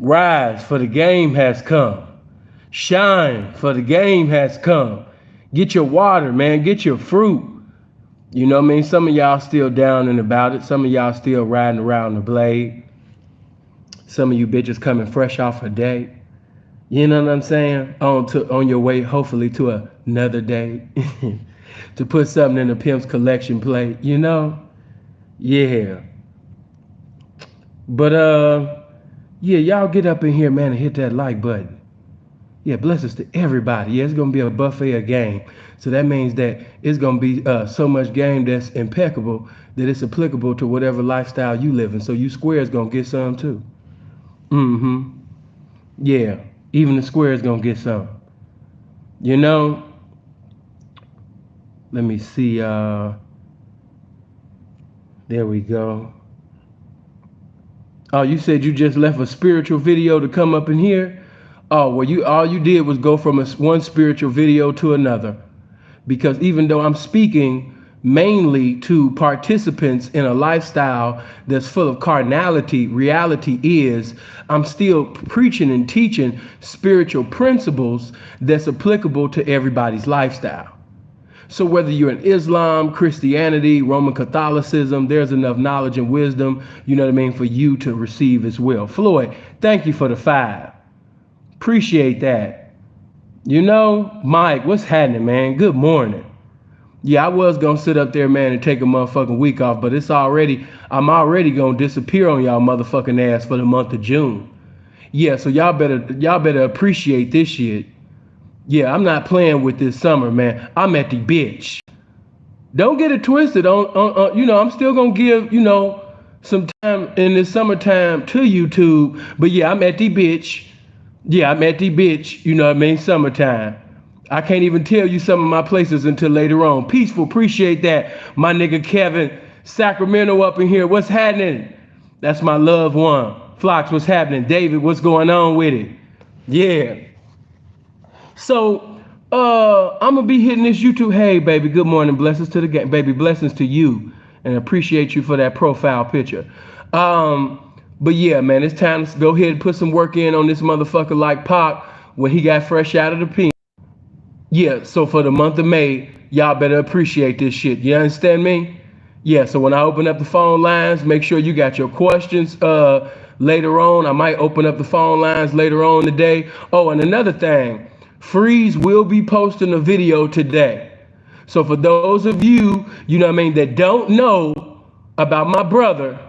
Rise, for the game has come. Shine, for the game has come. Get your water, man. Get your fruit. You know what I mean? Some of y'all still down and about it. Some of y'all still riding around the blade. Some of you bitches coming fresh off a day. You know what I'm saying? On your way, hopefully, to another day. To put something in the Pimp's collection plate, you know? Yeah. But yeah, y'all get up in here, man, and hit that like button. Yeah, blessings to everybody. Yeah, it's gonna be a buffet of game. So that means that it's gonna be so much game that's impeccable that it's applicable to whatever lifestyle you live in. So you squares gonna get some too. Mm-hmm. Yeah, even the squares gonna get some. You know? Let me see. There we go. Oh, you said you just left a spiritual video to come up in here? Oh, well, all you did was go from one spiritual video to another. Because even though I'm speaking mainly to participants in a lifestyle that's full of carnality, reality is I'm still preaching and teaching spiritual principles that's applicable to everybody's lifestyle. So whether you're in Islam, Christianity, Roman Catholicism, there's enough knowledge and wisdom, you know what I mean, for you to receive as well. Floyd, thank you for the 5. Appreciate that. You know, Mike, what's happening, man? Good morning. Yeah, I was gonna sit up there, man, and take a motherfucking week off, but I'm already gonna disappear on y'all motherfucking ass for the month of June. Yeah, so y'all better appreciate this shit. Yeah, I'm not playing with this summer, man. I'm at the bitch. Don't get it twisted. You know, I'm still gonna give, you know, some time in this summertime to YouTube, but yeah, I'm at the bitch. Yeah, I'm at the bitch, you know what I mean, summertime. I can't even tell you some of my places until later on. Peaceful, appreciate that. My nigga Kevin, Sacramento up in here, what's happening? That's my loved one. Flox, what's happening? David, what's going on with it? Yeah. So, I'm gonna be hitting this YouTube. Hey, baby, good morning. Blessings to the game. Baby, blessings to you. And appreciate you for that profile picture. But yeah, man, it's time to go ahead and put some work in on this motherfucker like Pac when he got fresh out of the pen. Yeah, so for the month of May, y'all better appreciate this shit. You understand me? Yeah, so when I open up the phone lines, make sure you got your questions later on. I might open up the phone lines later on today. Oh, and another thing, Freeze will be posting a video today. So for those of you, you know what I mean, that don't know about my brother,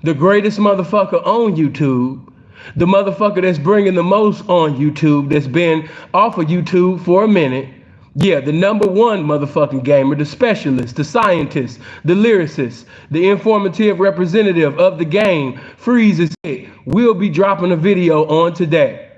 the greatest motherfucker on YouTube, the motherfucker that's bringing the most on YouTube, that's been off of YouTube for a minute. Yeah, the number one motherfucking gamer, the specialist, the scientist, the lyricist, the informative representative of the game, Freeze is it. We'll be dropping a video on today.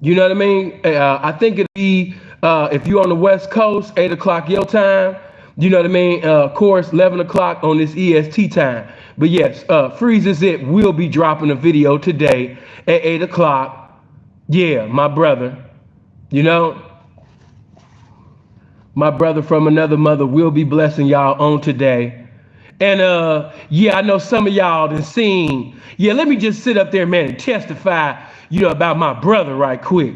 You know what I mean? I think it'll be, if you're on the West Coast, 8 o'clock your time. You know what I mean? Of course, 11 o'clock on this EST time. But yes, Freeze is it. We'll be dropping a video today at 8 o'clock. Yeah, my brother. You know? My brother from another mother will be blessing y'all on today. And yeah, I know some of y'all done seen. Yeah, let me just sit up there, man, and testify, you know, about my brother right quick.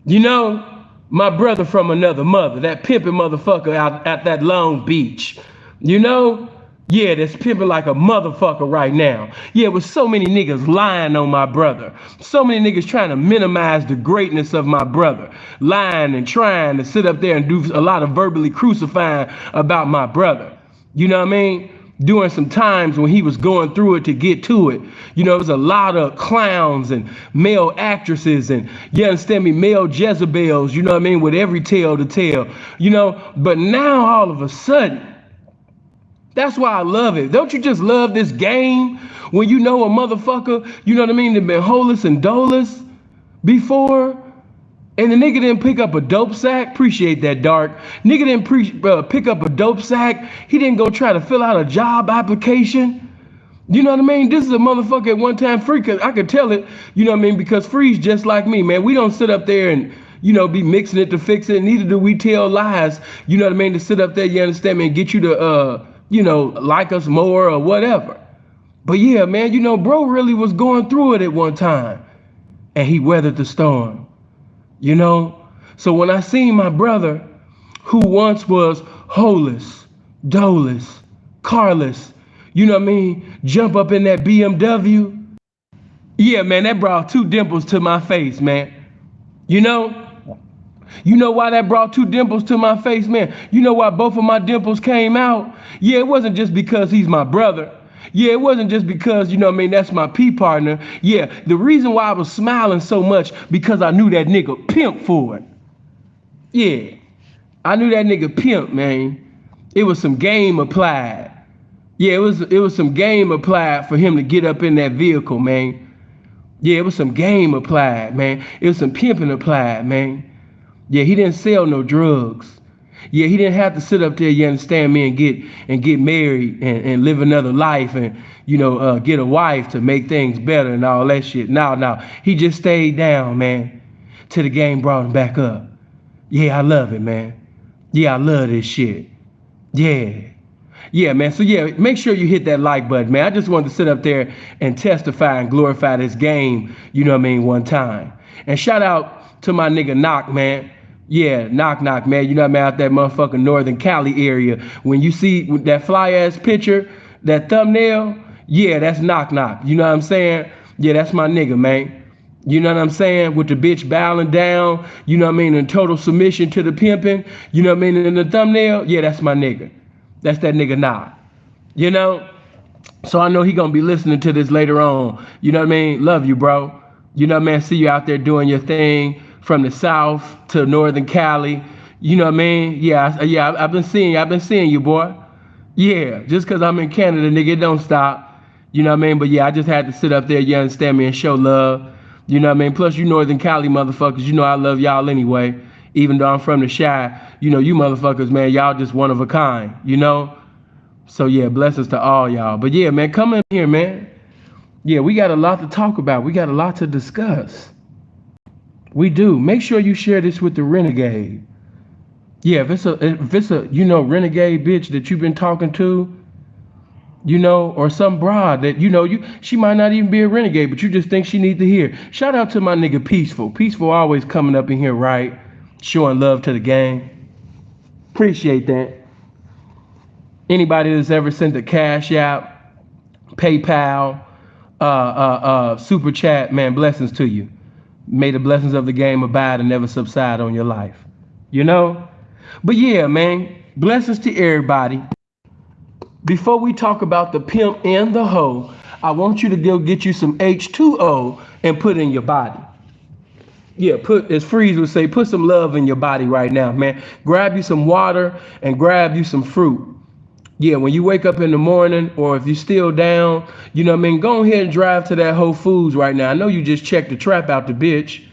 You know? My brother from another mother, that pimping motherfucker out at that Long Beach. You know? Yeah, that's pimping like a motherfucker right now. Yeah, with so many niggas lying on my brother. So many niggas trying to minimize the greatness of my brother. Lying and trying to sit up there and do a lot of verbally crucifying about my brother. You know what I mean? During some times when he was going through it to get to it. You know, there was a lot of clowns and male actresses and, you understand me, male Jezebels, you know what I mean, with every tale to tell, you know. But now all of a sudden, that's why I love it. Don't you just love this game when you know a motherfucker, you know what I mean, that been holeless and doleless before? And the nigga didn't pick up a dope sack. Appreciate that, Dark. Nigga didn't pick up a dope sack. He didn't go try to fill out a job application. You know what I mean? This is a motherfucker at one time free, cause I could tell it, you know what I mean? Because Freeze just like me, man. We don't sit up there and, you know, be mixing it to fix it. Neither do we tell lies, you know what I mean, to sit up there, you understand me, and get you to, you know, like us more or whatever. But yeah, man, you know, bro really was going through it at one time. and he weathered the storm. You know? So when I seen my brother, who once was holeless, doleless, carless, you know what I mean, jump up in that BMW, yeah, man, that brought two dimples to my face, man. You know? You know why that brought two dimples to my face, man? You know why both of my dimples came out? Yeah, it wasn't just because he's my brother. Yeah, it wasn't just because, you know what I mean, that's my P partner. Yeah, the reason why I was smiling so much because I knew that nigga Pimp for it. Yeah, I knew that nigga Pimp, man. It was some game applied. Yeah, it was some game applied for him to get up in that vehicle, man. Yeah, it was some game applied, man. It was some pimping applied, man. Yeah, he didn't sell no drugs. Yeah, he didn't have to sit up there, you understand me, and get married and live another life and get a wife to make things better and all that shit. No, he just stayed down, man, till the game brought him back up. Yeah, I love it, man. Yeah, I love this shit. Yeah. Yeah, man. So yeah, make sure you hit that like button, man. I just wanted to sit up there and testify and glorify this game, you know what I mean, one time. And shout out to my nigga Knock, man. Yeah, Knock, man. You know what I mean, out that motherfucking Northern Cali area. When you see that fly ass picture, that thumbnail, yeah, that's Knock. You know what I'm saying? Yeah, that's my nigga, man. You know what I'm saying? With the bitch bowing down, you know what I mean, in total submission to the pimping, you know what I mean, in the thumbnail, yeah, that's my nigga. That's that nigga Nah. You know? So I know he gonna be listening to this later on. You know what I mean? Love you, bro. You know what I mean? See you out there doing your thing from the south to northern Cali. You know what I mean? Yeah, I've been seeing you. I've been seeing you, boy. Yeah, just cause I'm in Canada, nigga, it don't stop. You know what I mean? But yeah, I just had to sit up there, you understand me, and show love. You know what I mean? Plus, you Northern Cali motherfuckers, you know I love y'all anyway. Even though I'm from the Chi, you know, you motherfuckers, man, y'all just one of a kind, you know? So yeah, blessings to all y'all. But yeah, man, come in here, man. Yeah, we got a lot to talk about. We got a lot to discuss. We do. Make sure you share this with the renegade. Yeah, if it's a renegade bitch that you've been talking to, or some broad that she might not even be a renegade, but you just think she needs to hear. Shout out to my nigga Peaceful. Peaceful always coming up in here, right? Showing love to the gang. Appreciate that. Anybody that's ever sent a cash out, PayPal, super chat, man, blessings to you. May the blessings of the game abide and never subside on your life. But yeah, man, blessings to everybody. Before we talk about the pimp and the hoe, I want you to go get you some H2O and put in your body. Yeah, as Freeze would say, put some love in your body right now, man. Grab you some water and grab you some fruit. Yeah, when you wake up in the morning, or if you're still down, you know what I mean, go ahead and drive to that Whole Foods right now. I know you just checked the trap out the bitch.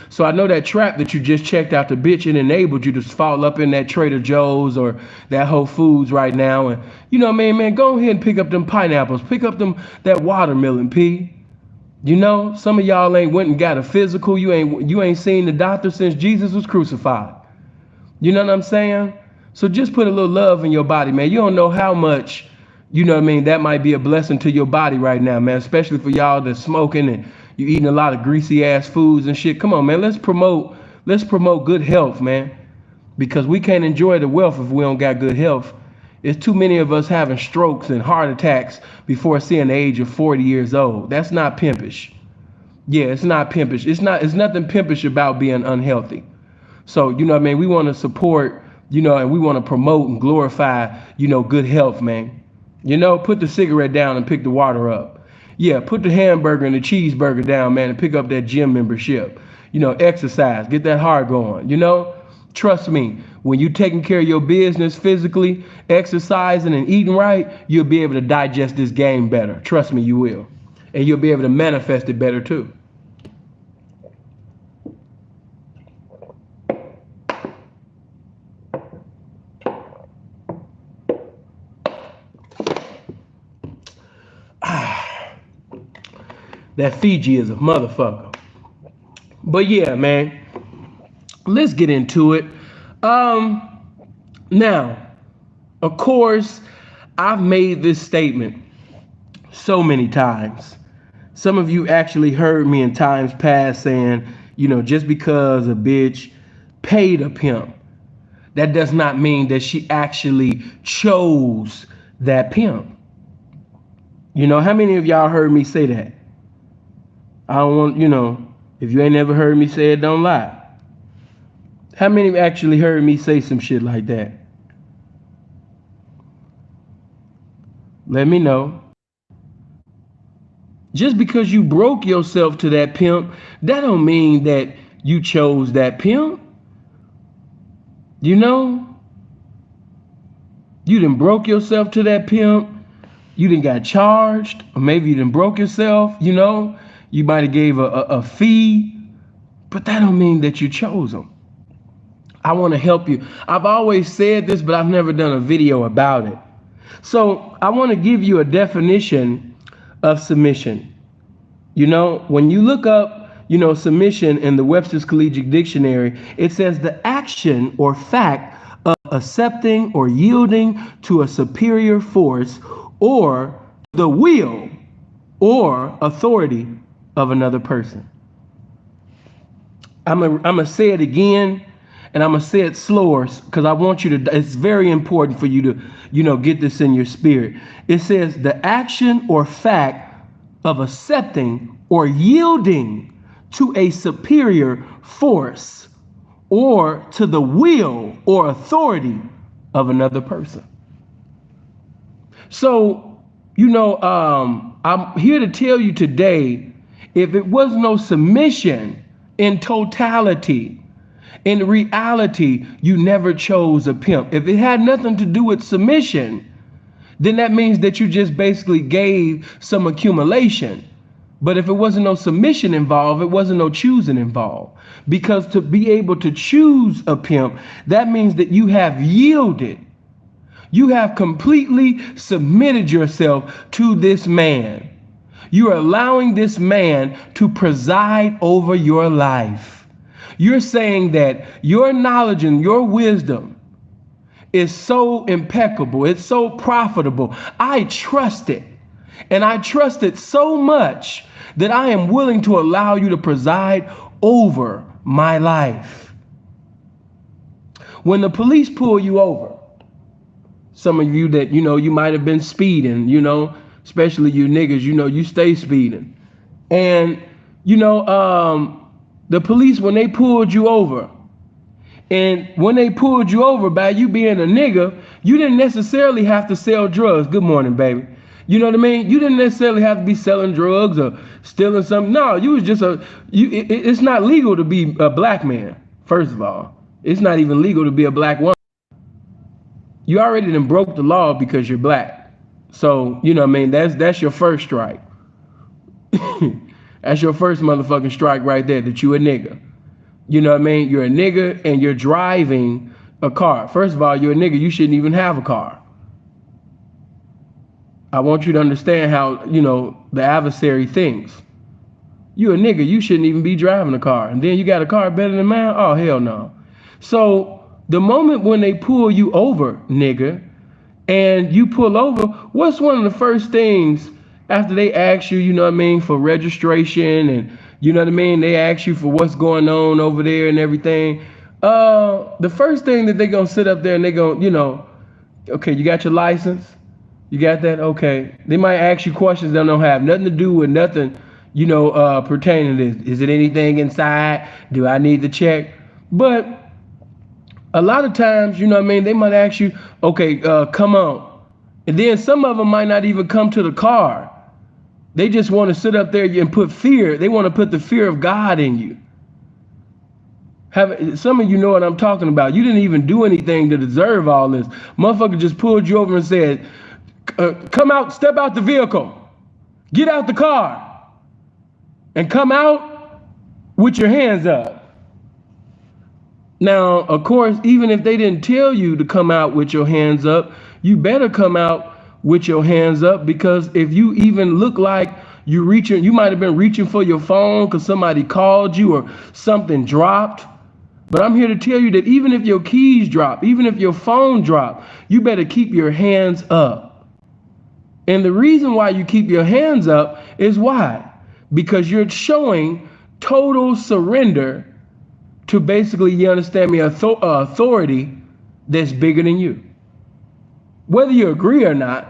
So I know that trap that you just checked out the bitch, it enabled you to fall up in that Trader Joe's or that Whole Foods right now. And you know what I mean, man, go ahead and pick up them pineapples. Pick up that watermelon, P. Some of y'all ain't went and got a physical. You ain't seen the doctor since Jesus was crucified. You know what I'm saying? So just put a little love in your body, man. You don't know how much, you know what I mean, that might be a blessing to your body right now, man. Especially for y'all that's smoking and you eating a lot of greasy ass foods and shit. Come on, man. Let's promote good health, man. Because we can't enjoy the wealth if we don't got good health. It's too many of us having strokes and heart attacks before seeing the age of 40 years old. That's not pimpish. Yeah, it's not pimpish. It's nothing pimpish about being unhealthy. So, you know what I mean? We want to support, and we want to promote and glorify, good health, man. Put the cigarette down and pick the water up. Yeah, put the hamburger and the cheeseburger down, man, and pick up that gym membership. Exercise, get that heart going, Trust me, when you taking care of your business physically, exercising and eating right, you'll be able to digest this game better. Trust me, you will. And you'll be able to manifest it better too. That Fiji is a motherfucker. But yeah, man, let's get into it. Now, of course, I've made this statement so many times. Some of you actually heard me in times past saying, just because a bitch paid a pimp, that does not mean that she actually chose that pimp. How many of y'all heard me say that? I don't want, if you ain't never heard me say it, don't lie. How many actually heard me say some shit like that? Let me know. Just because you broke yourself to that pimp, that don't mean that you chose that pimp. You done broke yourself to that pimp. You done got charged, or maybe you done broke yourself. You might have gave a fee, but that don't mean that you chose them. I want to help you. I've always said this, but I've never done a video about it. So I want to give you a definition of submission. When you look up, submission in the Webster's Collegiate Dictionary, it says the action or fact of accepting or yielding to a superior force or the will or authority of another person. I'm gonna say it again, and I'm gonna say it slower because I want you to. It's very important for you to, get this in your spirit. It says the action or fact of accepting or yielding to a superior force or to the will or authority of another person. So, I'm here to tell you today, if it was no submission in totality, in reality, you never chose a pimp. If it had nothing to do with submission, then that means that you just basically gave some accumulation. But if it wasn't no submission involved, it wasn't no choosing involved. Because to be able to choose a pimp, that means that you have yielded. You have completely submitted yourself to this man. You are allowing this man to preside over your life. You're saying that your knowledge and your wisdom is so impeccable. It's so profitable. I trust it. And I trust it so much that I am willing to allow you to preside over my life. When the police pull you over, some of you that, you might have been speeding, especially you niggas, you stay speeding. And, the police, when they pulled you over, and when they pulled you over by you being a nigga, you didn't necessarily have to sell drugs. Good morning, baby. You know what I mean? You didn't necessarily have to be selling drugs or stealing something. No, you was just it's not legal to be a black man, first of all. It's not even legal to be a black woman. You already done broke the law because you're black. So, that's your first strike. That's your first motherfucking strike right there, that you a nigga. You know what I mean? You're a nigga and you're driving a car. First of all, you're a nigga. You shouldn't even have a car. I want you to understand how, the adversary thinks. You a nigga. You shouldn't even be driving a car. And then you got a car better than mine? Oh, hell no. So the moment when they pull you over, nigga, and you pull over, what's one of the first things after they ask you, for registration and, they ask you for what's going on over there and everything. The first thing that they're going to sit up there and they're going to, okay, you got your license? You got that? Okay. They might ask you questions that don't have nothing to do with nothing, pertaining to this. Is it anything inside? Do I need to check? But a lot of times, they might ask you, okay, come on. And then some of them might not even come to the car. They just want to sit up there and put fear. They want to put the fear of God in you. Some of you know what I'm talking about. You didn't even do anything to deserve all this. Motherfucker just pulled you over and said, come out, step out the vehicle. Get out the car. And come out with your hands up. Now, of course, even if they didn't tell you to come out with your hands up, you better come out with your hands up, because if you even look like you might have been reaching for your phone because somebody called you or something dropped. But I'm here to tell you that even if your keys drop, even if your phone drop, you better keep your hands up. And the reason why you keep your hands up is why? because you're showing total surrender to basically, you understand me, authority that's bigger than you. Whether you agree or not,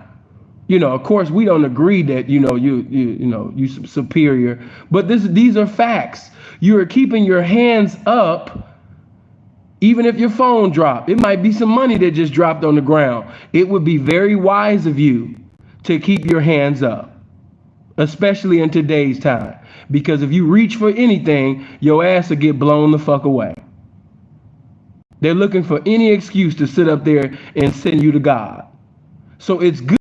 of course we don't agree that, you superior, but these are facts. You are keeping your hands up. Even if your phone dropped, it might be some money that just dropped on the ground. It would be very wise of you to keep your hands up, especially in today's time. Because if you reach for anything, your ass will get blown the fuck away. They're looking for any excuse to sit up there and send you to God. So it's good.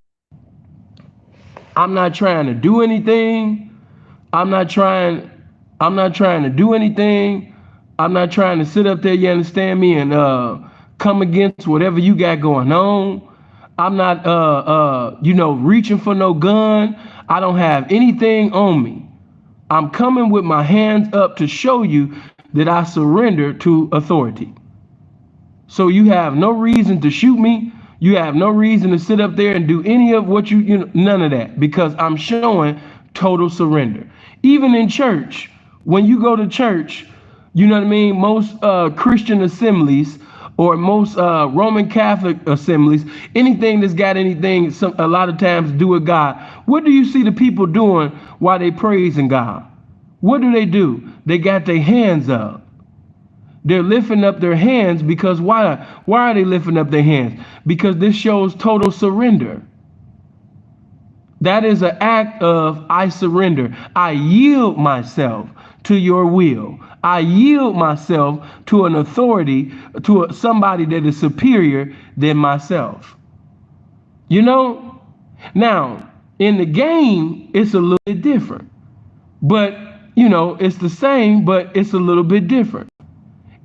I'm not trying to do anything. I'm not trying to do anything. I'm not trying to sit up there, you understand me, and come against whatever you got going on. I'm not reaching for no gun. I don't have anything on me. I'm coming with my hands up to show you that I surrender to authority. So you have no reason to shoot me. You have no reason to sit up there and do any of what none of that, because I'm showing total surrender. Even in church, when you go to church, you know what I mean? Most Christian assemblies or most Roman Catholic assemblies, anything that's got anything, a lot of times do with God. What do you see the people doing while they praising God? What do? They got their hands up. They're lifting up their hands because why? Why are they lifting up their hands? Because this shows total surrender. That is an act of I surrender. I yield myself to your will. I yield myself to an authority, to somebody that is superior than myself. Now, in the game, it's a little bit different. But, it's the same, but it's a little bit different.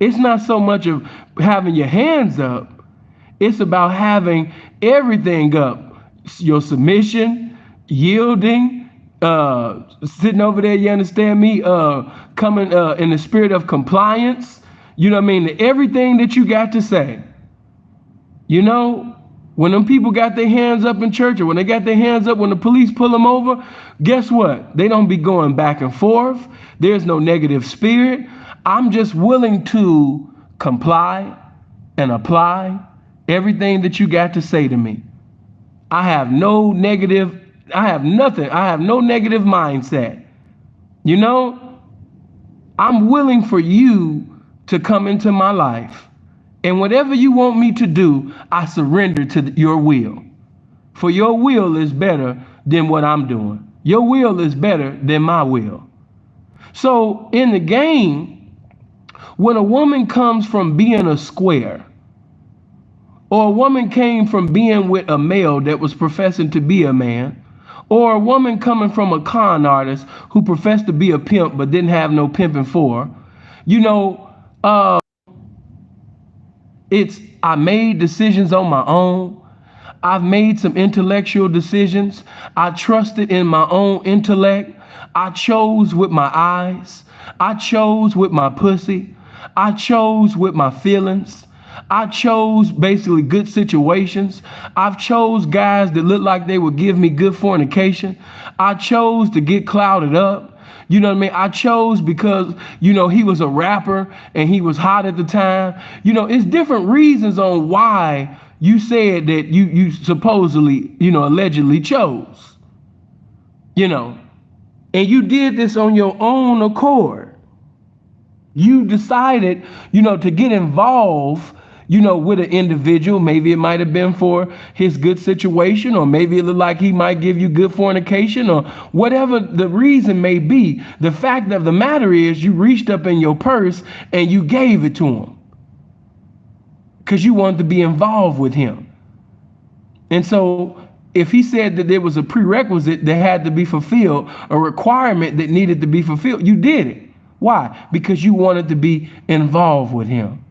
It's not so much of having your hands up. It's about having everything up. Your submission, yielding, sitting over there, you understand me, coming in the spirit of compliance. You know what I mean? Everything that you got to say. When them people got their hands up in church, or when they got their hands up when the police pull them over, guess what? They don't be going back and forth. There's no negative spirit. I'm just willing to comply and apply everything that you got to say to me. I have no negative mindset. I'm willing for you to come into my life. And whatever you want me to do, I surrender to your will. For your will is better than what I'm doing. Your will is better than my will. So in the game, when a woman comes from being a square, or a woman came from being with a male that was professing to be a man, or a woman coming from a con artist who professed to be a pimp but didn't have no pimping for, I made decisions on my own. I've made some intellectual decisions. I trusted in my own intellect. I chose with my eyes. I chose with my pussy. I chose with my feelings. I chose basically good situations. I've chose guys that looked like they would give me good fornication. I chose to get clouded up. You know what I mean? I chose because, he was a rapper and he was hot at the time. It's different reasons on why you said that you supposedly, allegedly chose. And you did this on your own accord. You decided, to get involved, with an individual. Maybe it might have been for his good situation, or maybe it looked like he might give you good fornication, or whatever the reason may be. The fact of the matter is you reached up in your purse and you gave it to him because you wanted to be involved with him. And so if he said that there was a prerequisite that had to be fulfilled, a requirement that needed to be fulfilled, you did it. Why? Because you wanted to be involved with him.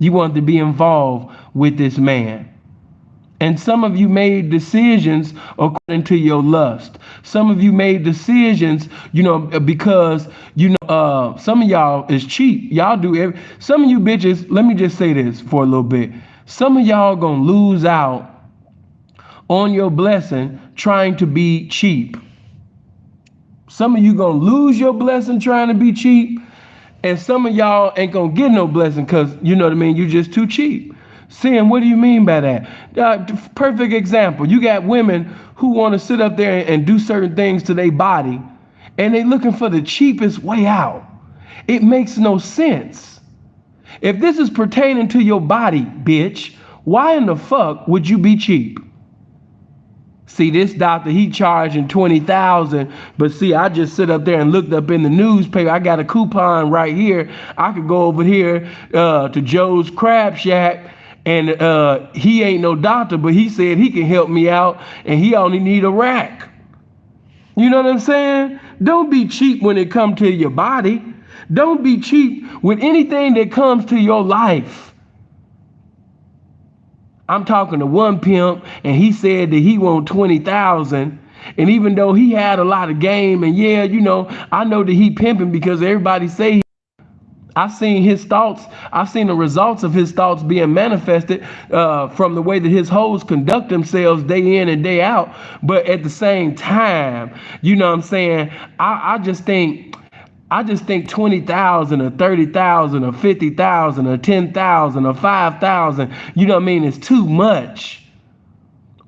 You wanted to be involved with this man. And some of you made decisions according to your lust. Some of you made decisions, because, some of y'all is cheap. Y'all do some of you bitches, let me just say this for a little bit. Some of y'all gonna lose out on your blessing trying to be cheap. Some of you gonna lose your blessing trying to be cheap, and some of y'all ain't gonna get no blessing because, you know what I mean, you just too cheap. Sin, what do you mean by that? Perfect example. You got women who want to sit up there and do certain things to their body, and they looking for the cheapest way out. It makes no sense. If this is pertaining to your body, bitch, why in the fuck would you be cheap? See, this doctor, he charging $20,000, but see, I just sit up there and looked up in the newspaper. I got a coupon right here. I could go over here to Joe's Crab Shack, and he ain't no doctor, but he said he can help me out, and he only need a rack. You know what I'm saying? Don't be cheap when it comes to your body. Don't be cheap with anything that comes to your life. I'm talking to one pimp, and he said that he want 20,000. And even though he had a lot of game, and yeah, you know, I know that he pimping because everybody say I've seen his thoughts. I've seen the results of his thoughts being manifested from the way that his hoes conduct themselves day in and day out. But at the same time, you know what I'm saying? I just think 20,000 or 30,000 or 50,000 or 10,000 or 5,000, you know what I mean, is too much.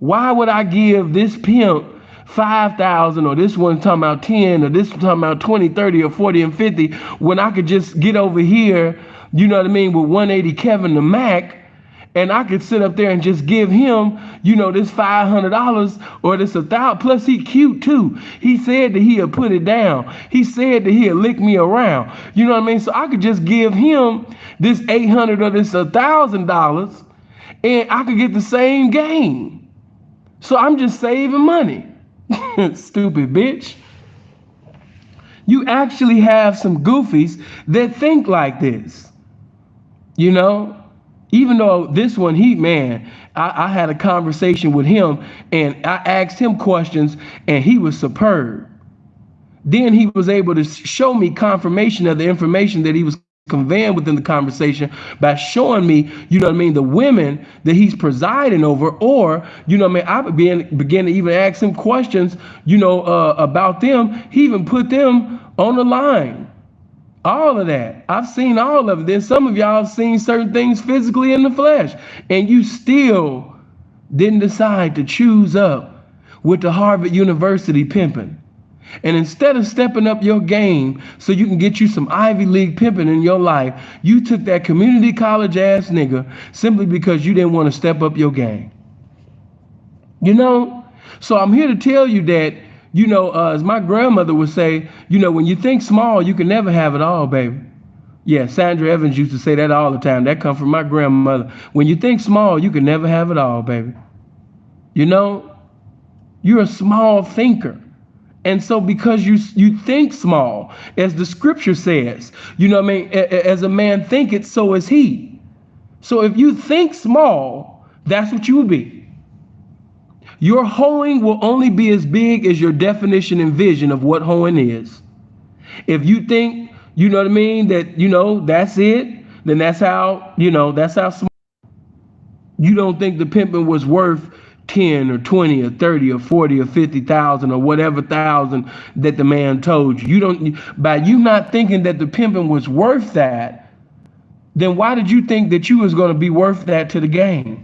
Why would I give this pimp 5,000 or this one talking about 10 or this one talking about 20, 30 or 40 and 50 when I could just get over here, you know what I mean, with 180 Kevin the Mac, and I could sit up there and just give him, you know, this $500 or this 1,000. Plus he cute too. He said that he'll put it down. He said that he'll lick me around. You know what I mean? So I could just give him this $800 or this $1,000, and I could get the same game. So I'm just saving money. Stupid bitch. You actually have some goofies that think like this. You know? Even though this one, I had a conversation with him and I asked him questions and he was superb. Then he was able to show me confirmation of the information that he was conveying within the conversation by showing me, you know what I mean, the women that he's presiding over, or, you know what I mean, I began to even ask him questions, you know, about them. He even put them on the line. All of that. I've seen all of it. Then some of y'all have seen certain things physically in the flesh, and you still didn't decide to choose up with the Harvard University pimping. And instead of stepping up your game so you can get you some Ivy League pimping in your life, you took that community college ass nigga simply because you didn't want to step up your game. You know? So I'm here to tell you that, you know, as my grandmother would say, you know, when you think small, you can never have it all, baby. Yeah, Sandra Evans used to say that all the time. That comes from my grandmother. When you think small, you can never have it all, baby. You know, you're a small thinker. And so because you think small, as the scripture says, you know what I mean, as a man thinketh, so is he. So if you think small, that's what you will be. Your hoeing will only be as big as your definition and vision of what hoeing is. If you think, you know what I mean, that, you know, that's it, then that's how, you know, that's how small. You don't think the pimping was worth 10 or 20 or 30 or 40 or 50,000 or whatever thousand that the man told you. You don't, by you not thinking that the pimping was worth that, then why did you think that you was going to be worth that to the game?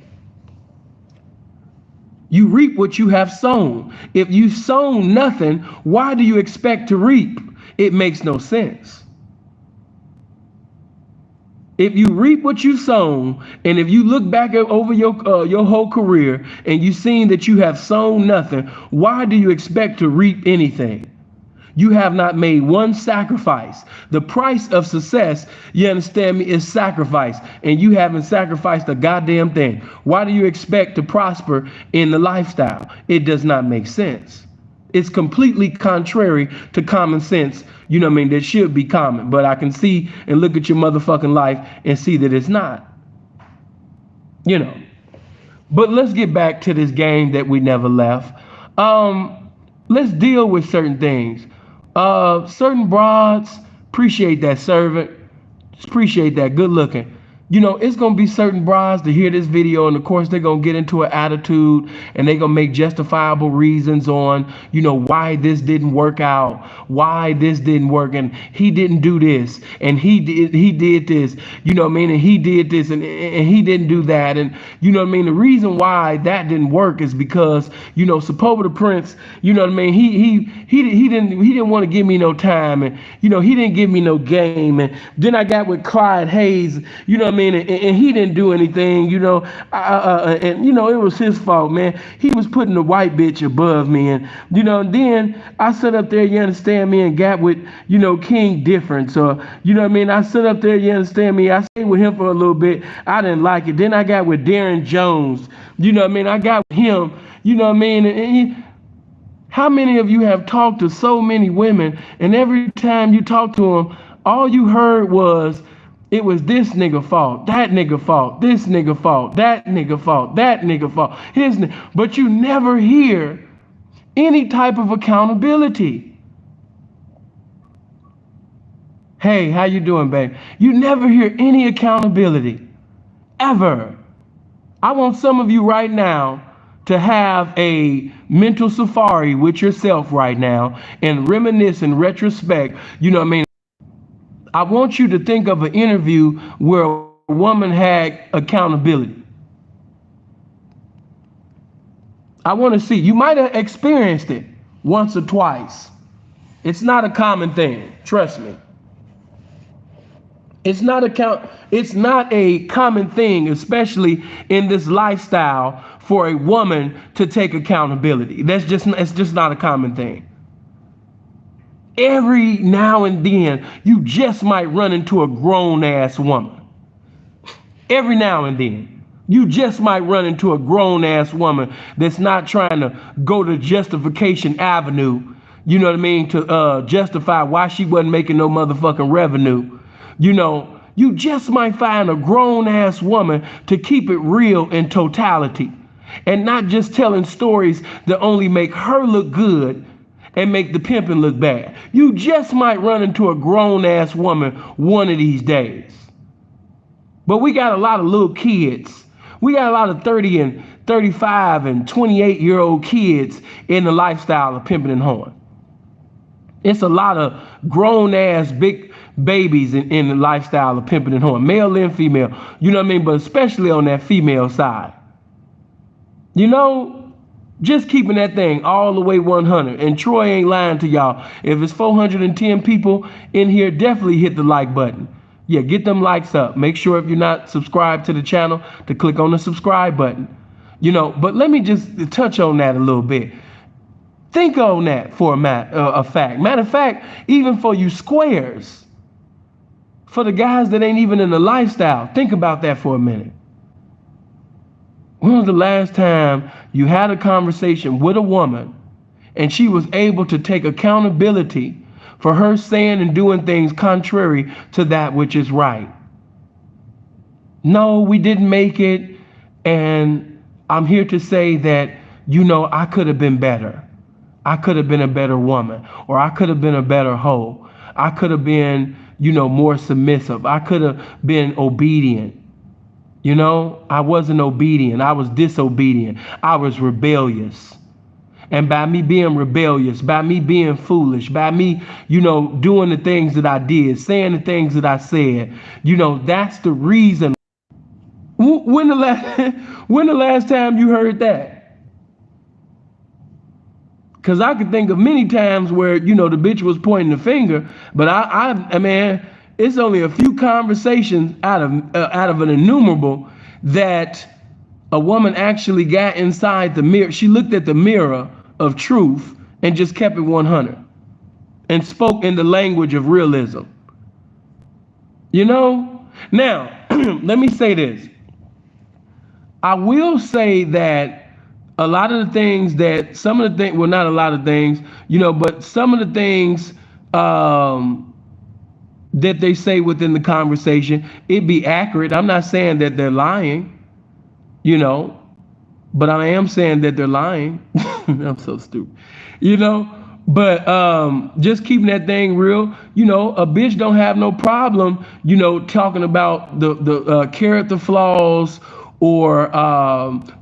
You reap what you have sown. If you sown nothing, why do you expect to reap? It makes no sense. If you reap what you sown, and if you look back over your whole career and you seen that you have sown nothing, why do you expect to reap anything? You have not made one sacrifice. The price of success, you understand me, is sacrifice. And you haven't sacrificed a goddamn thing. Why do you expect to prosper in the lifestyle? It does not make sense. It's completely contrary to common sense, you know what I mean, that should be common. But I can see and look at your motherfucking life and see that it's not. You know. But let's get back to this game that we never left. Let's deal with certain things. Certain broads, appreciate that servant. Appreciate that, good looking. It's gonna be certain brides to hear this video, and of course they're gonna get into an attitude, and they're gonna make justifiable reasons on, why this didn't work out, why this didn't work, and he didn't do this, and he did this, and he did this, and he didn't do that, and the reason why that didn't work is because Sepulveda Prince, he didn't want to give me no time, and he didn't give me no game, and then I got with Clyde Hayes, and he didn't do anything, and it was his fault, man. He was putting the white bitch above me, and and then I sit up there, you understand me, and got with King Difference, or I sit up there, you understand me, I stayed with him for a little bit, I didn't like it. Then I got with Darren Jones, I got with him, and how many of you have talked to so many women, and every time you talk to them, all you heard was, it was this nigga fault, that nigga fault, this nigga fault, that nigga fault, that nigga fault, but you never hear any type of accountability. Hey, how you doing, babe? You never hear any accountability, ever. I want some of you right now to have a mental safari with yourself right now and reminisce in retrospect, I want you to think of an interview where a woman had accountability. I want to see. You might have experienced it once or twice. It's not a common thing. Trust me. It's not a common thing, especially in this lifestyle, for a woman to take accountability. It's just not a common thing. Every now and then, you just might run into a grown-ass woman. Every now and then, you just might run into a grown-ass woman that's not trying to go to justification avenue, to justify why she wasn't making no motherfucking revenue. You just might find a grown-ass woman to keep it real in totality and not just telling stories that only make her look good and make the pimping look bad. You just might run into a grown-ass woman one of these days. But we got a lot of little kids. We got a lot of 30 and 35 and 28-year-old kids in the lifestyle of pimping and hoeing. It's a lot of grown-ass big babies in the lifestyle of pimping and hoeing, male and female, but especially on that female side. Just keeping that thing all the way 100. And Troy ain't lying to y'all. If it's 410 people in here, definitely hit the like button. Yeah, get them likes up. Make sure if you're not subscribed to the channel to click on the subscribe button. But let me just touch on that a little bit. Think on that for a fact. Matter of fact, even for you squares, for the guys that ain't even in the lifestyle, think about that for a minute. When was the last time you had a conversation with a woman and she was able to take accountability for her saying and doing things contrary to that which is right? No, we didn't make it. And I'm here to say that, I could have been better. I could have been a better woman, or I could have been a better hoe. I could have been, more submissive. I could have been obedient. I wasn't obedient. I was disobedient. I was rebellious. And by me being rebellious, by me being foolish, by me, doing the things that I did, saying the things that I said, that's the reason. When the last time you heard that? Because I could think of many times where, the bitch was pointing the finger, but I mean, it's only a few conversations out of an innumerable that a woman actually got inside the mirror. She looked at the mirror of truth and just kept it 100 and spoke in the language of realism. Now, let me say this. I will say that a lot of the things that some of the things, well, not a lot of things, but some of the things that they say within the conversation, it be accurate. I'm not saying that they're lying, but I am saying that they're lying. I'm so stupid, But just keeping that thing real, a bitch don't have no problem, talking about the character flaws or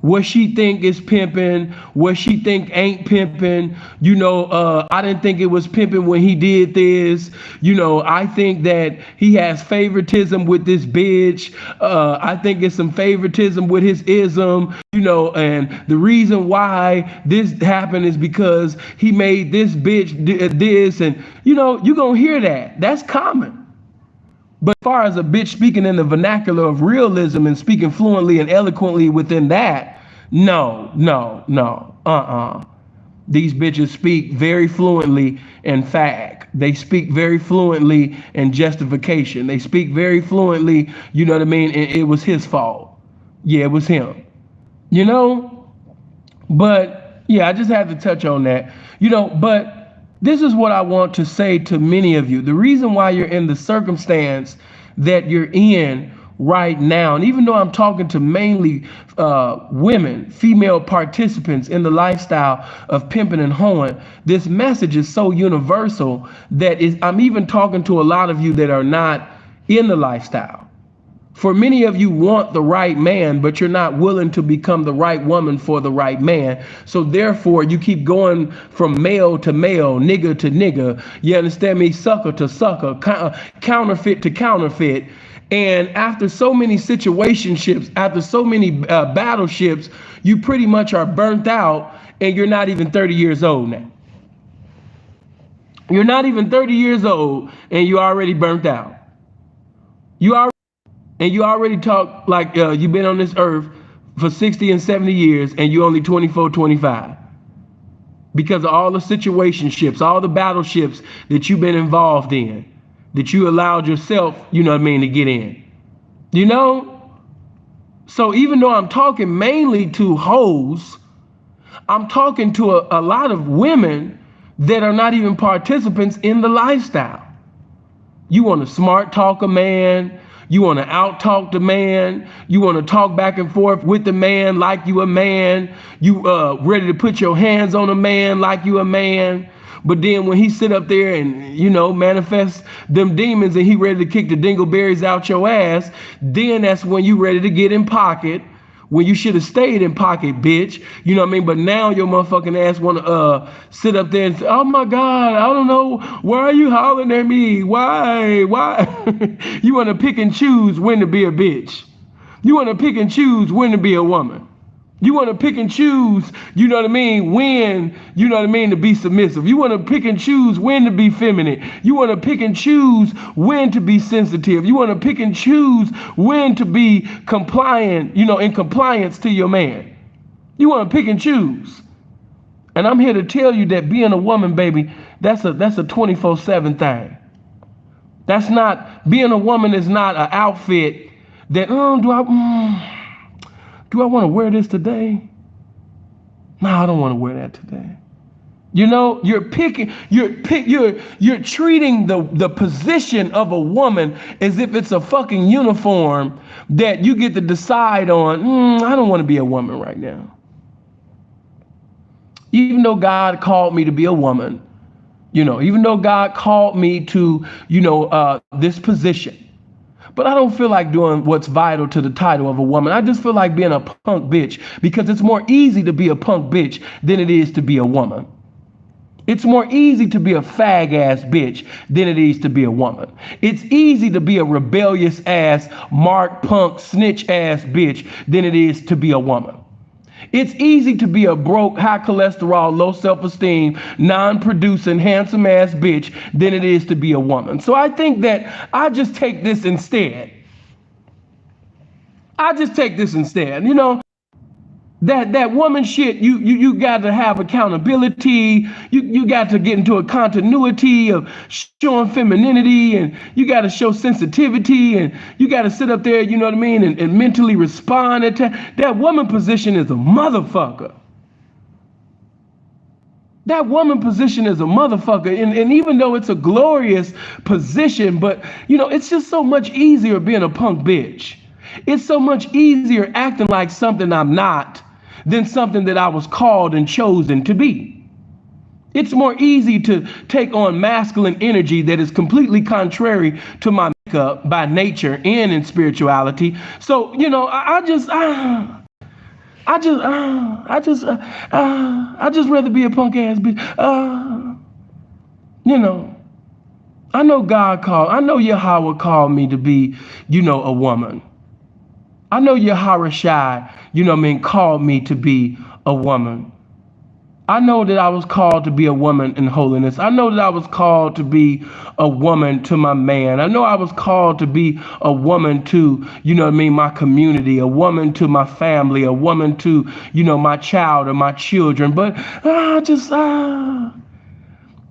what she think is pimping, what she think ain't pimping. I didn't think it was pimping when he did this. I think that he has favoritism with this bitch. I think it's some favoritism with his ism. And the reason why this happened is because he made this bitch this, and you're gonna hear that. That's common. But as far as a bitch speaking in the vernacular of realism and speaking fluently and eloquently within that, no, no, no, These bitches speak very fluently in fact. They speak very fluently in justification. They speak very fluently, you know what I mean? It was his fault. Yeah, it was him. You know? But yeah, I just had to touch on that. But this is what I want to say to many of you. The reason why you're in the circumstance that you're in right now, and even though I'm talking to mainly women, female participants in the lifestyle of pimping and hoeing, this message is so universal that I'm even talking to a lot of you that are not in the lifestyle. For many of you want the right man, but you're not willing to become the right woman for the right man. So therefore, you keep going from male to male, nigga to nigga. You understand me? Sucker to sucker, counterfeit to counterfeit. And after so many situationships, after so many battleships, you pretty much are burnt out, and you're not even 30 years old now. You're not even 30 years old, and you're already burnt out. And you already talk like you've been on this earth for 60 and 70 years and you're only 24, 25. Because of all the situationships, all the battleships that you've been involved in, that you allowed yourself, to get in. So even though I'm talking mainly to hoes, I'm talking to a lot of women that are not even participants in the lifestyle. You want to smart talk a man. You want to out talk the man. You want to talk back and forth with the man like you a man. You ready to put your hands on a man like you a man. But then when he sit up there and, manifest them demons and he ready to kick the dingleberries out your ass, then that's when you ready to get in pocket. When you should have stayed in pocket, bitch. You know what I mean? But now your motherfucking ass want to sit up there and say, oh my God, I don't know. Why are you hollering at me? Why? You want to pick and choose when to be a bitch. You want to pick and choose when to be a woman. You want to pick and choose, when, to be submissive. You want to pick and choose when to be feminine. You want to pick and choose when to be sensitive. You want to pick and choose when to be compliant, in compliance to your man. You want to pick and choose. And I'm here to tell you that being a woman, baby, that's a 24/7 thing. Being a woman is not an outfit that, do I want to wear this today? No, I don't want to wear that today. You're treating the position of a woman as if it's a fucking uniform that you get to decide on. I don't want to be a woman right now. Even though God called me to be a woman, even though God called me to, this position. But I don't feel like doing what's vital to the title of a woman. I just feel like being a punk bitch because it's more easy to be a punk bitch than it is to be a woman. It's more easy to be a fag ass bitch than it is to be a woman. It's easy to be a rebellious ass, mark punk, snitch ass bitch than it is to be a woman. It's easy to be a broke, high cholesterol, low self-esteem, non-producing, handsome ass bitch than it is to be a woman. So I think that I just take this instead. That woman shit, you got to have accountability. You got to get into a continuity of showing femininity, and you got to show sensitivity, and you got to sit up there, and mentally respond. That woman position is a motherfucker. That woman position is a motherfucker. And even though it's a glorious position, but it's just so much easier being a punk bitch. It's so much easier acting like something I'm not than something that I was called and chosen to be. It's more easy to take on masculine energy that is completely contrary to my makeup by nature and in spirituality. So, you know, I just rather be a punk ass bitch. You know, I know I know Yahweh called me to be, you know, a woman. I know Yahweh Shai, you know what I mean, called me to be a woman. I know that I was called to be a woman in holiness. I know that I was called to be a woman to my man. I know I was called to be a woman to, you know what I mean, my community, a woman to my family, a woman to, you know, my child or my children. But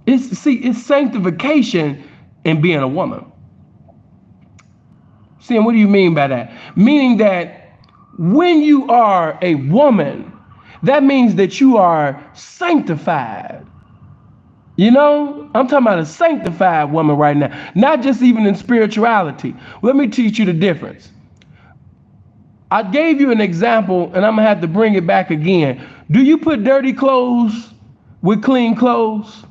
it's sanctification in being a woman. See, and what do you mean by that? Meaning that when you are a woman, that means that you are sanctified. You know, I'm talking about a sanctified woman right now, not just even in spirituality. Let me teach you the difference. I gave you an example, and I'm gonna have to bring it back again. Do you put dirty clothes with clean clothes?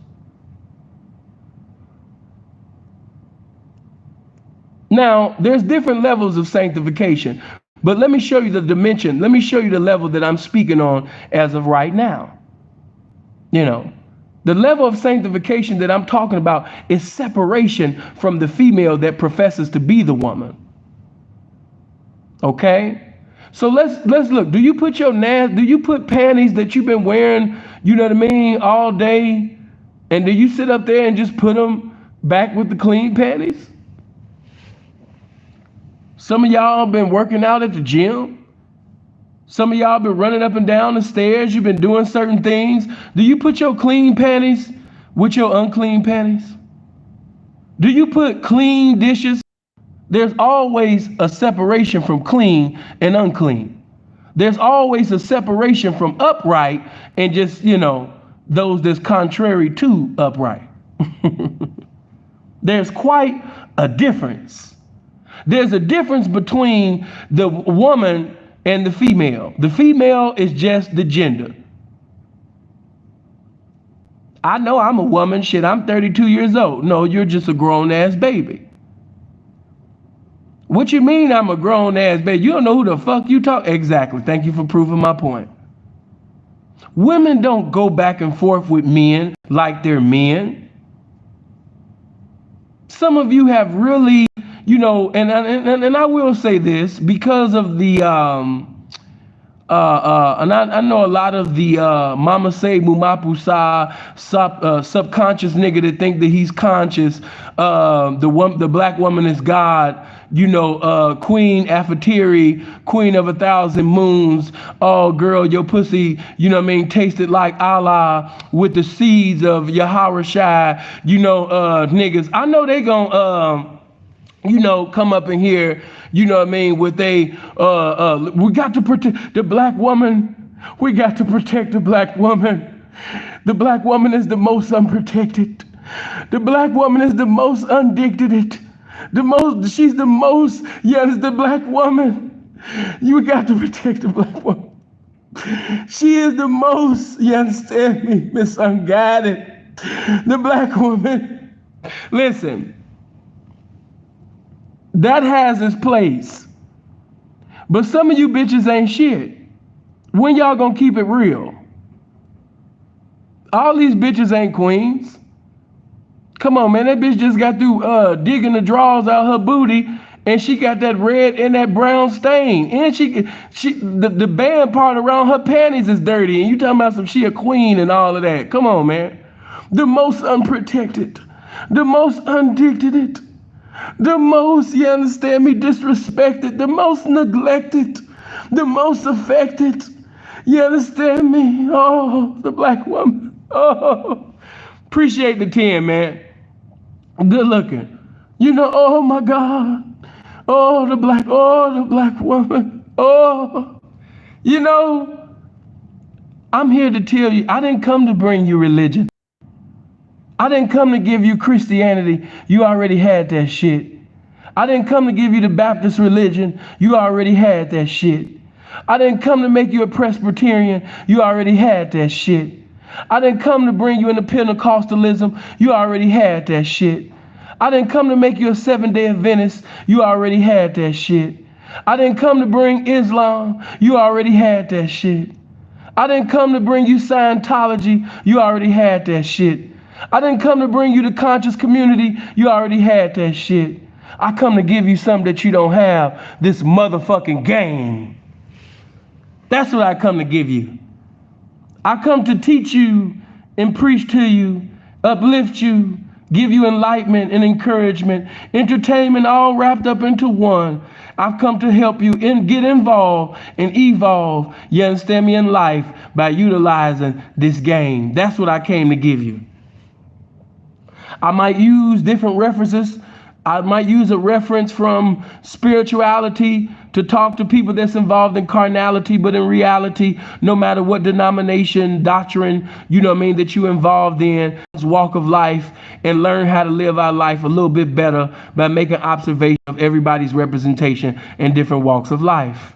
Now, there's different levels of sanctification, but let me show you the dimension. Let me show you the level that I'm speaking on as of right now. You know, the level of sanctification that I'm talking about is separation from the female that professes to be the woman. Okay? So let's look. Do you put panties that you've been wearing, you know what I mean, all day, and do you sit up there and just put them back with the clean panties? Some of y'all been working out at the gym. Some of y'all been running up and down the stairs. You've been doing certain things. Do you put your clean panties with your unclean panties? Do you put clean dishes? There's always a separation from clean and unclean. There's always a separation from upright and just, you know, those that's contrary to upright. There's quite a difference. There's a difference between the woman and the female. The female is just the gender. I know I'm a woman. Shit, I'm 32 years old. No, you're just a grown ass baby. What you mean I'm a grown ass baby? You don't know who the fuck you talk. Exactly. Thank you for proving my point. Women don't go back and forth with men like they're men. Some of you have really, you know, and I will say this because of the and I know a lot of the Mama Say Mumapu subconscious nigga that think that he's conscious. The black woman is God. You know, Queen Afatiri, Queen of 1,000 Moons. Oh, girl, your pussy, you know what I mean, tasted like Allah with the seeds of Yahweh Shai. You know, niggas. I know they gon' you know, come up in here, you know what I mean, with we got to protect the black woman. We got to protect the black woman. The black woman is the most unprotected. The black woman is the most undictated. She's the most, yes, the black woman. You got to protect the black woman. She is the most, you understand me, Miss Unguided. The black woman. Listen. That has its place. But some of you bitches ain't shit. When y'all gonna keep it real? All these bitches ain't queens. Come on, man. That bitch just got through digging the drawers out her booty, and she got that red and that brown stain. And the band part around her panties is dirty. And you talking about she a queen and all of that. Come on, man. The most unprotected, the most undictated, the most, you understand me, disrespected, the most neglected, the most affected. You understand me? Oh, the black woman. Oh, appreciate the 10, man. Good looking. You know, oh my God. Oh, the black woman. Oh, you know, I'm here to tell you, I didn't come to bring you religion. I didn't come to give you Christianity. You already had that shit. I didn't come to give you the Baptist religion. You already had that shit. I didn't come to make you a Presbyterian. You already had that shit. I didn't come to bring you into Pentecostalism. You already had that shit. I didn't come to make you a 7-day Adventist. You already had that shit. I didn't come to bring Islam. You already had that shit. I didn't come to bring you Scientology. You already had that shit. I didn't come to bring you the conscious community. You already had that shit. I come to give you something that you don't have, this motherfucking game. That's what I come to give you. I come to teach you and preach to you, uplift you, give you enlightenment and encouragement, entertainment, all wrapped up into one. I've come to help you get involved and evolve, you understand me, in life by utilizing this game. That's what I came to give you. I might use different references. I might use a reference from spirituality to talk to people that's involved in carnality, but in reality, no matter what denomination, doctrine, you know what I mean, that you're involved in, walk of life, and learn how to live our life a little bit better by making observation of everybody's representation in different walks of life.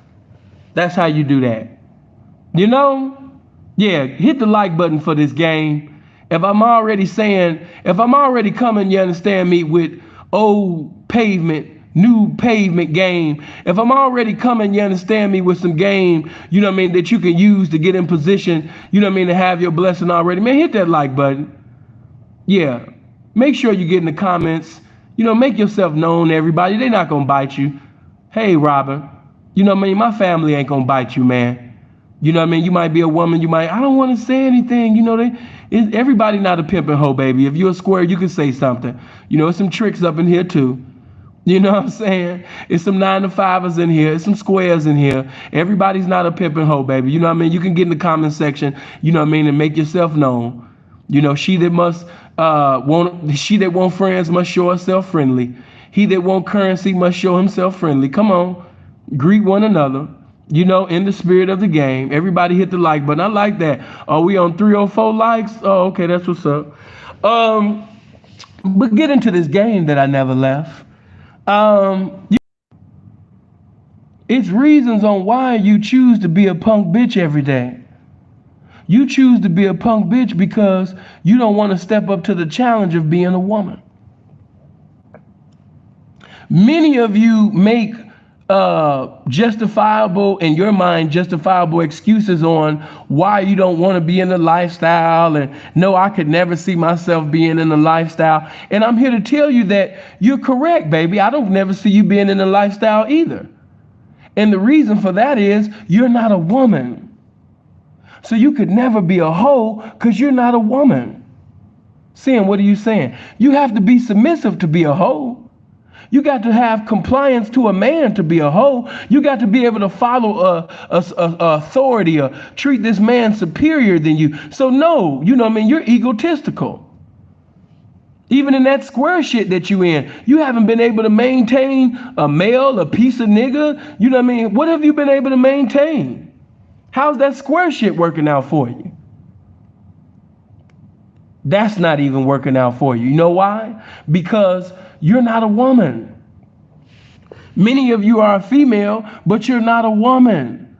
That's how you do that. You know? Yeah, hit the like button for this game. If I'm already coming, you understand me, with old pavement, new pavement game, if I'm already coming, you understand me, with some game, you know what I mean, that you can use to get in position, you know what I mean, to have your blessing already, man, hit that like button. Yeah, make sure you get in the comments, you know, make yourself known to everybody. They're not gonna bite you. Hey, Robin, you know what I mean, my family ain't gonna bite you, man. You know what I mean? You might be a woman, I don't want to say anything, you know, everybody not a pimp and hoe, baby. If you're a square, you can say something. You know, there's some tricks up in here too. You know what I'm saying? It's some 9-to-5ers in here. It's some squares in here. Everybody's not a pimp and hoe, baby. You know what I mean? You can get in the comment section, you know what I mean, and make yourself known. You know, she that want friends must show herself friendly. He that want currency must show himself friendly. Come on, greet one another. You know, in the spirit of the game. Everybody hit the like button. I like that. Are we on 304 likes? Oh, okay, that's what's up. But get into this game that I never left. It's reasons on why you choose to be a punk bitch every day. You choose to be a punk bitch because you don't want to step up to the challenge of being a woman. Many of you make justifiable, in your mind, justifiable excuses on why you don't want to be in the lifestyle, and no, I could never see myself being in the lifestyle. And I'm here to tell you that you're correct, baby. I don't never see you being in the lifestyle either. And the reason for that is you're not a woman. So you could never be a hoe because you're not a woman. Seeing, what are you saying? You have to be submissive to be a hoe. You got to have compliance to a man to be a hoe. You got to be able to follow a authority or treat this man superior than you. So no, you know what I mean, you're egotistical. Even in that square shit that you in, you haven't been able to maintain a male, a piece of nigga. You know what I mean? What have you been able to maintain? How's that square shit working out for you? That's not even working out for you. You know why? Because you're not a woman. Many of you are a female, but you're not a woman.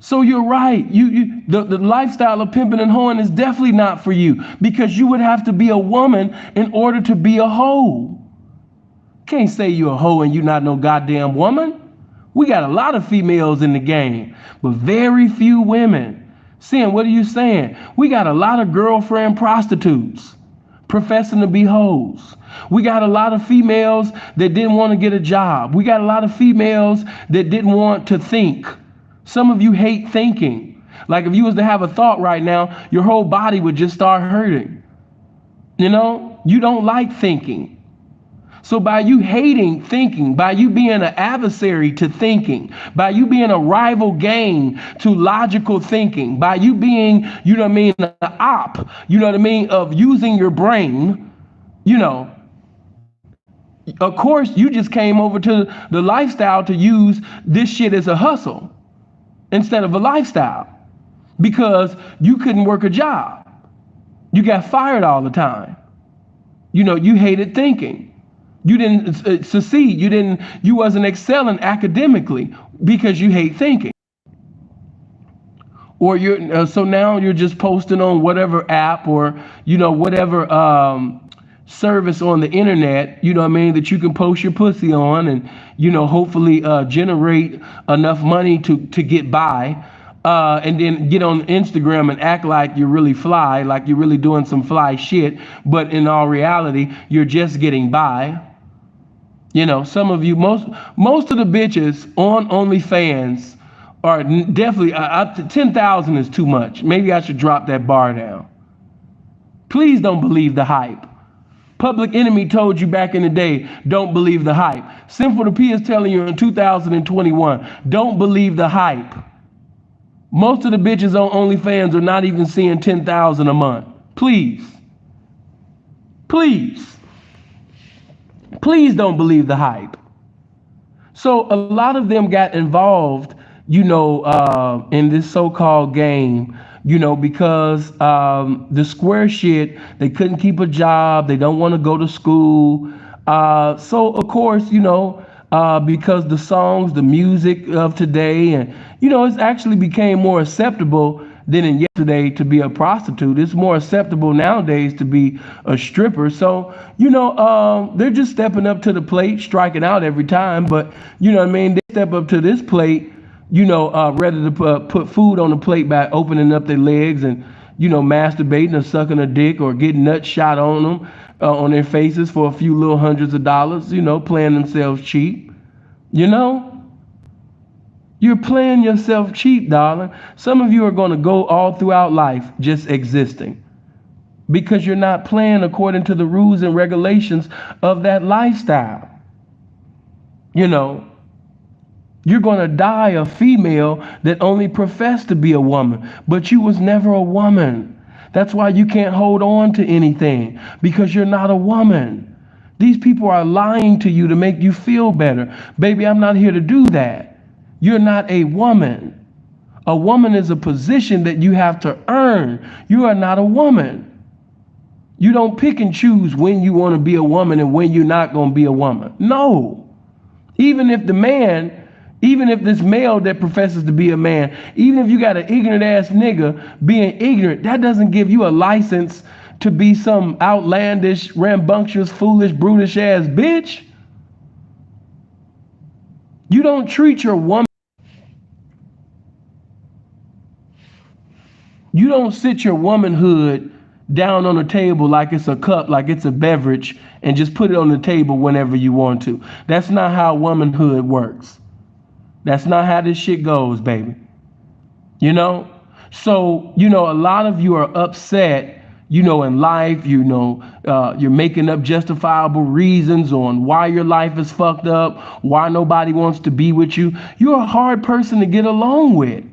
So you're right. The lifestyle of pimping and hoeing is definitely not for you, because you would have to be a woman in order to be a hoe. Can't say you're a hoe and you're not no goddamn woman. We got a lot of females in the game, but very few women. Seeing, what are you saying? We got a lot of girlfriend prostitutes professing to be hoes. We got a lot of females that didn't want to get a job. We got a lot of females that didn't want to think. Some of you hate thinking. Like if you was to have a thought right now, your whole body would just start hurting. You know, you don't like thinking. So by you hating thinking, by you being an adversary to thinking, by you being a rival gang to logical thinking, by you being, you know what I mean, an op, you know what I mean, of using your brain, you know, of course you just came over to the lifestyle to use this shit as a hustle instead of a lifestyle, because you couldn't work a job. You got fired all the time. You know, you hated thinking. You didn't succeed. You wasn't excelling academically because you hate thinking. or you're so now you're just posting on whatever app or whatever service on the internet, you know what I mean, that you can post your pussy on and hopefully generate enough money to get by, and then get on Instagram and act like you're really fly, like you're really doing some fly shit, but in all reality you're just getting by. Some of you, most of the bitches on OnlyFans are definitely 10,000 is too much. Maybe I should drop that bar down. Please don't believe the hype. Public Enemy told you back in the day, don't believe the hype. Sinful to P is telling you in 2021, don't believe the hype. Most of the bitches on OnlyFans are not even seeing 10,000 a month. Please. Please. Please don't believe the hype. So a lot of them got involved, in this so-called game, because the square shit, they couldn't keep a job, they don't want to go to school. So of course, because the songs, the music of today, and it's actually became more acceptable than in yesterday to be a prostitute. It's more acceptable nowadays to be a stripper. So, they're just stepping up to the plate, striking out every time. But, what I mean? They step up to this plate, rather to put food on the plate by opening up their legs and, masturbating or sucking a dick or getting nuts shot on them, on their faces for a few little hundreds of dollars, playing themselves cheap, You're playing yourself cheap, darling. Some of you are going to go all throughout life just existing because you're not playing according to the rules and regulations of that lifestyle. You're going to die a female that only professed to be a woman, but you was never a woman. That's why you can't hold on to anything, because you're not a woman. These people are lying to you to make you feel better. Baby, I'm not here to do that. You're not a woman. A woman is a position that you have to earn. You are not a woman. You don't pick and choose when you want to be a woman and when you're not going to be a woman. No. Even if this male that professes to be a man, even if you got an ignorant ass nigga being ignorant, that doesn't give you a license to be some outlandish, rambunctious, foolish, brutish ass bitch. You don't treat your woman. You don't sit your womanhood down on the table like it's a cup, like it's a beverage, and just put it on the table whenever you want to. That's not how womanhood works. That's not how this shit goes, baby. So, a lot of you are upset, in life, you're making up justifiable reasons on why your life is fucked up, why nobody wants to be with you. You're a hard person to get along with.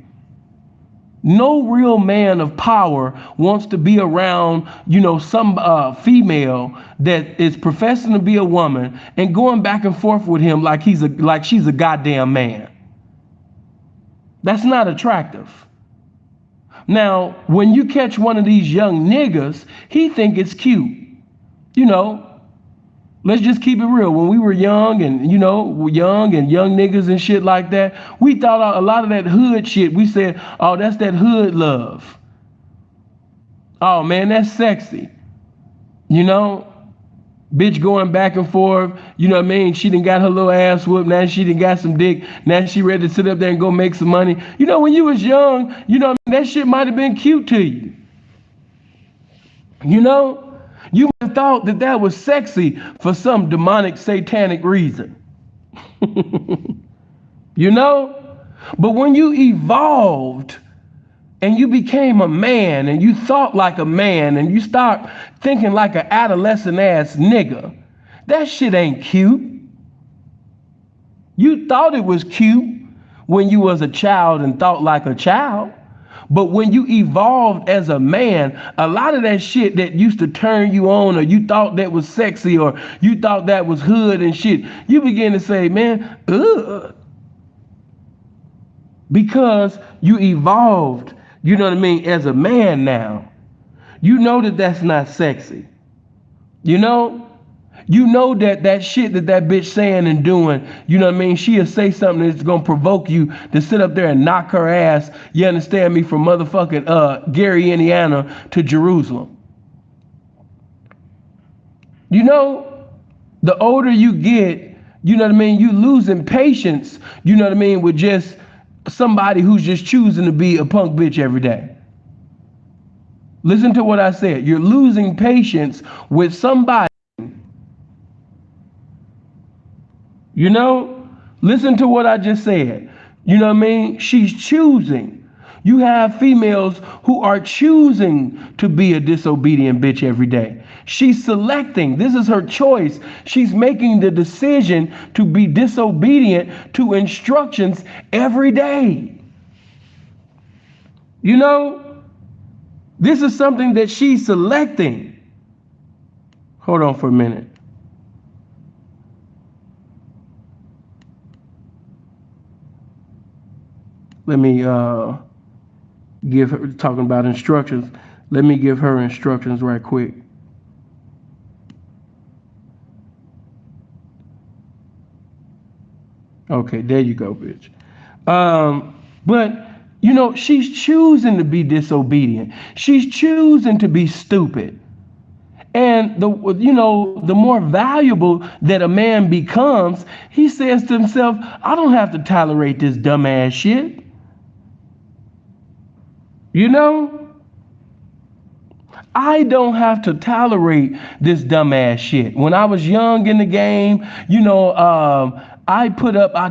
No real man of power wants to be around, some female that is professing to be a woman and going back and forth with him like she's a goddamn man. That's not attractive. Now, when you catch one of these young niggas, he think it's cute. Let's just keep it real. When we were young and, young niggas and shit like that, we thought a lot of that hood shit, we said, oh, that's that hood love. Oh, man, that's sexy. Bitch going back and forth, you know what I mean? She done got her little ass whooped. Now she done got some dick. Now she ready to sit up there and go make some money. When you was young, that shit might have been cute to you. You might have thought that was sexy for some demonic, satanic reason. But when you evolved and you became a man and you thought like a man and you start thinking like an adolescent ass nigga, that shit ain't cute. You thought it was cute when you was a child and thought like a child. But when you evolved as a man, a lot of that shit that used to turn you on, or you thought that was sexy, or you thought that was hood and shit, you begin to say, man, ugh. Because you evolved, as a man now. That that's not sexy. You know that shit that bitch saying and doing, you know what I mean? She'll say something that's gonna provoke you to sit up there and knock her ass, you understand me, from motherfucking Gary, Indiana to Jerusalem. You know, the older you get, you know what I mean, you losing patience, you know what I mean, with just somebody who's just choosing to be a punk bitch every day. Listen to what I said. You're losing patience with somebody. You know, listen to what I just said. You know what I mean? She's choosing. You have females who are choosing to be a disobedient bitch every day. She's selecting. This is her choice. She's making the decision to be disobedient to instructions every day. You know, this is something that she's selecting. Hold on for a minute. Let me give her, talking about instructions. Let me give her instructions right quick. Okay, there you go, bitch. But you know, she's choosing to be disobedient. She's choosing to be stupid. And the more valuable that a man becomes, he says to himself, I don't have to tolerate this dumbass shit. You know, I don't have to tolerate this dumbass shit. When I was young in the game, I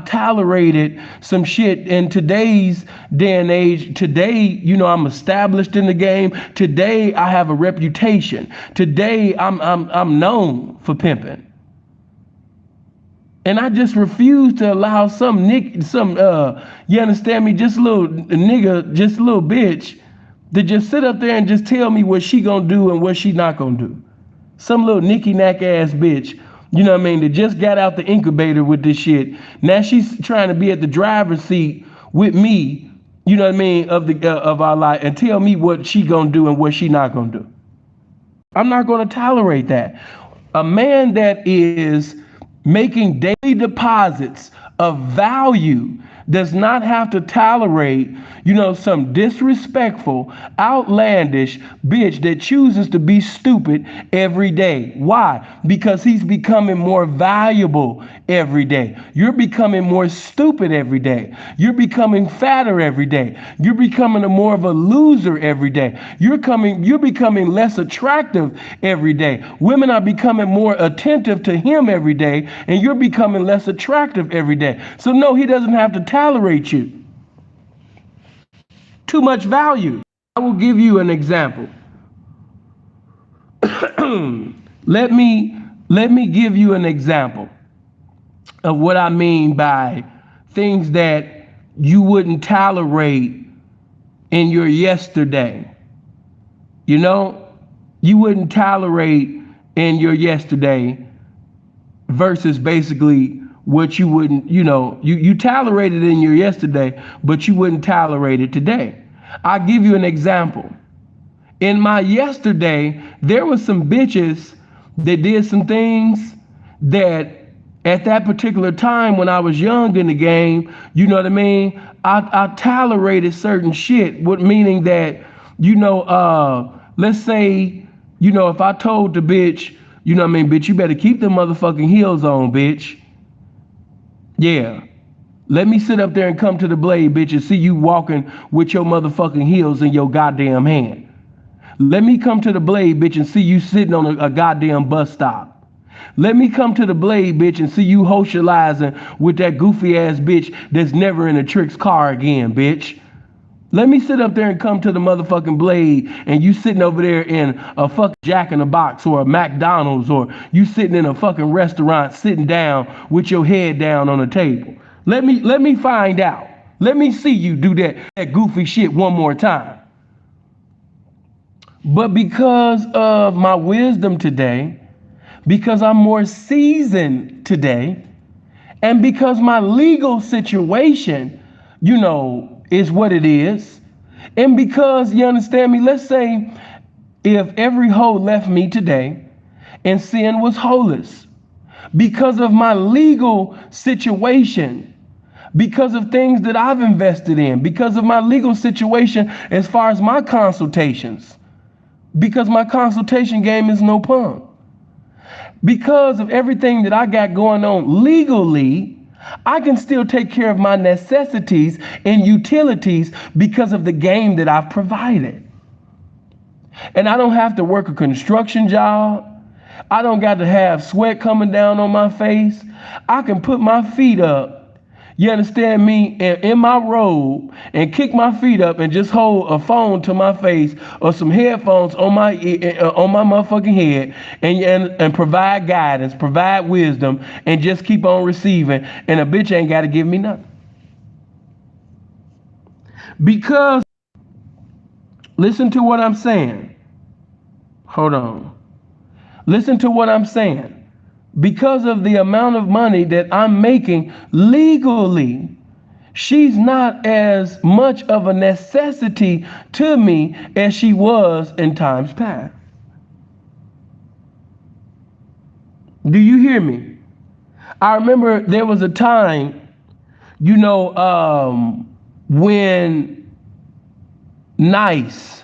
tolerated some shit in today's day and age. Today, I'm established in the game. Today, I have a reputation. Today, I'm known for pimping. And I just refuse to allow you understand me, just a little nigga, just a little bitch, to just sit up there and just tell me what she gonna do and what she not gonna do. Some little nicky nack ass bitch, you know what I mean, that just got out the incubator with this shit. Now she's trying to be at the driver's seat with me, you know what I mean, of our life, and tell me what she gonna do and what she not gonna do. I'm not gonna tolerate that. A man that is making daily deposits of value does not have to tolerate, some disrespectful, outlandish bitch that chooses to be stupid every day. Why? Because he's becoming more valuable every day. You're becoming more stupid every day. You're becoming fatter every day. You're becoming more of a loser every day. You're becoming less attractive every day. Women are becoming more attentive to him every day, and you're becoming less attractive every day. So no, he doesn't have to tolerate you. Too much value. I will give you an example. Let me give you an example of what I mean by things that you wouldn't tolerate in your yesterday. You wouldn't tolerate in your yesterday versus basically what you wouldn't, you tolerated in your yesterday, but you wouldn't tolerate it today. I'll give you an example. In my yesterday, there were some bitches that did some things that at that particular time when I was young in the game, you know what I mean? I tolerated certain shit, meaning that, let's say, if I told the bitch, you know what I mean, bitch, you better keep the motherfucking heels on, bitch. Yeah. Let me sit up there and come to the blade, bitch, and see you walking with your motherfucking heels in your goddamn hand. Let me come to the blade, bitch, and see you sitting on a goddamn bus stop. Let me come to the blade, bitch, and see you socializing with that goofy ass bitch that's never in a Trix car again, bitch. Let me sit up there and come to the motherfucking blade and you sitting over there in a fucking Jack in the Box or a McDonald's, or you sitting in a fucking restaurant sitting down with your head down on a table. Let me find out. Let me see you do that goofy shit one more time. But because of my wisdom today, because I'm more seasoned today, and because my legal situation, is what it is, and because, you understand me, let's say if every hoe left me today and sin was holeless. Because of my legal situation, because of things that I've invested in, because of my legal situation as far as my consultations, because my consultation game is no punk. Because of everything that I got going on legally, I can still take care of my necessities and utilities because of the game that I've provided. And I don't have to work a construction job. I don't got to have sweat coming down on my face. I can put my feet up, you understand me, in my robe and kick my feet up and just hold a phone to my face or some headphones on my motherfucking head and provide guidance, provide wisdom, and just keep on receiving. And a bitch ain't got to give me nothing. Because, listen to what I'm saying. Hold on. Listen to what I'm saying. Because of the amount of money that I'm making legally, she's not as much of a necessity to me as she was in times past. Do you hear me? I remember there was a time, when Nice,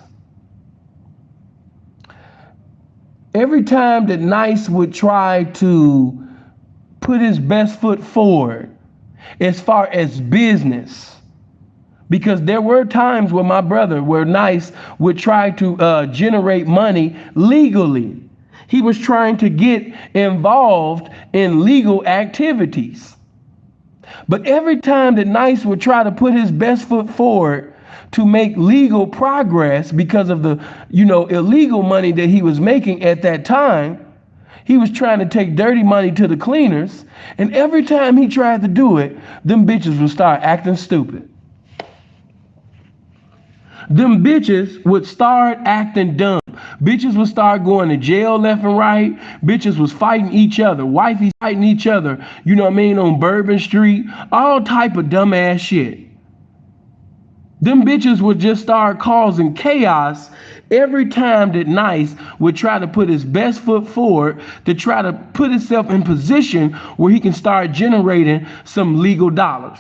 every time that Nice would try to put his best foot forward as far as business, because there were times where Nice would try to generate money legally. He was trying to get involved in legal activities. But every time that Nice would try to put his best foot forward to make legal progress because of the, illegal money that he was making at that time, he was trying to take dirty money to the cleaners. And every time he tried to do it, them bitches would start acting stupid. Them bitches would start acting dumb. Bitches would start going to jail left and right. Bitches was fighting each other. Wifey's fighting each other, on Bourbon Street. All type of dumbass shit. Them bitches would just start causing chaos every time that Nice would try to put his best foot forward to try to put himself in position where he can start generating some legal dollars.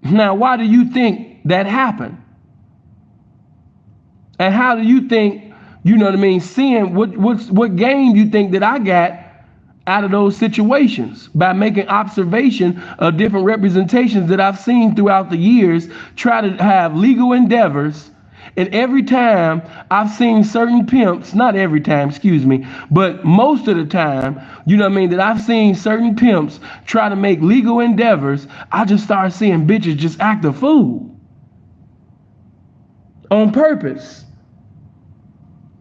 Now, why do you think that happened? And how do you think, seeing what gain you think that I got out of those situations by making observation of different representations that I've seen throughout the years, try to have legal endeavors. And every time I've seen certain pimps, not every time, excuse me, but most of the time, that I've seen certain pimps try to make legal endeavors, I just start seeing bitches just act a fool on purpose.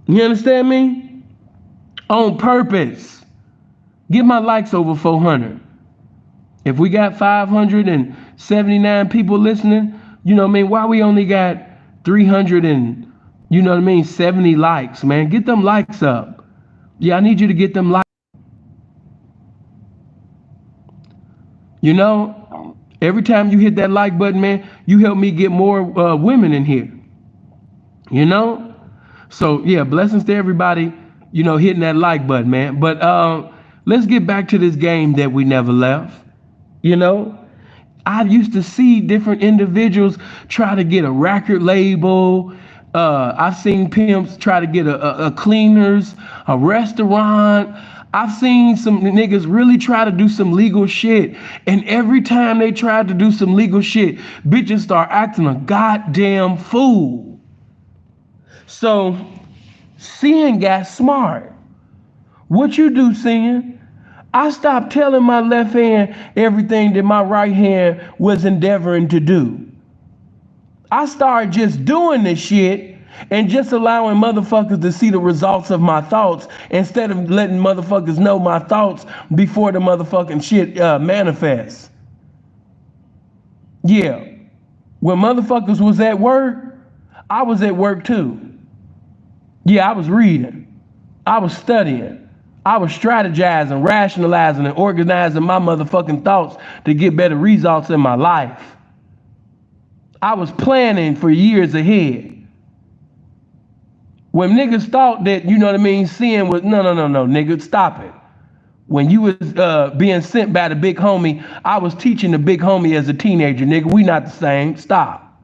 You understand me? On purpose. Get my likes over 400. If we got 579 people listening, why we only got 300 and, 70 likes, man? Get them likes up. Yeah, I need you to get them likes. Every time you hit that like button, man, you help me get more women in here. So yeah, blessings to everybody, hitting that like button, man. But let's get back to this game that we never left. I used to see different individuals try to get a record label. I've seen pimps try to get a cleaners, a restaurant. I've seen some niggas really try to do some legal shit. And every time they tried to do some legal shit, bitches start acting a goddamn fool. So Sin got smart. What you do, Sin? I stopped telling my left hand everything that my right hand was endeavoring to do. I started just doing this shit and just allowing motherfuckers to see the results of my thoughts instead of letting motherfuckers know my thoughts before the motherfucking shit manifests. Yeah. When motherfuckers was at work, I was at work too. Yeah, I was reading. I was studying. I was strategizing, rationalizing, and organizing my motherfucking thoughts to get better results in my life. I was planning for years ahead. When niggas thought that, you know what I mean, sin was, no, nigga, stop it. When you was being sent by the big homie, I was teaching the big homie as a teenager, nigga. We not the same. Stop.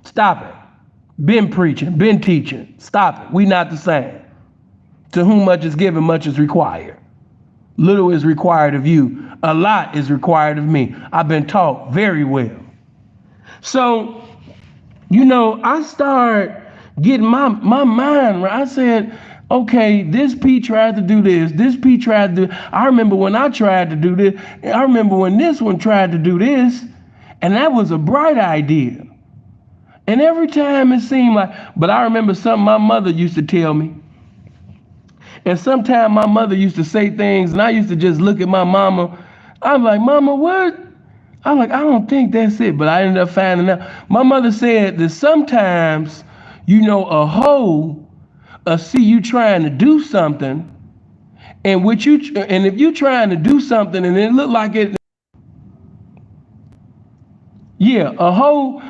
Stop it. Been preaching, been teaching. Stop it. We not the same. To whom much is given, much is required. Little is required of you. A lot is required of me. I've been taught very well. So, you know, I start getting my mind right. I said, okay, this P tried to do this. This P tried to do. I remember when I tried to do this. I remember when this one tried to do this. And that was a bright idea. And every time it seemed like, but I remember something my mother used to tell me. And sometimes my mother used to say things, and I used to just look at my mama. I'm like, Mama, what? I'm like, I don't think that's it. But I ended up finding out. My mother said that sometimes, you know, a hoe see you trying to do something, and if you trying to do something and it look like it, yeah, a hoe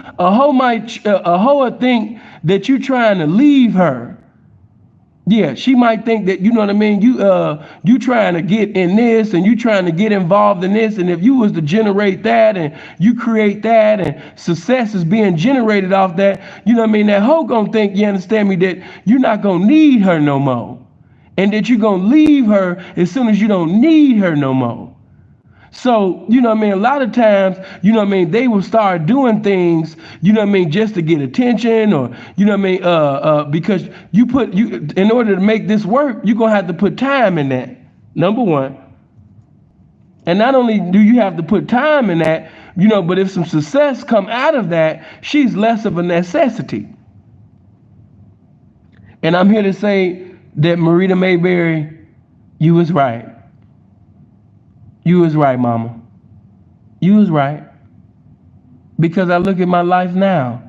would think that you trying to leave her. Yeah, she might think that, you know what I mean, you trying to get in this and you trying to get involved in this, and if you was to generate that and you create that and success is being generated off that, you know what I mean, that hoe gonna think, you understand me, that you're not gonna need her no more, and that you're gonna leave her as soon as you don't need her no more. So, you know what I mean, a lot of times, you know what I mean, they will start doing things, you know what I mean, just to get attention, or, you know what I mean, because in order to make this work, you're going to have to put time in that, number one. And not only do you have to put time in that, you know, but if some success come out of that, she's less of a necessity. And I'm here to say that Marita Mayberry, you was right. You was right, Mama. You was right. Because I look at my life now.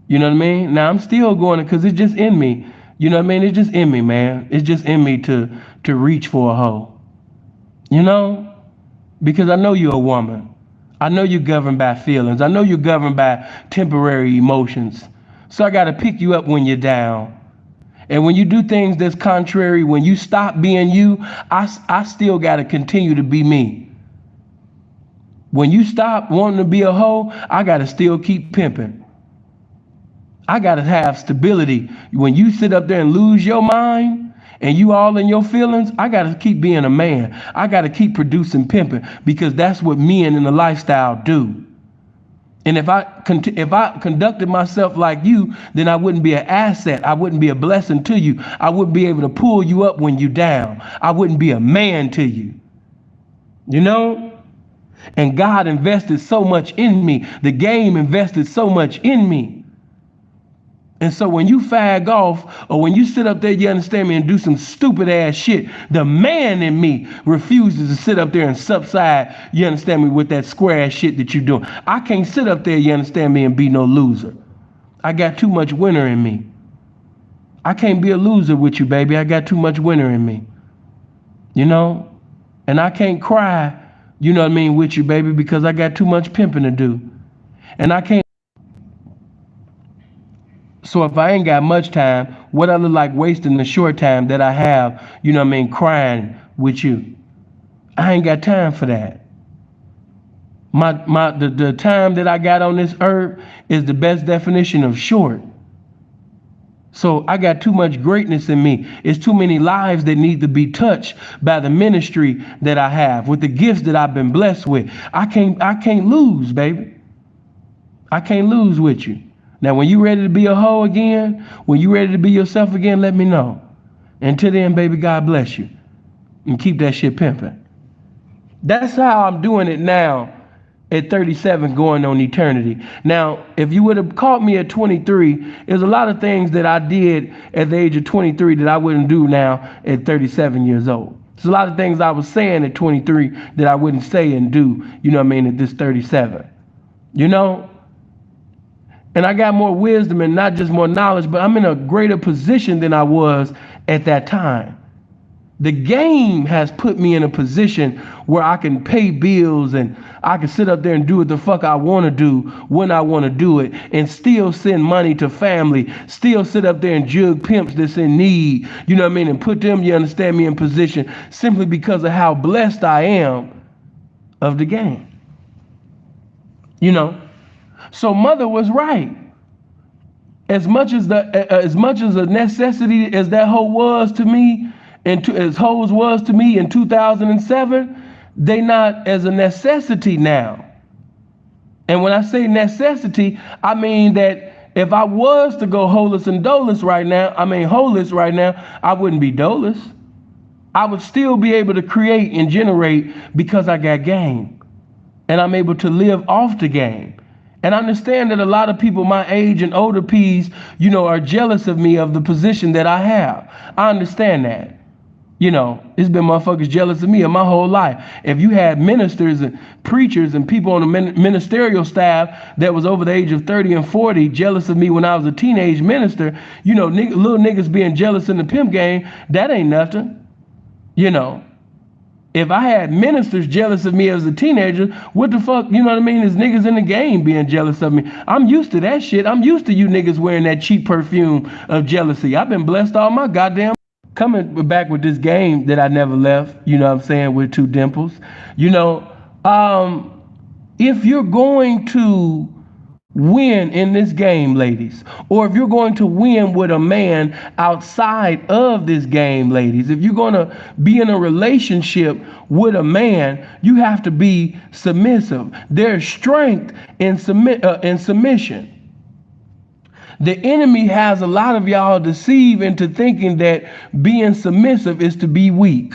You know what I mean? Now I'm still going, because it's just in me. You know what I mean? It's just in me, man. It's just in me to reach for a hoe. You know? Because I know you're a woman. I know you're governed by feelings. I know you're governed by temporary emotions. So I got to pick you up when you're down. And when you do things that's contrary, when you stop being you, I still got to continue to be me. When you stop wanting to be a hoe, I got to still keep pimping. I got to have stability. When you sit up there and lose your mind and you all in your feelings, I got to keep being a man. I got to keep producing pimping, because that's what men in the lifestyle do. And if I conducted myself like you, then I wouldn't be an asset. I wouldn't be a blessing to you. I wouldn't be able to pull you up when you're down. I wouldn't be a man to you. You know? And God invested so much in me. The game invested so much in me. And so when you fag off, or when you sit up there, you understand me, and do some stupid ass shit, the man in me refuses to sit up there and subside, you understand me, with that square ass shit that you're doing. I can't sit up there, you understand me, and be no loser. I got too much winner in me. I can't be a loser with you, baby. I got too much winner in me. You know? And I can't cry, you know what I mean, with you, baby, because I got too much pimping to do. And I can't. So if I ain't got much time, what I look like wasting the short time that I have, you know what I mean, crying with you. I ain't got time for that. The time that I got on this earth is the best definition of short. So I got too much greatness in me. It's too many lives that need to be touched by the ministry that I have, with the gifts that I've been blessed with. I can't lose, baby. I can't lose with you. Now, when you ready to be a hoe again, when you ready to be yourself again, let me know. Until then, baby, God bless you. And keep that shit pimping. That's how I'm doing it now at 37, going on eternity. Now, if you would have caught me at 23, there's a lot of things that I did at the age of 23 that I wouldn't do now at 37 years old. There's a lot of things I was saying at 23 that I wouldn't say and do, you know what I mean, at this 37. You know? And I got more wisdom, and not just more knowledge, but I'm in a greater position than I was at that time. The game has put me in a position where I can pay bills and I can sit up there and do what the fuck I want to do when I want to do it and still send money to family, still sit up there and jug pimps that's in need, you know what I mean, and put them, you understand me, in position simply because of how blessed I am of the game. You know? So mother was right. As much as a necessity as that hoe was to me, and as hoes was to me in 2007, they not as a necessity now. And when I say necessity, I mean that if I was to go holeless and doleless right now, I wouldn't be doleless. I would still be able to create and generate because I got game. And I'm able to live off the game. And I understand that a lot of people my age and older P's, you know, are jealous of me of the position that I have. I understand that. You know, it's been motherfuckers jealous of me of my whole life. If you had ministers and preachers and people on the ministerial staff that was over the age of 30 and 40 jealous of me when I was a teenage minister, you know, little niggas being jealous in the pimp game, that ain't nothing. You know. If I had ministers jealous of me as a teenager, what the fuck, you know what I mean, is niggas in the game being jealous of me. I'm used to that shit. I'm used to you niggas wearing that cheap perfume of jealousy. I've been blessed all my goddamn. Coming back with this game that I never left, you know what I'm saying, with two dimples. You know, if you're going to win in this game, ladies, or if you're going to win with a man outside of this game, ladies, if you're going to be in a relationship with a man, you have to be submissive. There's strength in submission. The enemy has a lot of y'all deceived into thinking that being submissive is to be weak.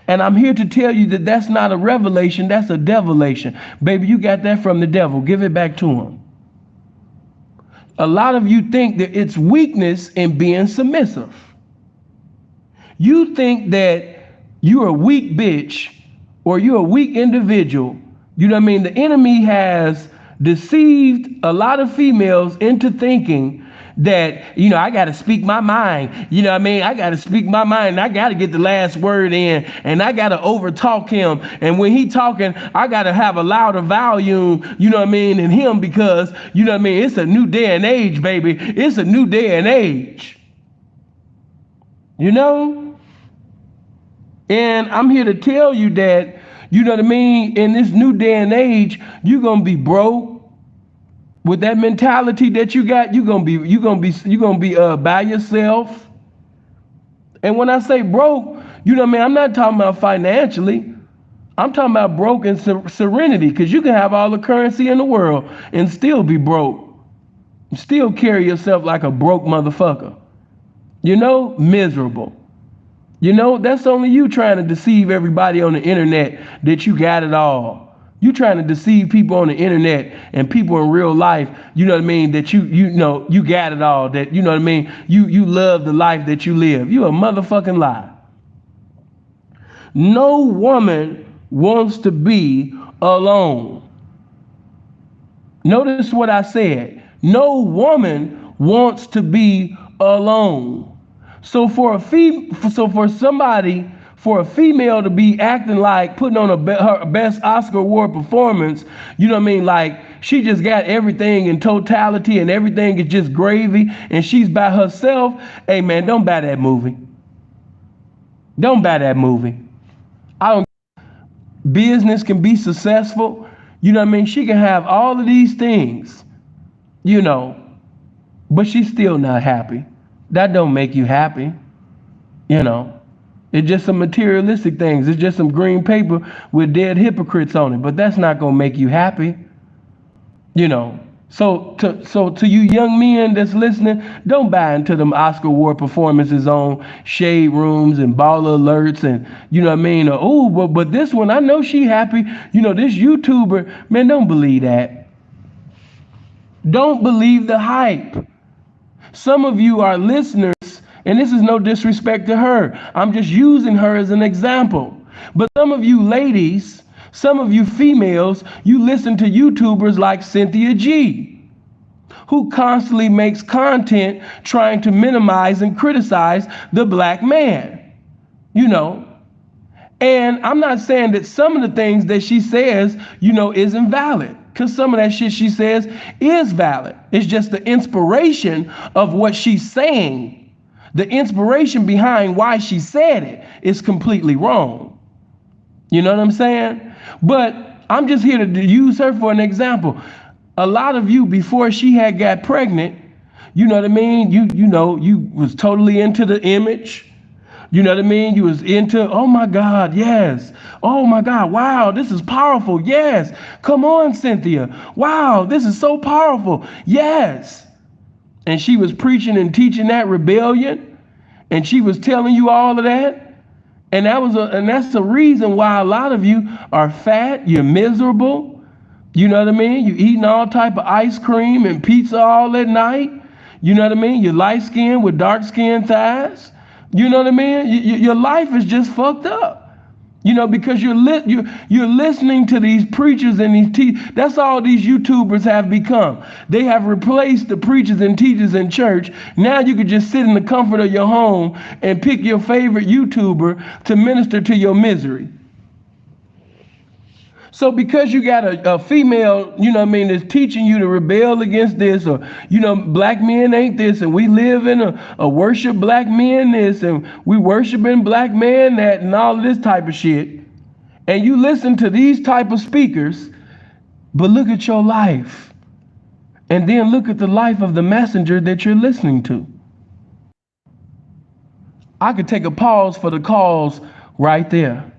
And I'm here to tell you that that's not a revelation, that's a devilation. Baby, you got that from the devil. Give it back to him. A lot of you think that it's weakness in being submissive. You think that you're a weak bitch or you're a weak individual. You know what I mean? The enemy has deceived a lot of females into thinking that, you know, I got to speak my mind. You know what I mean? I got to speak my mind. I got to get the last word in and I got to overtalk him. And when he talking, I got to have a louder volume, you know what I mean, in him because, you know what I mean, it's a new day and age, baby. It's a new day and age. You know? And I'm here to tell you that, you know what I mean, in this new day and age, you're going to be broke. With that mentality that you got, you're gonna be by yourself. And when I say broke, you know what I mean, I'm not talking about financially. I'm talking about broke in serenity, because you can have all the currency in the world and still be broke. Still carry yourself like a broke motherfucker. You know, miserable. You know, that's only you trying to deceive everybody on the internet that you got it all. You trying to deceive people on the internet and people in real life, you know what I mean, that you know, you got it all, that, you know what I mean, you love the life that you live. You a motherfucking lie. No woman wants to be alone. Notice what I said. No woman wants to be alone. So for a female to be acting like putting on her best Oscar Award performance, you know what I mean, like she just got everything in totality and everything is just gravy and she's by herself, hey man, don't buy that movie. Don't buy that movie. Business can be successful, you know what I mean, she can have all of these things, you know, but she's still not happy. That don't make you happy, you know. It's just some materialistic things. It's just some green paper with dead hypocrites on it. But that's not going to make you happy. You know. So to you young men that's listening, don't buy into them Oscar Award performances on shade rooms and baller alerts and, you know what I mean? Oh, but this one, I know she happy. You know, this YouTuber, man, don't believe that. Don't believe the hype. Some of you are listeners, and this is no disrespect to her. I'm just using her as an example. But some of you ladies, some of you females, you listen to YouTubers like Cynthia G, who constantly makes content trying to minimize and criticize the black man. you know. And I'm not saying that some of the things that she says, isn't valid. Because some of that shit she says is valid. It's just the inspiration of what she's saying. The inspiration behind why she said it is completely wrong. You know what I'm saying? But I'm just here to use her for an example. A lot of you, before she had got pregnant, you know what I mean? You was totally into the image. You know what I mean? You was into, oh my God, yes. Oh my God, wow, this is powerful. Yes. Come on, Cynthia. Wow, this is so powerful. Yes. And she was preaching and teaching that rebellion, and she was telling you all of that. And that's the reason why a lot of you are fat, you're miserable. You know what I mean? You eating all type of ice cream and pizza all at night. You know what I mean? You're light skinned with dark skin thighs. You know what I mean? Your life is just fucked up. Because you're listening to these preachers and that's all these YouTubers have become. They have replaced the preachers and teachers in church. Now you could just sit in the comfort of your home and pick your favorite YouTuber to minister to your misery. So because you got a female, that's teaching you to rebel against this, or, black men ain't this, and we live in a worship black men this, and we worshiping black man that, and all of this type of shit. And you listen to these type of speakers, but look at your life. And then look at the life of the messenger that you're listening to. I could take a pause for the cause right there.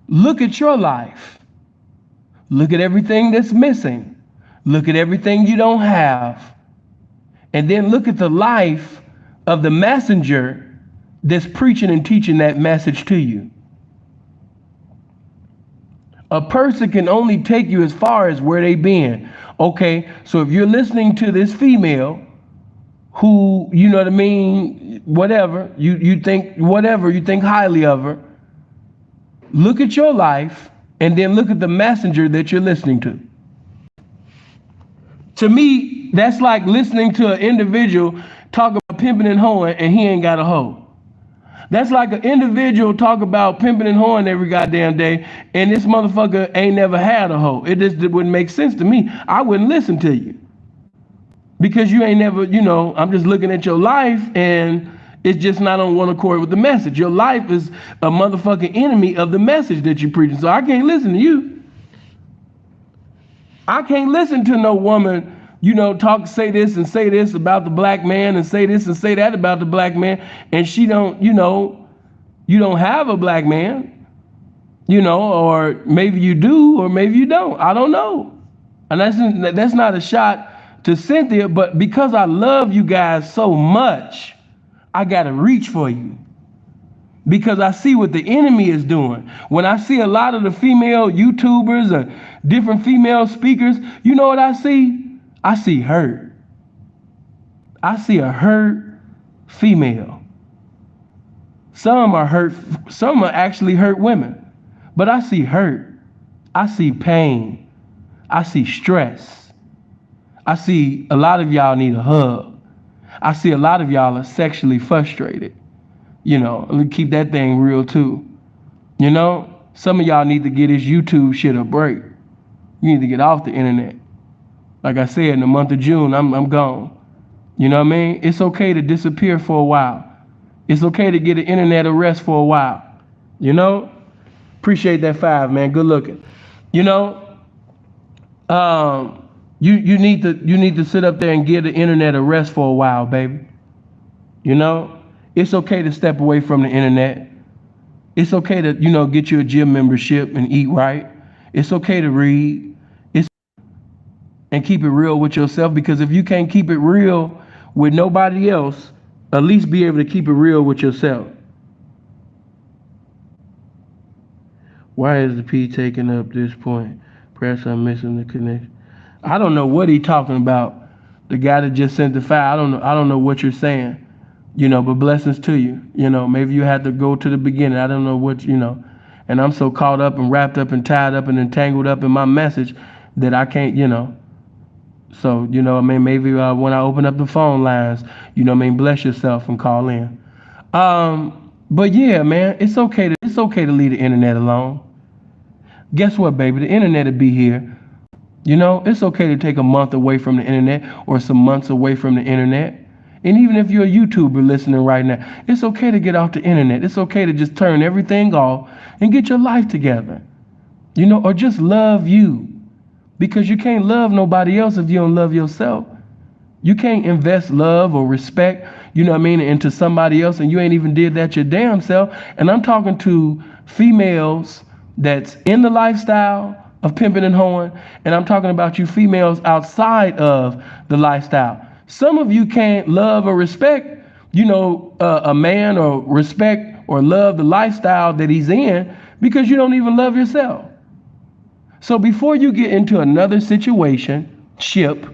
Look at your life. Look at everything that's missing. Look at everything you don't have. And then look at the life of the messenger that's preaching and teaching that message to you. A person can only take you as far as where they've been. Okay, so if you're listening to this female who, whatever, you think highly of her, look at your life and then look at the messenger that you're listening to. To me, that's like listening to an individual talk about pimping and hoeing and he ain't got a hoe. That's like an individual talk about pimping and hoeing every goddamn day and this motherfucker ain't never had a hoe. It just wouldn't make sense to me. I wouldn't listen to you. Because you ain't never, I'm just looking at your life and it's just not on one accord with the message. Your life is a motherfucking enemy of the message that you're preaching. So I can't listen to you. I can't listen to no woman, say this and say this about the black man and say this and say that about the black man. And she don't, you don't have a black man, or maybe you do, or maybe you don't. I don't know. And that's not a shot to Cynthia, but because I love you guys so much, I got to reach for you because I see what the enemy is doing. When I see a lot of the female YouTubers or different female speakers, you know what I see? I see hurt. I see a hurt female. Some are hurt. Some are actually hurt women, but I see hurt. I see pain. I see stress. I see a lot of y'all need a hug. I see a lot of y'all are sexually frustrated. Let me keep that thing real too. Some of y'all need to get this YouTube shit a break. You need to get off the internet. Like I said, in the month of June, I'm gone. You know what I mean? It's okay to disappear for a while. It's okay to get an internet arrest for a while. Appreciate that 5, man. Good looking. You need to sit up there and get the internet a rest for a while, baby. It's okay to step away from the internet. It's okay to, get you a gym membership and eat right. It's okay to read. And keep it real with yourself, because if you can't keep it real with nobody else, at least be able to keep it real with yourself. Why is the P taking up this point? Perhaps I'm missing the connection. I don't know what he's talking about. The guy that just sent the file, I don't know what you're saying. But blessings to you. Maybe you had to go to the beginning. I don't know what, and I'm so caught up and wrapped up and tied up and entangled up in my message that I can't, So, maybe when I open up the phone lines, bless yourself and call in. But yeah, man, it's okay to leave the internet alone. Guess what, baby? The internet will be here. You know, it's okay to take a month away from the internet or some months away from the internet. And even if you're a YouTuber listening right now, it's okay to get off the internet. It's okay to just turn everything off and get your life together. You know, or just love you. Because you can't love nobody else if you don't love yourself. You can't invest love or respect, you know what I mean, into somebody else and you ain't even did that your damn self. And I'm talking to females that's in the lifestyle of pimping and hoeing, and I'm talking about you females outside of the lifestyle. Some of you can't love or respect, a man, or respect or love the lifestyle that he's in because you don't even love yourself. So before you get into another ship,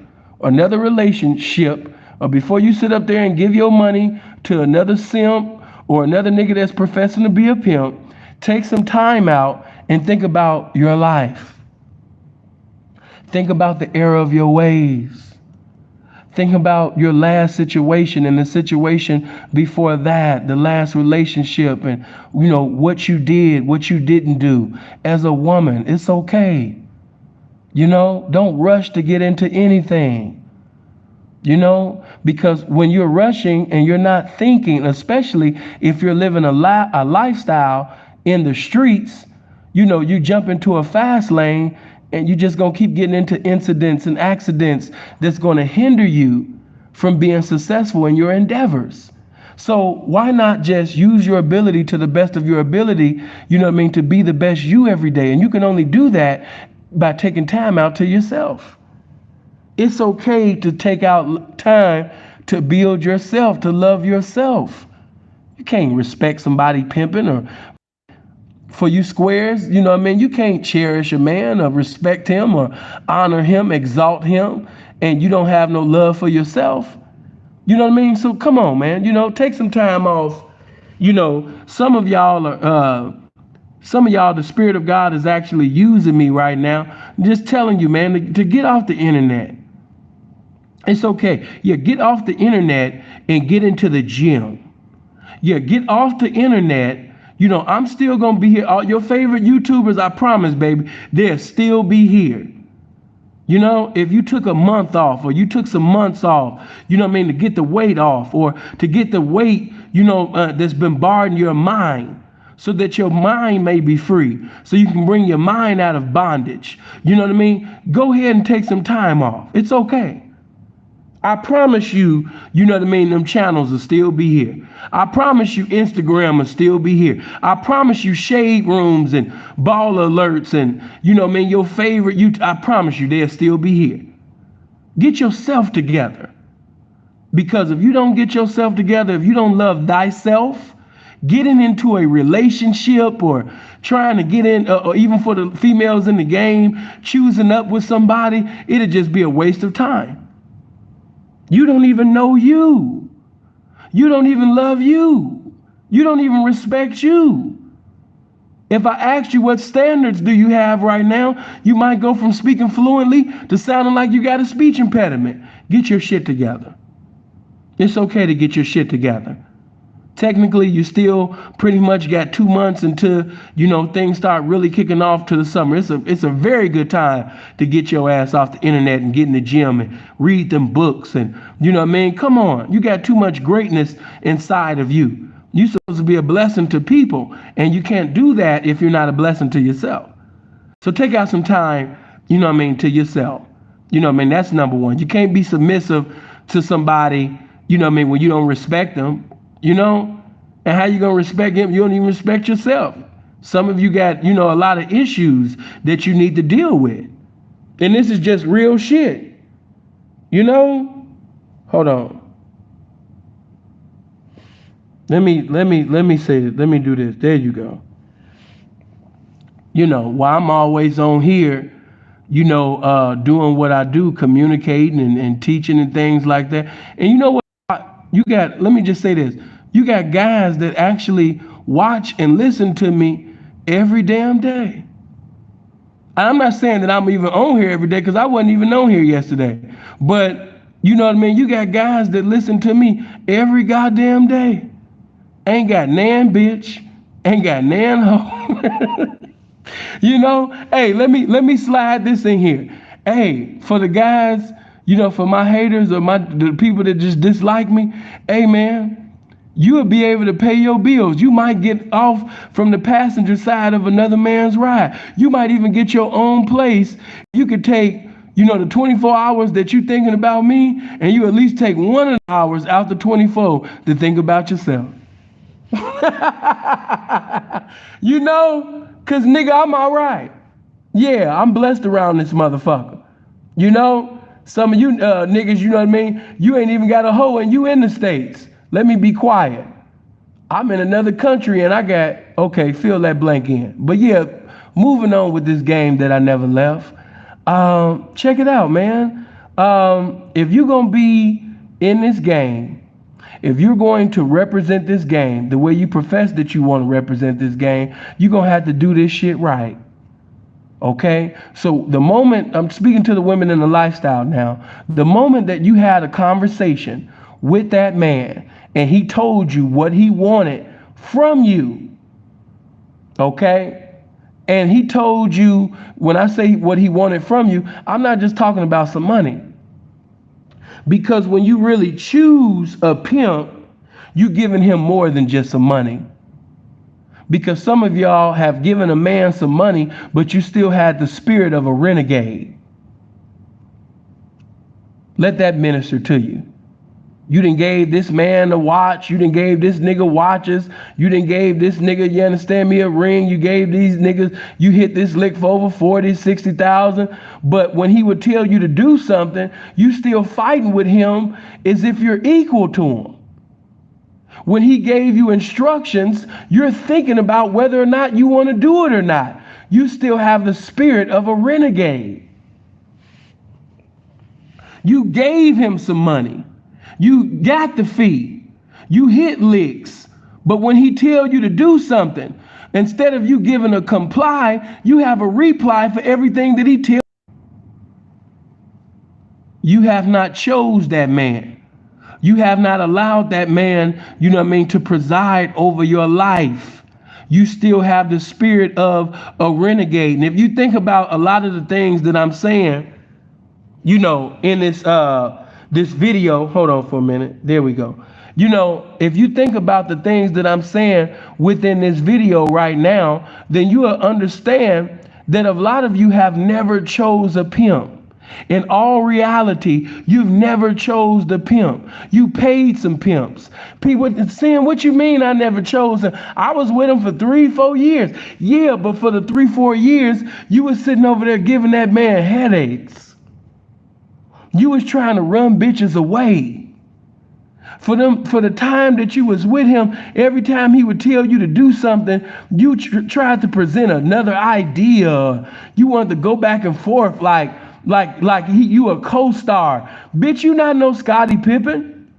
another relationship, or before you sit up there and give your money to another simp or another nigga that's professing to be a pimp, take some time out and think about your life. Think about the error of your ways. Think about your last situation and the situation before that, the last relationship, and what you did, what you didn't do. As a woman, it's okay. Don't rush to get into anything. Because when you're rushing and you're not thinking, especially if you're living a lifestyle in the streets, you jump into a fast lane and you just gonna keep getting into incidents and accidents that's gonna hinder you from being successful in your endeavors. So why not just use your ability to the best of your ability, to be the best you every day? And you can only do that by taking time out to yourself. It's okay to take out time to build yourself, to love yourself. You can't respect somebody pimping or for you squares, you can't cherish a man or respect him or honor him, exalt him, and you don't have no love for yourself. You know what I mean? So come on, man, take some time off. Some of y'all the Spirit of God is actually using me right now. Just telling you, man, to get off the internet. It's okay. Yeah, get off the internet and get into the gym. Yeah, get off the internet. I'm still going to be here. All your favorite YouTubers, I promise, baby, they'll still be here. If you took a month off or you took some months off, to get the weight off or to get the weight, that's been barring your mind so that your mind may be free, so you can bring your mind out of bondage. You know what I mean? Go ahead and take some time off. It's okay. I promise you, them channels will still be here. I promise you Instagram will still be here. I promise you shade rooms and ball alerts and, your favorite, I promise you they'll still be here. Get yourself together. Because if you don't get yourself together, if you don't love thyself, getting into a relationship or trying to get in, or even for the females in the game, choosing up with somebody, it'll just be a waste of time. You don't even know you. You don't even love you. You don't even respect you. If I asked you what standards do you have right now, you might go from speaking fluently to sounding like you got a speech impediment. Get your shit together. It's okay to get your shit together. Technically, you still pretty much got 2 months until, things start really kicking off to the summer. It's a very good time to get your ass off the internet and get in the gym and read them books and, Come on. You got too much greatness inside of you. You're supposed to be a blessing to people, and you can't do that if you're not a blessing to yourself. So take out some time, to yourself. That's number one. You can't be submissive to somebody, when you don't respect them. And how you gonna respect him? You don't even respect yourself. Some of you got, a lot of issues that you need to deal with. And this is just real shit. Hold on. Let me say this. Let me do this. There you go. While I'm always on here, doing what I do, communicating and teaching and things like that. And you know what? Let me just say this. You got guys that actually watch and listen to me every damn day. I'm not saying that I'm even on here every day because I wasn't even on here yesterday. But you know what I mean? You got guys that listen to me every goddamn day. ain't got nan bitch, ain't got nan hoe. You know, hey, let me slide this in here. Hey, for the guys, you know, for my haters or the people that just dislike me, hey man, you will be able to pay your bills. You might get off from the passenger side of another man's ride. You might even get your own place. You could take, you know, the 24 hours that you're thinking about me, and you at least take one of the hours out the 24 to think about yourself. You know, cause nigga, I'm all right. Yeah, I'm blessed around this motherfucker. You know, some of you niggas, you know what I mean? You ain't even got a hoe and you in the States. Let me be quiet. I'm in another country and I got, okay, fill that blank in. But yeah, moving on with this game that I never left. Check it out, man. If you're gonna be in this game, if you're going to represent this game the way you profess that you want to represent this game, you're gonna have to do this shit right. Okay, so the moment, I'm speaking to the women in the lifestyle now, the moment that you had a conversation with that man and he told you what he wanted from you, okay, and he told you, when I say what he wanted from you, I'm not just talking about some money. Because when you really choose a pimp, you're giving him more than just some money. Because some of y'all have given a man some money, but you still had the spirit of a renegade. Let that minister to you. You done gave this man a watch. You done gave this nigga watches. You done gave this nigga, you understand me, a ring. You gave these niggas, you hit this lick for over 40, 60,000. But when he would tell you to do something, you still fighting with him as if you're equal to him. When he gave you instructions, you're thinking about whether or not you want to do it or not. You still have the spirit of a renegade. You gave him some money. You got the fee. You hit licks. But when he tell you to do something, instead of you giving a comply, you have a reply for everything that he tells you. You have not chose that man. You have not allowed that man, you know what I mean, to preside over your life. You still have the spirit of a renegade. And if you think about a lot of the things that I'm saying, you know, in this video, hold on for a minute. There we go. You know, if you think about the things that I'm saying within this video right now, then you will understand that a lot of you have never chose a pimp. In all reality, you've never chose the pimp. You paid some pimps. People saying, what you mean I never chose him? I was with him for 3-4 years. Yeah, but for the 3-4 years, you was sitting over there giving that man headaches. You was trying to run bitches away. For the time that you was with him, every time he would tell you to do something, you tried to present another idea. You wanted to go back and forth like you a co-star. Bitch, you not no Scottie Pippen.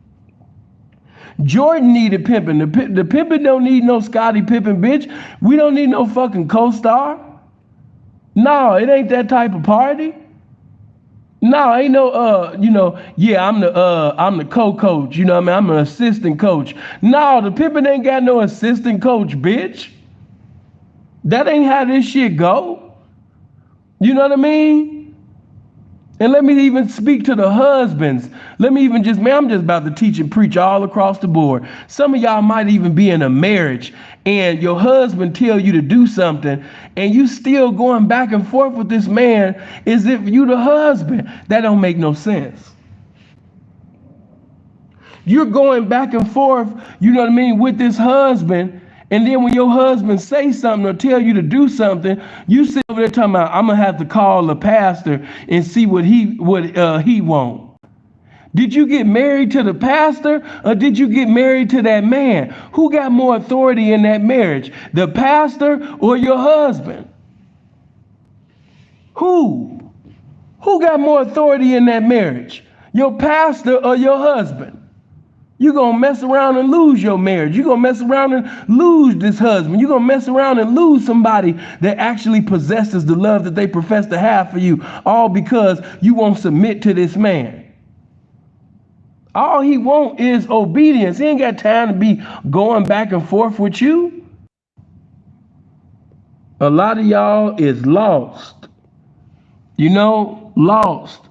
Jordan needed Pippen. The Pippen don't need no Scottie Pippen, bitch. We don't need no fucking co-star. No, it ain't that type of party. No, ain't no you know, yeah, I'm the co-coach, you know what I mean? I'm an assistant coach. No, the Pippen ain't got no assistant coach, bitch. That ain't how this shit go. You know what I mean? And let me even speak to the husbands. Let me even I'm just about to teach and preach all across the board. Some of y'all might even be in a marriage and your husband tell you to do something and you still going back and forth with this man as if you the husband. That don't make no sense. You're going back and forth, you know what I mean, with this husband. And then when your husband say something or tell you to do something, you sit over there talking about, I'm gonna have to call the pastor and see what he want. Did you get married to the pastor or did you get married to that man? Who got more authority in that marriage, the pastor or your husband? Who got more authority in that marriage, your pastor or your husband? You're going to mess around and lose your marriage. You're going to mess around and lose this husband. You're going to mess around and lose somebody that actually possesses the love that they profess to have for you, all because you won't submit to this man. All he want is obedience. He ain't got time to be going back and forth with you. A lot of y'all is lost. Lost.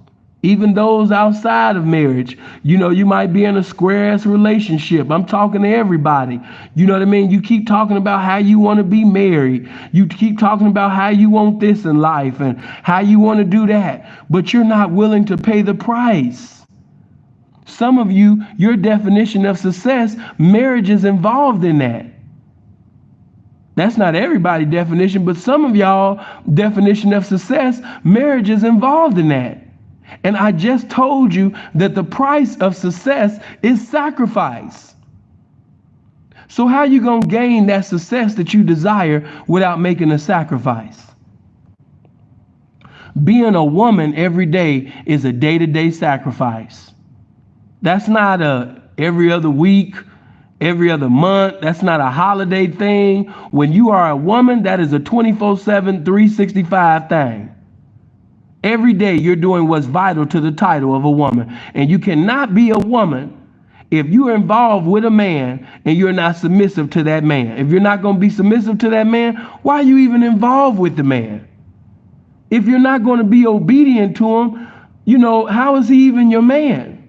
Even those outside of marriage, you might be in a square ass relationship. I'm talking to everybody. You know what I mean? You keep talking about how you want to be married. You keep talking about how you want this in life and how you want to do that, but you're not willing to pay the price. Some of you, your definition of success, marriage is involved in that. That's not everybody's definition, but some of y'all definition of success, marriage is involved in that. And I just told you that the price of success is sacrifice. So how you going to gain that success that you desire without making a sacrifice? Being a woman every day is a day-to-day sacrifice. That's not a every other week, every other month. That's not a holiday thing. When you are a woman, that is a 24/7, 365 thing. Every day you're doing what's vital to the title of a woman. And you cannot be a woman if you're involved with a man and you're not submissive to that man. If you're not going to be submissive to that man, why are you even involved with the man? If you're not going to be obedient to him, how is he even your man?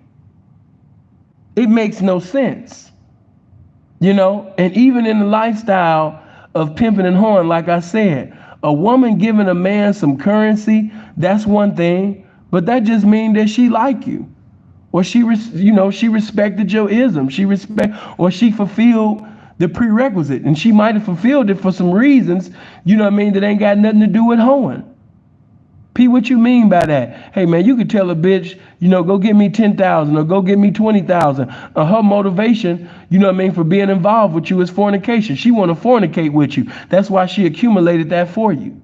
It makes no sense. And even in the lifestyle of pimping and whoring, like I said, a woman giving a man some currency, that's one thing, but that just means that she like you, or she respected your ism, or she fulfilled the prerequisite, and she might have fulfilled it for some reasons, that ain't got nothing to do with hoeing. P, what you mean by that? Hey man, you could tell a bitch, go get me 10,000 or go get me 20,000. Her motivation, for being involved with you is fornication. She want to fornicate with you. That's why she accumulated that for you.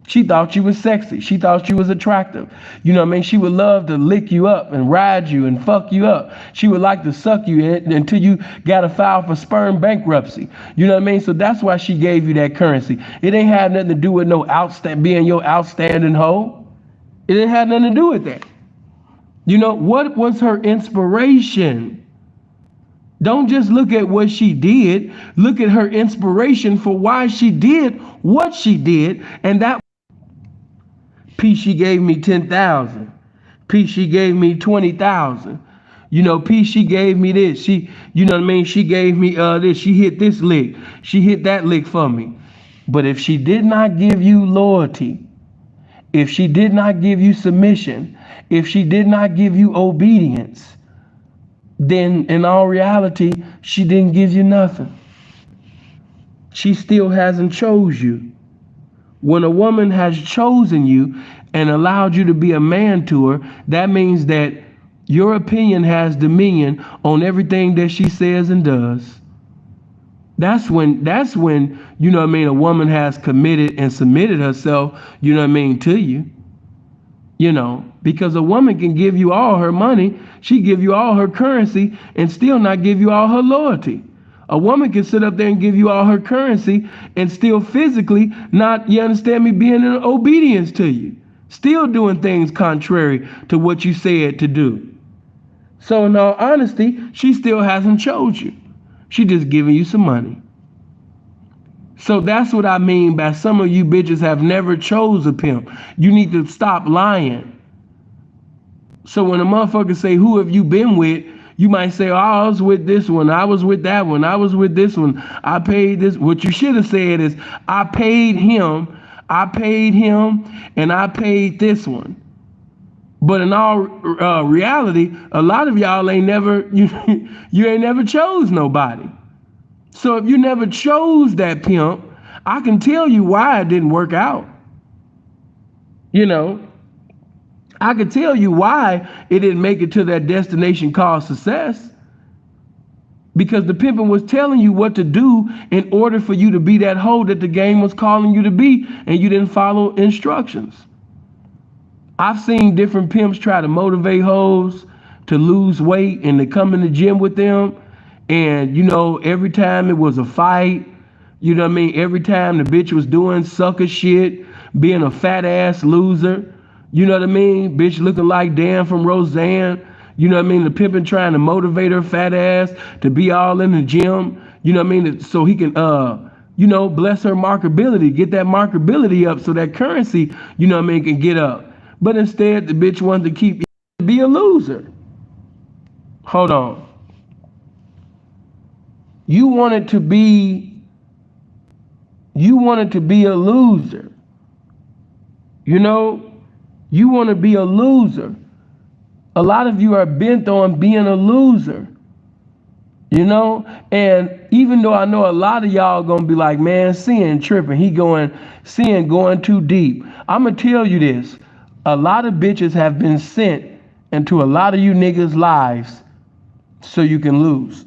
She thought you was sexy. She thought you was attractive. She would love to lick you up and ride you and fuck you up. She would like to suck you until you got to file for sperm bankruptcy. So that's why she gave you that currency. It ain't had nothing to do with being your outstanding hoe. It didn't have nothing to do with that. What was her inspiration? Don't just look at what she did. Look at her inspiration for why she did what she did, and that P, she gave me 10,000. P, she gave me 20,000. P, she gave me this. She gave me this. She hit this lick. She hit that lick for me. But if she did not give you loyalty, if she did not give you submission, if she did not give you obedience, then in all reality, she didn't give you nothing. She still hasn't chose you. When a woman has chosen you and allowed you to be a man to her, that means that your opinion has dominion on everything that she says and does. That's when, a woman has committed and submitted herself, to you. Because a woman can give you all her money, she give you all her currency and still not give you all her loyalty. A woman can sit up there and give you all her currency and still physically not, you understand me, being in obedience to you. Still doing things contrary to what you said to do. So in all honesty, she still hasn't chose you. She just giving you some money. So that's what I mean by some of you bitches have never chose a pimp. You need to stop lying. So when a motherfucker say, who have you been with? You might say, oh, I was with this one. I was with that one. I was with this one. I paid this. What you should have said is, I paid him, and I paid this one. But in all reality, a lot of y'all ain't never, you ain't never chose nobody. So if you never chose that pimp, I can tell you why it didn't work out. I could tell you why it didn't make it to that destination called success. Because the pimping was telling you what to do in order for you to be that hoe that the game was calling you to be, and you didn't follow instructions. I've seen different pimps try to motivate hoes to lose weight and to come in the gym with them. And, every time it was a fight, every time the bitch was doing sucker shit, being a fat ass loser, bitch looking like Dan from Roseanne, You know what I mean? The pimping trying to motivate her fat ass to be all in the gym. You know what I mean? So he can, bless her marketability, get that marketability up so that currency, you know what I mean, can get up. But instead, the bitch wanted to be a loser. Hold on. You wanted to be a loser. You know, you want to be a loser. A lot of you are bent on being a loser. You know, and even though I know a lot of y'all gonna be like, man, sin tripping, sin going too deep. I'ma tell you this. A lot of bitches have been sent into a lot of you niggas' lives so you can lose.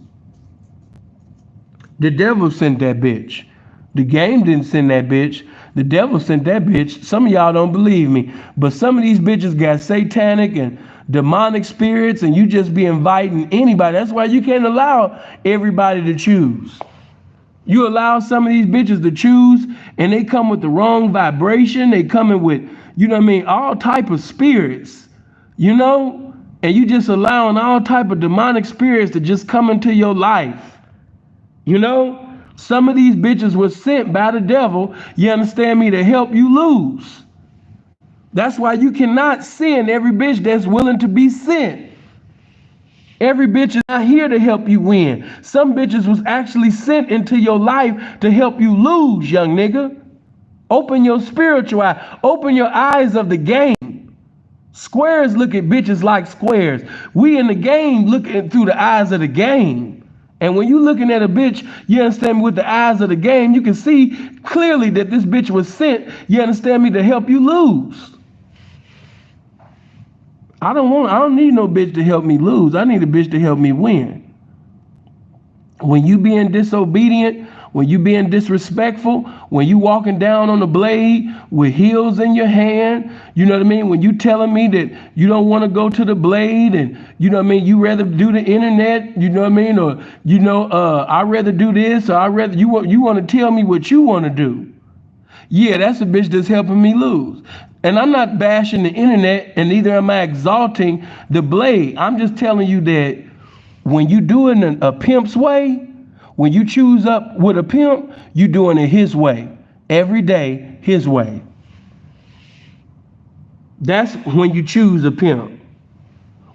The devil sent that bitch. The game didn't send that bitch. The devil sent that bitch. Some of y'all don't believe me, but some of these bitches got satanic and demonic spirits, and you just be inviting anybody. That's why you can't allow everybody to choose. You allow some of these bitches to choose, and they come with the wrong vibration. They coming with, you know what I mean, all type of spirits, you know, and you just allowing all type of demonic spirits to just come into your life. You know, some of these bitches were sent by the devil, you understand me, to help you lose. That's why you cannot send every bitch that's willing to be sent. Every bitch is not here to help you win. Some bitches was actually sent into your life to help you lose, young nigga. Open your spiritual eye. Open your eyes of the game. Squares look at bitches like squares. We in the game looking through the eyes of the game. And when you looking at a bitch, you understand me, with the eyes of the game, you can see clearly that this bitch was sent, you understand me, to help you lose. I don't need no bitch to help me lose. I need a bitch to help me win. When you being disobedient, when you being disrespectful, when you walking down on the blade with heels in your hand, you know what I mean? When you telling me that you don't want to go to the blade and, you know what I mean, you rather do the internet, you know what I mean? Or, I rather do this, or you want to tell me what you want to do. Yeah, that's a bitch that's helping me lose. And I'm not bashing the internet, and neither am I exalting the blade. I'm just telling you that when you do it a pimp's way, when you choose up with a pimp, you doing it his way. Every day, his way. That's when you choose a pimp.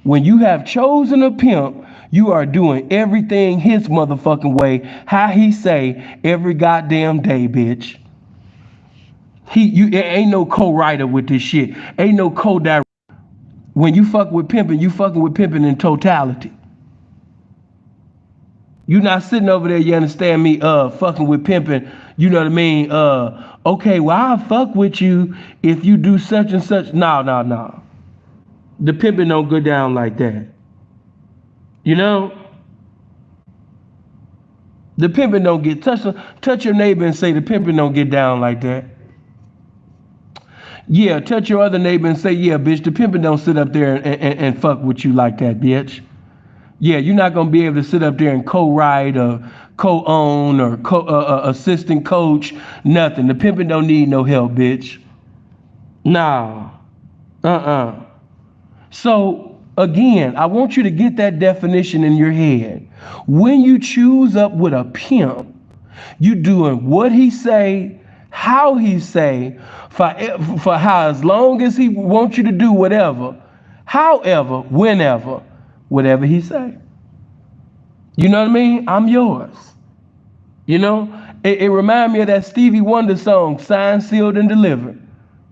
When you have chosen a pimp, you are doing everything his motherfucking way, how he say, every goddamn day, bitch. Ain't no co-writer with this shit. Ain't no co-director. When you fuck with pimping, you fucking with pimping in totality. You not sitting over there, you understand me, fucking with pimping, you know what I mean? Okay, well, I'll fuck with you if you do such and such. No. The pimping don't go down like that. You know? The pimping don't get, touch your neighbor and say the pimping don't get down like that. Yeah, touch your other neighbor and say, yeah, bitch, the pimping don't sit up there and fuck with you like that, bitch. Yeah, you're not going to be able to sit up there and co-write or co-own or assistant coach, nothing. The pimping don't need no help, bitch. Nah. So, again, I want you to get that definition in your head. When you choose up with a pimp, you doing what he say, how he say, for how as long as he wants you to do whatever, however, whenever, whatever he say. You know what I mean? I'm yours. You know, it reminds me of that Stevie Wonder song, Signed, Sealed, and Delivered.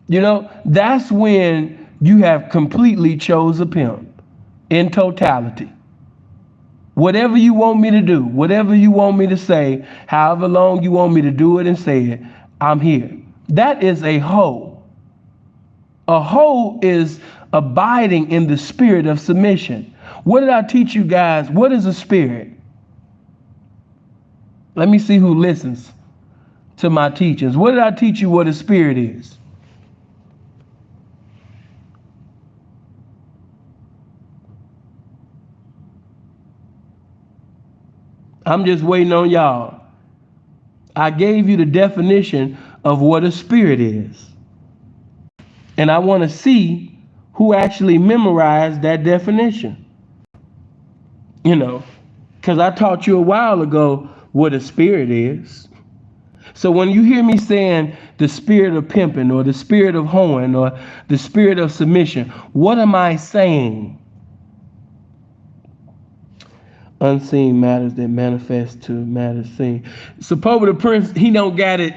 You know, that's when you have completely chose a pimp in totality. Whatever you want me to do, whatever you want me to say, however long you want me to do it and say it, I'm here. That is a hoe. A hoe is abiding in the spirit of submission. What did I teach you guys? What is a spirit? Let me see who listens to my teachings. What did I teach you what a spirit is? I'm just waiting on y'all. I gave you the definition of what a spirit is. And I want to see who actually memorized that definition. You know, because I taught you a while ago what a spirit is. So when you hear me saying the spirit of pimping or the spirit of hoeing or the spirit of submission, what am I saying? Unseen matters that manifest to matters seen. Suppose the prince, he don't got it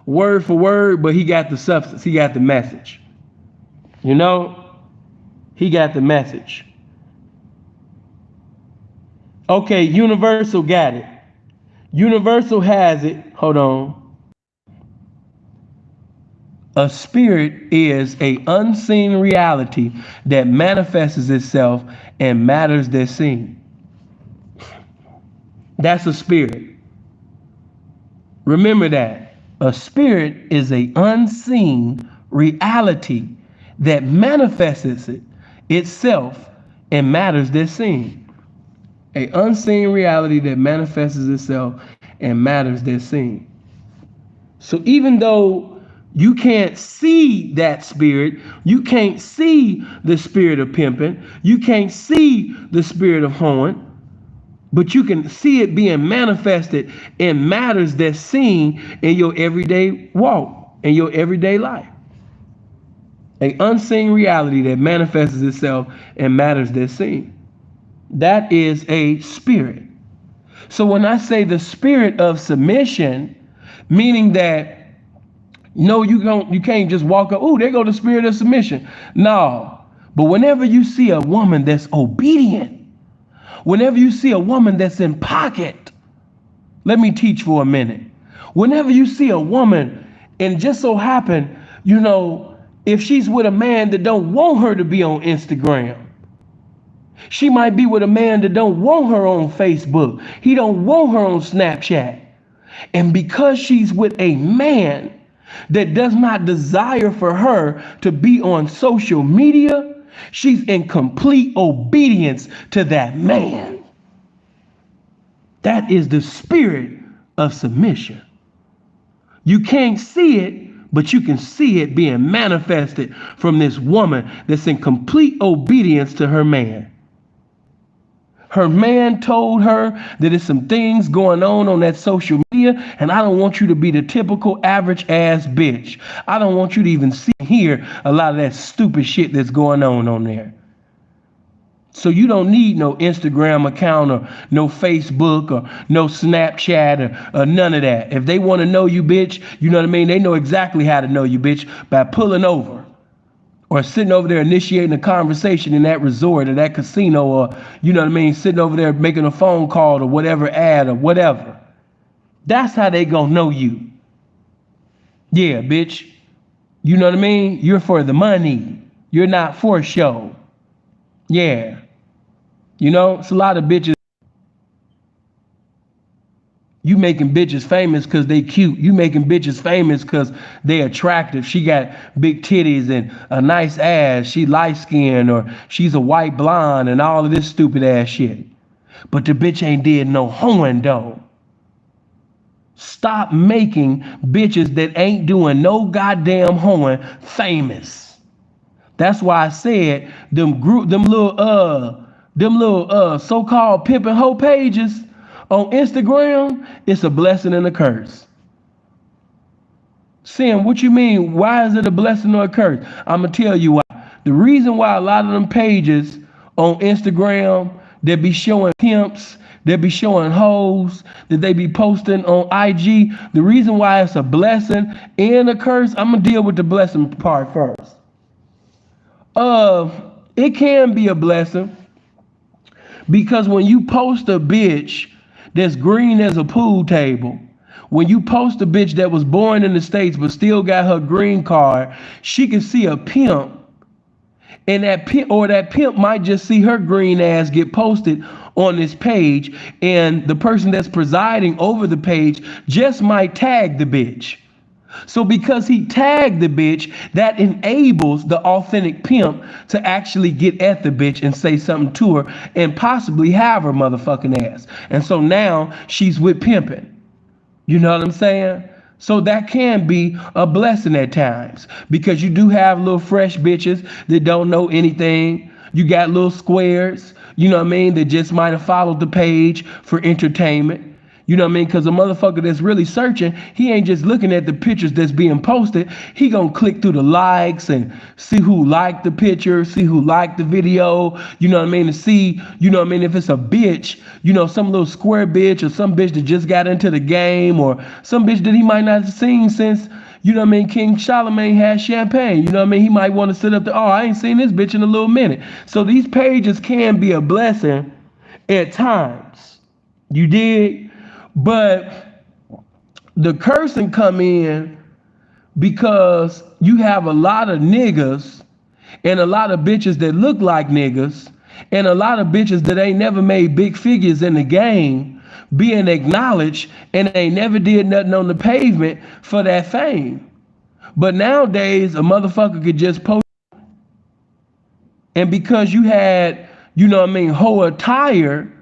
word for word, but he got the substance. He got the message. You know, he got the message. Okay, Universal got it. Universal has it. Hold on. A spirit is a unseen reality that manifests itself in matters that seen. That's a spirit. Remember that. A spirit is a unseen reality that manifests itself in matters that seen. A unseen reality that manifests itself in matters that seen. So even though you can't see that spirit, you can't see the spirit of pimping, you can't see the spirit of hoeing, but you can see it being manifested in matters that's seen in your everyday walk, in your everyday life. An unseen reality that manifests itself in matters that's seen. That is a spirit. So when I say the spirit of submission, meaning that no, you can't just walk up, oh, there go the spirit of submission. No. But whenever you see a woman that's obedient, whenever you see a woman that's in pocket, let me teach for a minute. Whenever you see a woman, and just so happen, you know, if she's with a man that don't want her to be on Instagram, she might be with a man that don't want her on Facebook. He don't want her on Snapchat. And because she's with a man that does not desire for her to be on social media, she's in complete obedience to that man. That is the spirit of submission. You can't see it, but you can see it being manifested from this woman that's in complete obedience to her man. Her man told her that there's some things going on that social media, and I don't want you to be the typical average ass bitch. I don't want you to even see and hear a lot of that stupid shit that's going on there. So you don't need no Instagram account or no Facebook or no Snapchat or none of that. If they want to know you, bitch, you know what I mean? They know exactly how to know you, bitch, by pulling over or sitting over there initiating a conversation in that resort or that casino, or, you know what I mean, sitting over there making a phone call or whatever ad or whatever. That's how they gonna know you. Yeah, bitch. You know what I mean? You're for the money. You're not for show. Yeah. You know, it's a lot of bitches. You making bitches famous because they cute. You making bitches famous because they attractive. She got big titties and a nice ass. She light skinned, or she's a white blonde and all of this stupid ass shit. But the bitch ain't did no hoeing though. Stop making bitches that ain't doing no goddamn hoeing famous. That's why I said them little so-called pimp and hoe pages on Instagram, it's a blessing and a curse. Sam, what you mean? Why is it a blessing or a curse? I'm going to tell you why. The reason why a lot of them pages on Instagram, they be showing pimps, they be showing hoes, that they be posting on IG, the reason why it's a blessing and a curse, I'm going to deal with the blessing part first. It can be a blessing because when you post a bitch that's green as a pool table, when you post a bitch that was born in the States but still got her green card, she can see a pimp, and that pimp might just see her green ass get posted on this page, and the person that's presiding over the page just might tag the bitch. So because he tagged the bitch, that enables the authentic pimp to actually get at the bitch and say something to her and possibly have her motherfucking ass. And so now she's with pimping. You know what I'm saying? So that can be a blessing at times, because you do have little fresh bitches that don't know anything. You got little squares. you know what I mean, that just might have followed the page for entertainment. You know what I mean? Because a motherfucker that's really searching, he ain't just looking at the pictures that's being posted. He gonna click through the likes and see who liked the picture, see who liked the video. You know what I mean? To see, you know what I mean, if it's a bitch, you know, some little square bitch or some bitch that just got into the game or some bitch that he might not have seen since, you know what I mean, King Charlemagne had champagne. You know what I mean? He might want to sit up there, oh, I ain't seen this bitch in a little minute. So these pages can be a blessing at times. You dig? But the cursing come in because you have a lot of niggas and a lot of bitches that look like niggas and a lot of bitches that ain't never made big figures in the game being acknowledged and ain't never did nothing on the pavement for that fame. But nowadays a motherfucker could just post, and because you had, you know what I mean, hoe attire,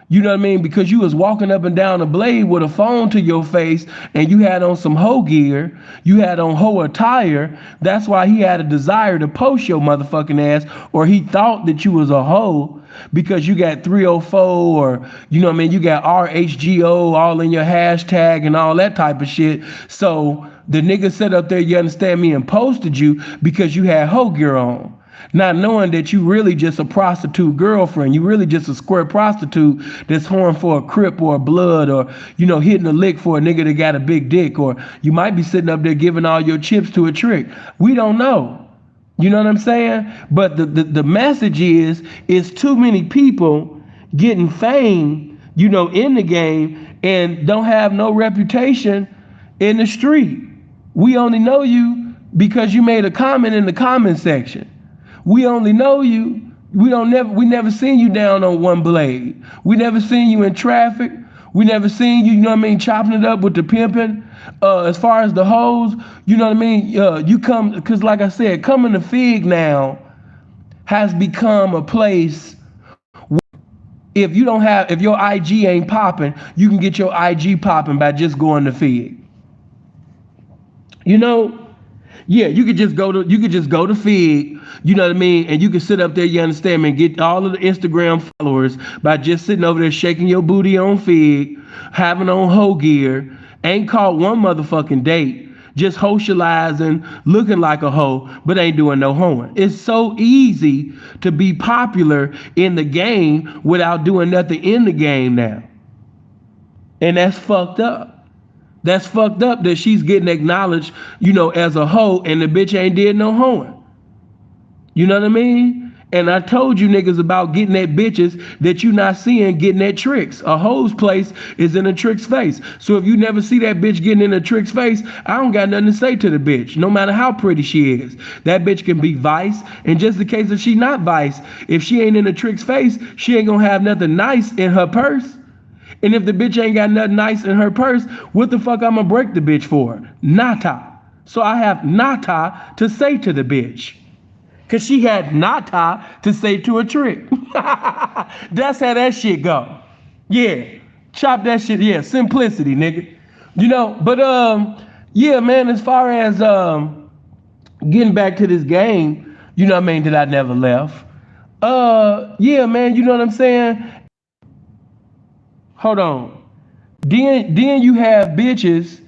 you know what I mean? Because you was walking up and down the blade with a phone to your face and you had on some hoe gear, you had on hoe attire. That's why he had a desire to post your motherfucking ass, or he thought that you was a hoe because you got 304 or, you know what I mean, you got RHGO all in your hashtag and all that type of shit. So the nigga sat up there, you understand me, and posted you because you had hoe gear on. Not knowing that you really just a prostitute girlfriend. You really just a square prostitute that's horned for a Crip or a Blood, or, you know, hitting a lick for a nigga that got a big dick, or you might be sitting up there giving all your chips to a trick. We don't know. You know what I'm saying? But the message is too many people getting fame, you know, in the game and don't have no reputation in the street. We only know you because you made a comment in the comment section. We only know you. We never seen you down on one blade. We never seen you in traffic. We never seen you, you know what I mean, chopping it up with the pimping. As far as the hoes, you know what I mean? You come, because like I said, coming to Fig now has become a place where if you don't have, if your IG ain't popping, you can get your IG popping by just going to Fig. You know? Yeah, you could just go to Fig, you know what I mean, and you can sit up there, you understand me, and get all of the Instagram followers by just sitting over there shaking your booty on Fig, having on hoe gear, ain't caught one motherfucking date, just socializing, looking like a hoe, but ain't doing no hoeing. It's so easy to be popular in the game without doing nothing in the game now. And that's fucked up. That's fucked up that she's getting acknowledged, you know, as a hoe, and the bitch ain't did no hoeing. You know what I mean? And I told you niggas about getting at bitches that you not seeing getting at tricks. A hoe's place is in a trick's face. So if you never see that bitch getting in a trick's face, I don't got nothing to say to the bitch, no matter how pretty she is. That bitch can be vice, and just in case if she not vice, if she ain't in a trick's face, she ain't gonna have nothing nice in her purse. And if the bitch ain't got nothing nice in her purse, what the fuck I'm gonna break the bitch for? Nata. So I have nata to say to the bitch. Cause she had nata to say to a trick. That's how that shit go. Yeah. Chop that shit. Yeah. Simplicity, nigga. You know, but yeah, man, as far as getting back to this game, you know what I mean, that I never left. Yeah, man, you know what I'm saying? Hold on. Then you have bitches,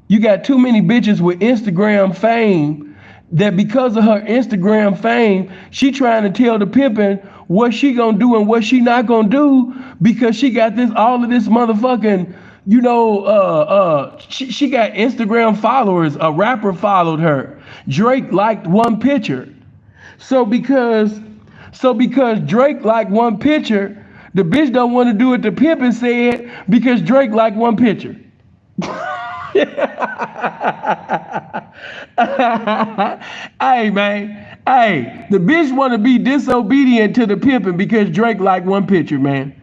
you got too many bitches with Instagram fame that because of her Instagram fame, she trying to tell the pimpin' what she gonna do and what she not gonna do because she got this, all of this motherfucking, you know, she got Instagram followers. A rapper followed her. Drake liked one picture. So because Drake liked one picture, the bitch don't want to do what the pimpin' said because Drake liked one picture. Hey, man. Hey, the bitch want to be disobedient to the pimpin' because Drake liked one picture, man.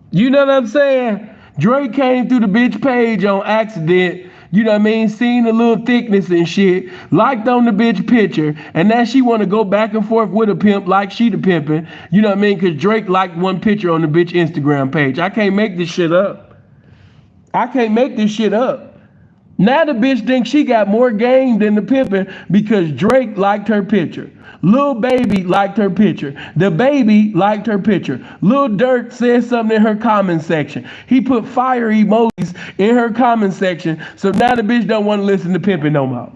You know what I'm saying? Drake came through the bitch page on accident, you know what I mean, seen a little thickness and shit, liked on the bitch picture, and now she want to go back and forth with a pimp like she the pimpin', you know what I mean, because Drake liked one picture on the bitch Instagram page. I can't make this shit up. I can't make this shit up. Now the bitch thinks she got more game than the pimpin' because Drake liked her picture. Lil Baby liked her picture. The Baby liked her picture. Lil Durk said something in her comment section. He put fire emojis in her comment section. So now the bitch don't want to listen to Pimpin' no more.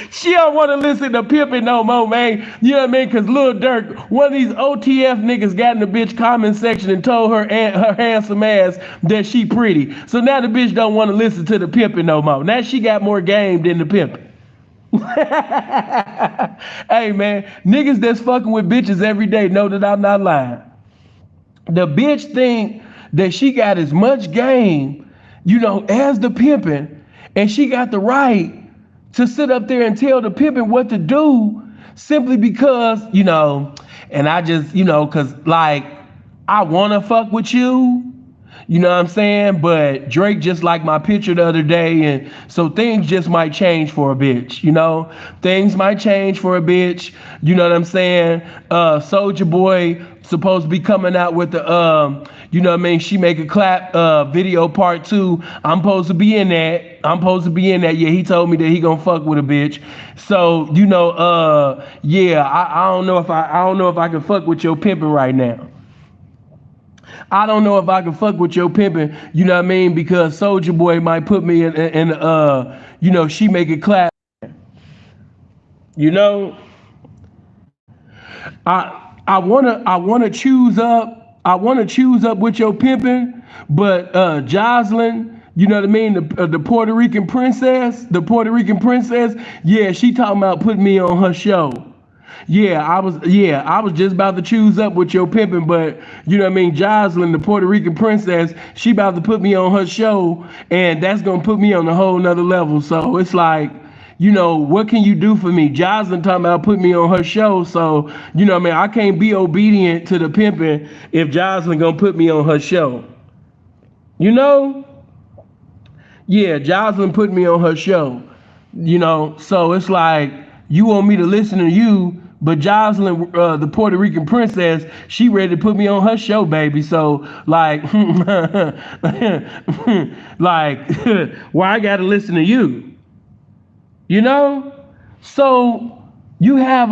She don't want to listen to Pimpin' no more, man. You know what I mean? Because Lil Durk, one of these OTF niggas got in the bitch comment section and told her handsome ass that she pretty. So now the bitch don't want to listen to the Pimpin' no more. Now she got more game than the Pimpin'. Hey, man, niggas that's fucking with bitches every day know that I'm not lying. The bitch think that she got as much game, as the Pimpin', and she got the right to sit up there and tell the Pimpin' what to do simply because, and I just, cause like, I wanna fuck with you. You know what I'm saying? But Drake just liked my picture the other day, and so things just might change for a bitch, Things might change for a bitch, you know what I'm saying? Soulja Boy supposed to be coming out with the She Make a Clap video part 2. I'm supposed to be in that. Yeah, he told me that he gonna fuck with a bitch. So, yeah, I don't know if I can fuck with your pimping right now. I don't know if I can fuck with your pimping, you know what I mean? Because Soulja Boy might put me in She Make It Clap. I wanna choose up with your pimping, but Jocelyn, you know what I mean? The Puerto Rican princess, yeah, she talking about putting me on her show. I was just about to choose up with your pimping, but you know what I mean, Jocelyn, the Puerto Rican princess, she about to put me on her show, and that's gonna put me on a whole nother level. So it's like, what can you do for me? Jocelyn talking about put me on her show, so what I mean, I can't be obedient to the pimping if Jocelyn gonna put me on her show. Yeah, Jocelyn put me on her show. So it's like, you want me to listen to you, but Jocelyn, the Puerto Rican princess, she ready to put me on her show, baby. So like, like, why I gotta listen to you? So you have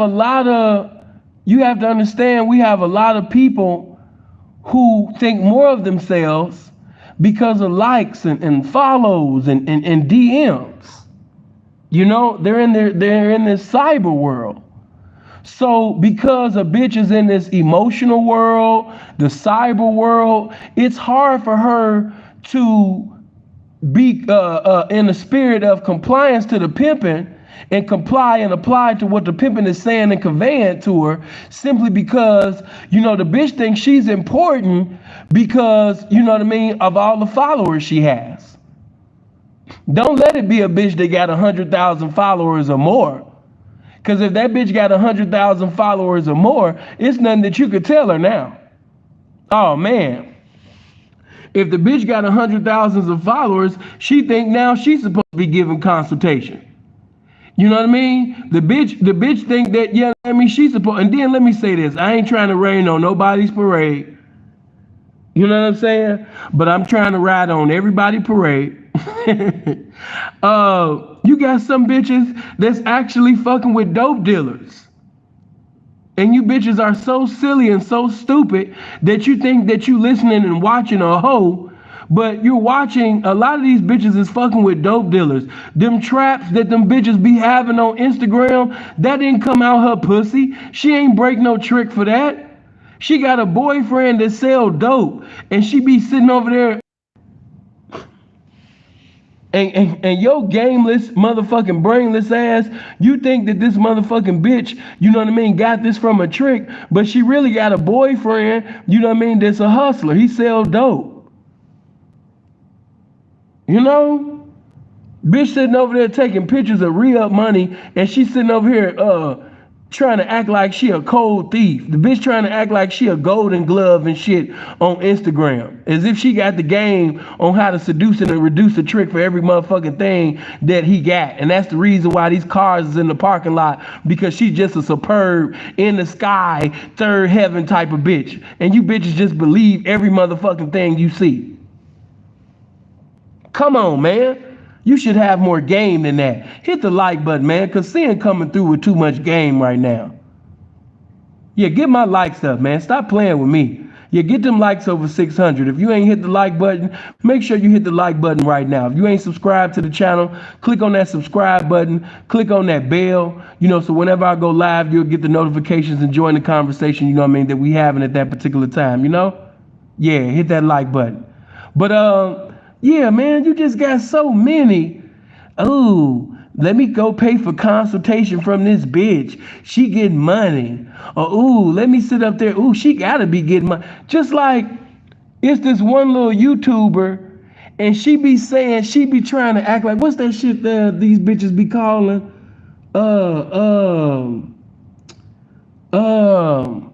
to understand, we have a lot of people who think more of themselves because of likes and follows and DMs. They're in this cyber world. So because a bitch is in this emotional world, the cyber world, it's hard for her to be in the spirit of compliance to the pimping and comply and apply to what the pimping is saying and conveying to her, simply because, the bitch thinks she's important because, of all the followers she has. Don't let it be a bitch that got 100,000 followers or more. Because if that bitch got 100,000 followers or more, it's nothing that you could tell her now. Oh, man. If the bitch got 100,000 of followers, she think now she's supposed to be giving consultation. You know what I mean? The bitch think that, she's supposed, and then let me say this, I ain't trying to rain on nobody's parade. You know what I'm saying? But I'm trying to ride on everybody's parade. You got some bitches that's actually fucking with dope dealers. And you bitches are so silly and so stupid that you think that you listening and watching a hoe, but you're watching, a lot of these bitches is fucking with dope dealers. Them traps that them bitches be having on Instagram, that didn't come out her pussy. She ain't break no trick for that. She got a boyfriend that sell dope, and she be sitting over there and your gameless motherfucking brainless ass, you think that this motherfucking bitch, you know what I mean, got this from a trick, but she really got a boyfriend, you know what I mean, that's a hustler. He sell dope. Bitch sitting over there taking pictures of re-up money, and she's sitting over here trying to act like she a cold thief. The bitch trying to act like she a golden glove and shit on Instagram. As if she got the game on how to seduce and reduce a trick for every motherfucking thing that he got. And that's the reason why these cars is in the parking lot, because she's just a superb, in the sky, third heaven type of bitch. And you bitches just believe every motherfucking thing you see. Come on, man. You should have more game than that. Hit the like button, man, because Sin coming through with too much game right now. Yeah, get my likes up, man. Stop playing with me. Yeah, get them likes over 600. If you ain't hit the like button, make sure you hit the like button right now. If you ain't subscribed to the channel, click on that subscribe button, click on that bell, so whenever I go live, you'll get the notifications and join the conversation, that we having at that particular time, Yeah, hit that like button. But yeah, man, you just got so many. Oh, let me go pay for consultation from this bitch. She getting money. Or ooh, let me sit up there. Ooh, she gotta be getting money. Just like it's this one little YouTuber, and she be trying to act like what's that shit that these bitches be calling? Uh, um,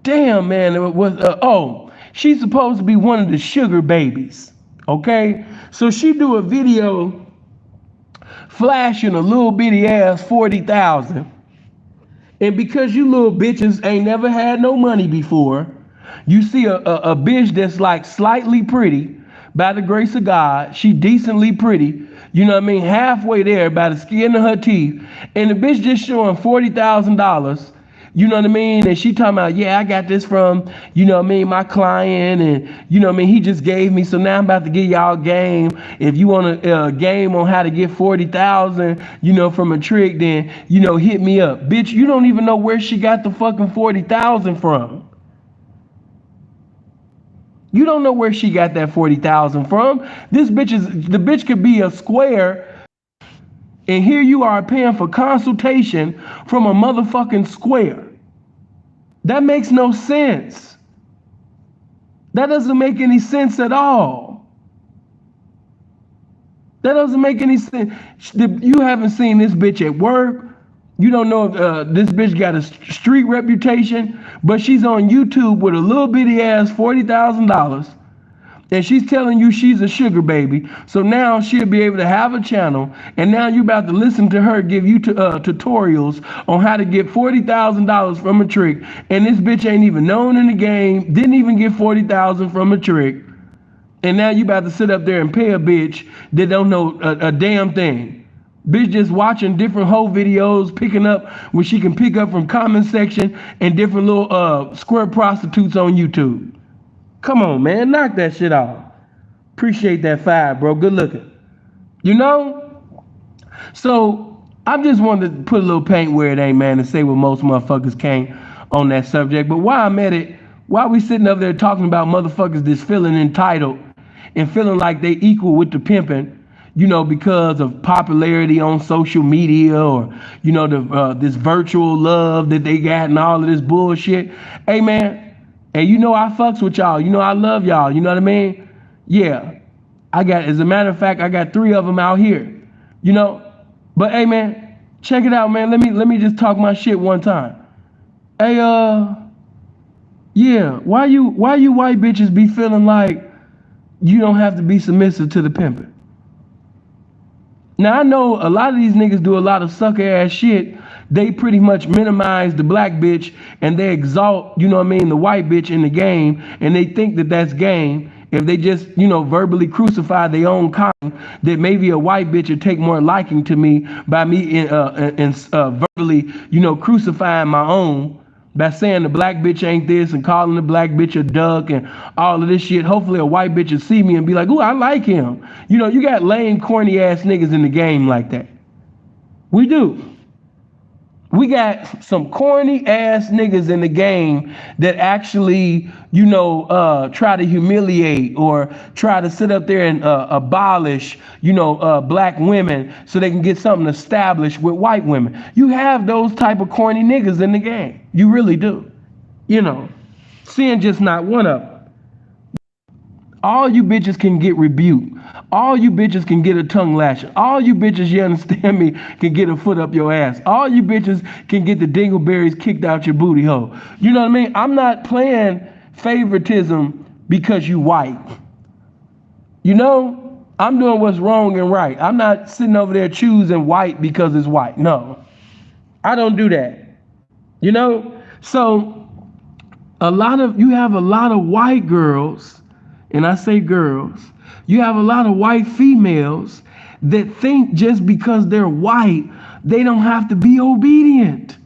damn man, it was she's supposed to be one of the sugar babies. Okay, so she do a video flashing a little bitty ass 40,000. And because you little bitches ain't never had no money before, you see a bitch that's like slightly pretty by the grace of God. She decently pretty, halfway there by the skin of her teeth. And the bitch just showing $40,000. And she talking about, yeah, I got this from, my client, and he just gave me. So now I'm about to give y'all game. If you want a game on how to get 40,000, from a trick, then hit me up, bitch. You don't even know where she got the fucking 40,000 from. You don't know where she got that 40,000 from. The bitch could be a square. And here you are paying for consultation from a motherfucking square. That makes no sense. That doesn't make any sense at all. That doesn't make any sense. You haven't seen this bitch at work. You don't know if this bitch got a street reputation, but she's on YouTube with a little bitty ass $40,000. And she's telling you she's a sugar baby. So now she'll be able to have a channel. And now you're about to listen to her give you tutorials on how to get $40,000 from a trick. And this bitch ain't even known in the game. Didn't even get 40,000 from a trick. And now you about to sit up there and pay a bitch that don't know a damn thing. Bitch just watching different hoe videos, picking up what she can pick up from comment section and different little square prostitutes on YouTube. Come on, man, knock that shit off. Appreciate that five, bro. Good looking. So I just wanted to put a little paint where it ain't, man, and say what most motherfuckers can't on that subject. But while I'm at it, while we sitting up there talking about motherfuckers that's feeling entitled and feeling like they equal with the pimping, because of popularity on social media or, this virtual love that they got and all of this bullshit. Hey, man. And I fucks with y'all. I love y'all. You know what I mean? Yeah. As a matter of fact, I got 3 of them out here. But hey, man, check it out, man. Let me just talk my shit one time. Hey, yeah, why you white bitches be feeling like you don't have to be submissive to the pimping? Now I know a lot of these niggas do a lot of sucker ass shit. They pretty much minimize the black bitch and they exalt, the white bitch in the game, and they think that that's game. If they just, verbally crucify their own kind, that maybe a white bitch would take more liking to me by me verbally, crucifying my own by saying the black bitch ain't this and calling the black bitch a duck and all of this shit. Hopefully a white bitch will see me and be like, ooh, I like him. You got lame, corny ass niggas in the game like that. We do. We got some corny ass niggas in the game that actually, try to humiliate or try to sit up there and abolish, black women so they can get something established with white women. You have those type of corny niggas in the game. You really do. Sin just not one of them. All you bitches can get rebuked. All you bitches can get a tongue lashing. All you bitches, you understand me, can get a foot up your ass. All you bitches can get the dingleberries kicked out your booty hole. You know what I mean? I'm not playing favoritism because you white. I'm doing what's wrong and right. I'm not sitting over there choosing white because it's white. No, I don't do that. So you have a lot of white girls, and I say girls, You have a lot of white females that think just because they're white, they don't have to be obedient.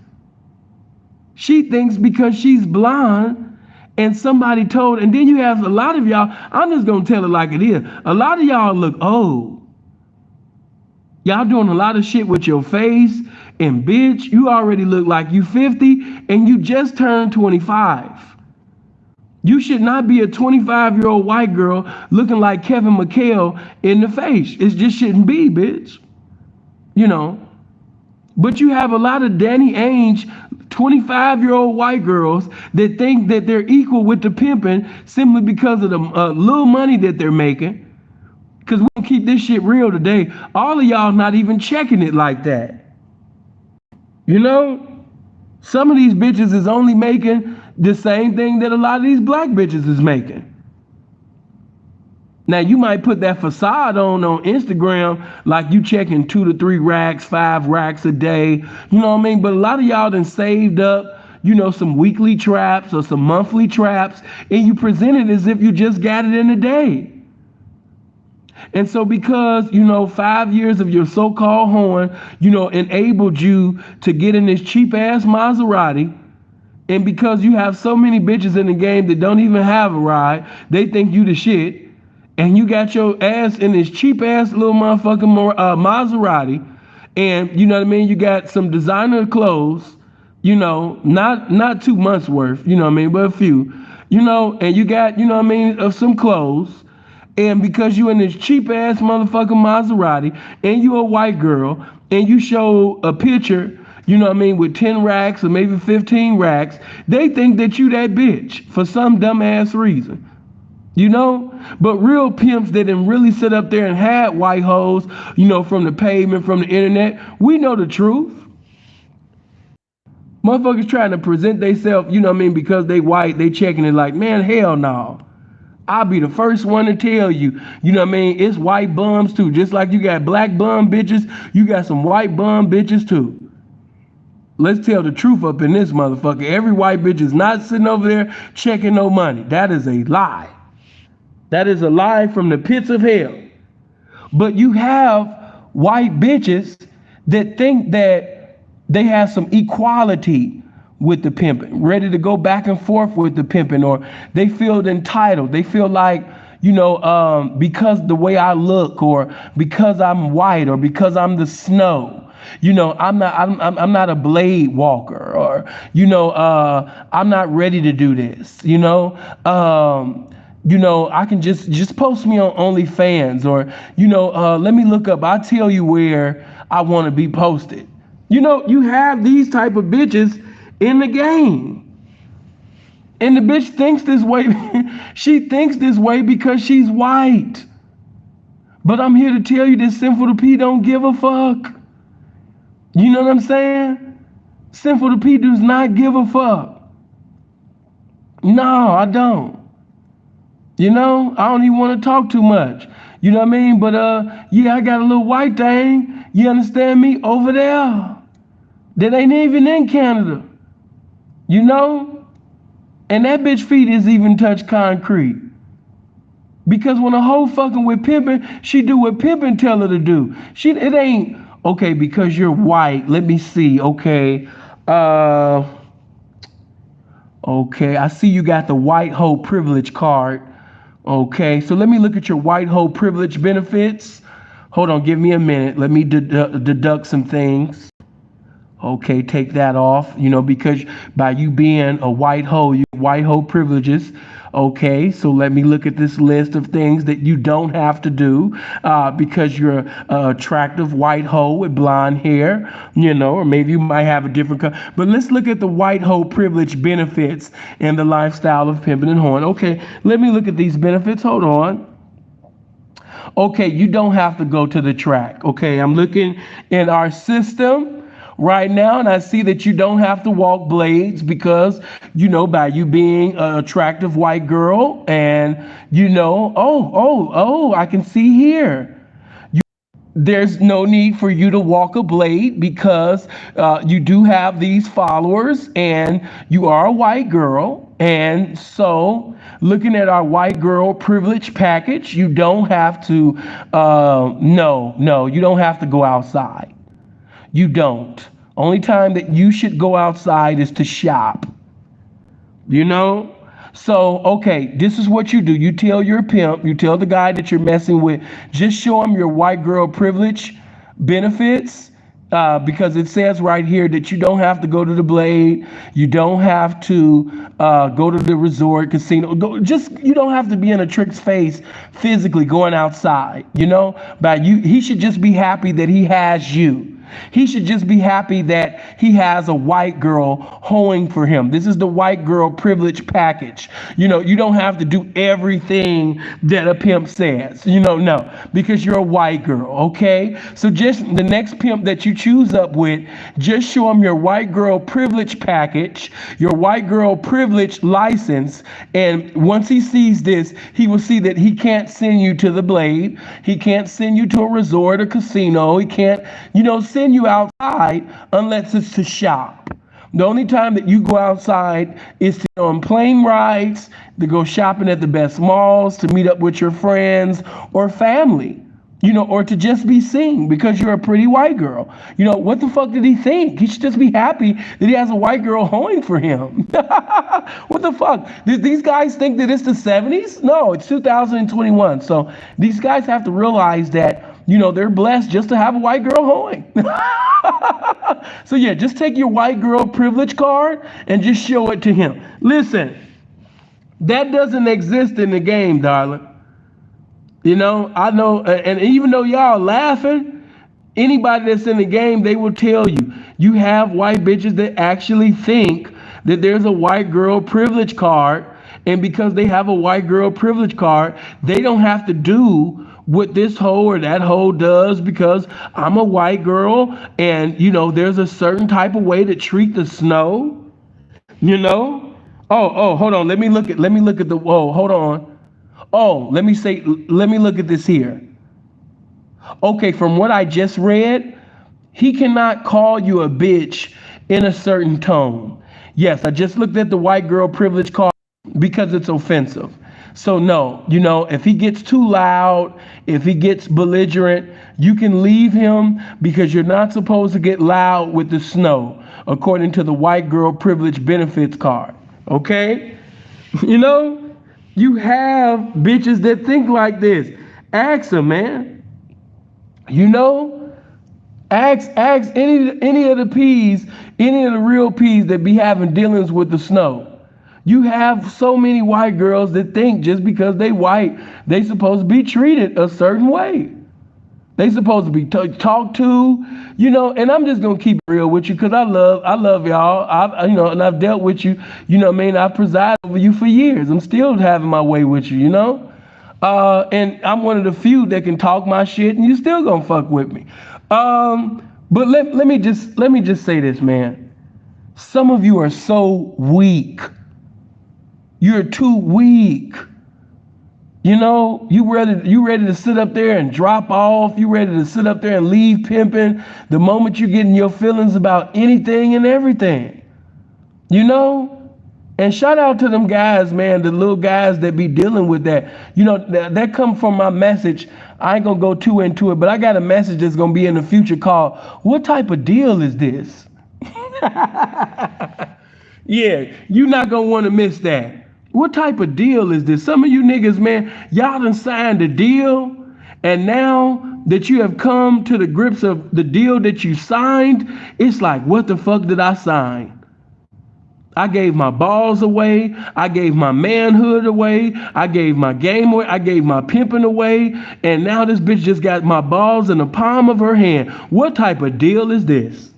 She thinks because she's blonde and somebody told, and then you have a lot of y'all, I'm just gonna tell it like it is. A lot of y'all look old. Y'all doing a lot of shit with your face, and bitch, you already look like you 50 and you just turned 25. You should not be a 25-year-old white girl looking like Kevin McHale in the face. It just shouldn't be, bitch. You know. But you have a lot of Danny Ainge 25-year-old white girls that think that they're equal with the pimping simply because of the little money that they're making. Because we don't keep this shit real today. All of y'all not even checking it like that. You know? Some of these bitches is only making the same thing that a lot of these black bitches is making. Now you might put that facade on Instagram like you checking 2 to 3 racks, 5 racks a day. You know what I mean? But a lot of y'all done saved up, you know, some weekly traps or some monthly traps, and you present it as if you just got it in a day. And so because, you know, 5 years of your so-called horn, you know, enabled you to get in this cheap ass Maserati, and because you have so many bitches in the game that don't even have a ride, they think you the shit. And you got your ass in this cheap ass little motherfucking Maserati, and you know what I mean, you got some designer clothes, you know, not 2 months worth, you know what I mean, but a few, you know, and you got, you know what I mean, of some clothes, and because you in this cheap ass motherfucking Maserati, and you a white girl, and you show a picture, you know what I mean, with 10 racks or maybe 15 racks, they think that you that bitch for some dumbass reason. You know, but real pimps that didn't really sit up there and had white hoes, you know, from the pavement, from the internet, we know the truth. Motherfuckers trying to present themselves, you know what I mean, because they white, they checking it like, man, hell no. I'll be the first one to tell you, you know what I mean, it's white bums too. Just like you got black bum bitches, you got some white bum bitches too. Let's tell the truth up in this motherfucker. Every white bitch is not sitting over there checking no money. That is a lie. That is a lie from the pits of hell. But you have white bitches that think that they have some equality with the pimping, ready to go back and forth with the pimping, or they feel entitled. They feel like, you know, because the way I look, or because I'm white, or because I'm the snow, you know, I'm not a blade walker, or, you know, I'm not ready to do this, you know. You know, I can just post me on OnlyFans, or, you know, let me look up, I'll tell you where I want to be posted. You know, you have these type of bitches in the game. And the bitch thinks this way. She thinks this way because she's white. But I'm here to tell you that Sinful to P don't give a fuck. You know what I'm saying? Sinful to P does not give a fuck. No, I don't. You know, I don't even want to talk too much. You know what I mean? But yeah, I got a little white thing. You understand me? Over there. That ain't even in Canada. You know? And that bitch feet is even touch concrete. Because when a hoe fucking with pimping, she do what pimping tell her to do. It ain't, okay, because you're white, let me see, okay. Okay, I see you got the white hoe privilege card. Okay, so let me look at your white hoe privilege benefits. Hold on, give me a minute. Let me deduct some things. Okay, take that off, you know, because by you being a white hoe, you white hoe privileges. Okay, so let me look at this list of things that you don't have to do because you're an attractive white hoe with blonde hair, you know, or maybe you might have a different color. But let's look at the white hoe privilege benefits and the lifestyle of pimping and horn. Okay, let me look at these benefits. Hold on. Okay, you don't have to go to the track. Okay, I'm looking in our system right now, and I see that you don't have to walk blades because, you know, by you being an attractive white girl, and, you know, I can see here. There's no need for you to walk a blade because you do have these followers and you are a white girl. And so, looking at our white girl privilege package, you don't have to, no, you don't have to go outside. You don't. Only time that you should go outside is to shop. You know? So, okay, this is what you do. You tell your pimp, you tell the guy that you're messing with, just show him your white girl privilege benefits. Because it says right here that you don't have to go to the Blade, you don't have to go to the resort casino. You don't have to be in a trick's face physically going outside. You know, but he should just be happy that he has you. He should just be happy that he has a white girl hoeing for him. This is the white girl privilege package. You know, you don't have to do everything that a pimp says. You know, no, because you're a white girl, okay? So just the next pimp that you choose up with, just show him your white girl privilege package, your white girl privilege license, and once he sees this, he will see that he can't send you to the Blade, he can't send you to a resort or casino, he can't, send you outside unless it's to shop. The only time that you go outside is to go on plane rides, to go shopping at the best malls, to meet up with your friends or family, or to just be seen because you're a pretty white girl. What the fuck did he think? He should just be happy that he has a white girl hoeing for him. What the fuck? Did these guys think that it's the 70s? No, it's 2021. So these guys have to realize that they're blessed just to have a white girl hoeing. So yeah, just take your white girl privilege card and just show it to him. Listen, that doesn't exist in the game, darling. I know, and even though y'all laughing, anybody that's in the game, they will tell you, you have white bitches that actually think that there's a white girl privilege card, and because they have a white girl privilege card, they don't have to do what this hoe or that hoe does because I'm a white girl and there's a certain type of way to treat the snow. Oh, hold on. Let me look at the hold on. Oh, let me look at this here. Okay, from what I just read, he cannot call you a bitch in a certain tone. Yes, I just looked at the white girl privilege card because it's offensive. So no, if he gets too loud, if he gets belligerent, you can leave him because you're not supposed to get loud with the snow, according to the white girl privilege benefits card. Okay? You have bitches that think like this. Ask them, man. Ask any of the P's, any of the real P's that be having dealings with the snow. You have so many white girls that think just because they white, they supposed to be treated a certain way. They supposed to be talked to, and I'm just gonna keep it real with you because I love y'all. And I've dealt with you, I've presided over you for years. I'm still having my way with you, and I'm one of the few that can talk my shit and you still gonna fuck with me. But let me just say this, man. Some of you are so weak. You're too weak. You ready to sit up there and drop off. You ready to sit up there and leave pimping the moment you're getting your feelings about anything and everything. And shout out to them guys, man, the little guys that be dealing with that. That come from my message. I ain't gonna go too into it, but I got a message that's gonna be in the future called, what type of deal is this? Yeah, you're not gonna want to miss that. What type of deal is this? Some of you niggas, man, y'all done signed a deal, and now that you have come to the grips of the deal that you signed, it's like, what the fuck did I sign? I gave my balls away. I gave my manhood away. I gave my game away. I gave my pimping away. And now this bitch just got my balls in the palm of her hand. What type of deal is this?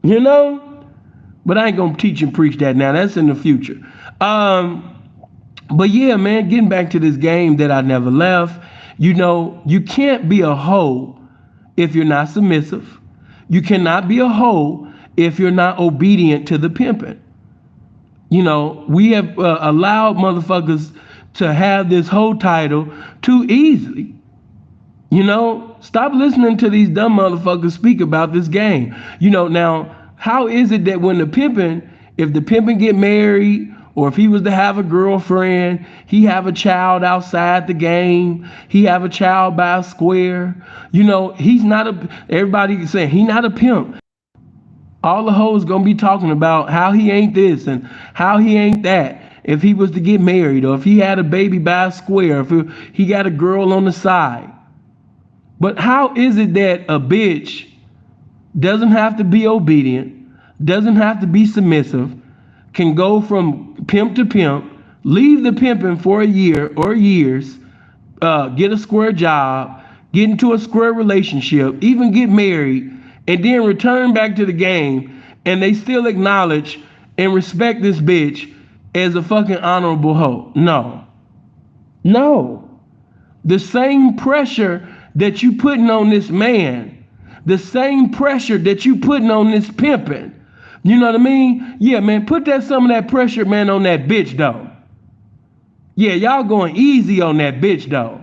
But I ain't gonna teach and preach that now. That's in the future. But yeah, man, getting back to this game that I never left, you can't be a hoe if you're not submissive. You cannot be a hoe if you're not obedient to the pimping. We have allowed motherfuckers to have this hoe title too easily. Stop listening to these dumb motherfuckers speak about this game. Now, how is it that when if the pimping get married or if he was to have a girlfriend, he have a child outside the game, he have a child by a square. He's not everybody saying he not a pimp. All the hoes gonna be talking about how he ain't this and how he ain't that. If he was to get married, or if he had a baby by a square, if he got a girl on the side. But how is it that a bitch doesn't have to be obedient, doesn't have to be submissive, can go from pimp to pimp, leave the pimping for a year or years, get a square job, get into a square relationship, even get married, and then return back to the game, and they still acknowledge and respect this bitch as a fucking honorable hoe? No. No. The same pressure that you putting on this man, the same pressure that you putting on this pimping, you know what I mean? Yeah, man, put some of that pressure, man, on that bitch, though. Yeah, y'all going easy on that bitch, though.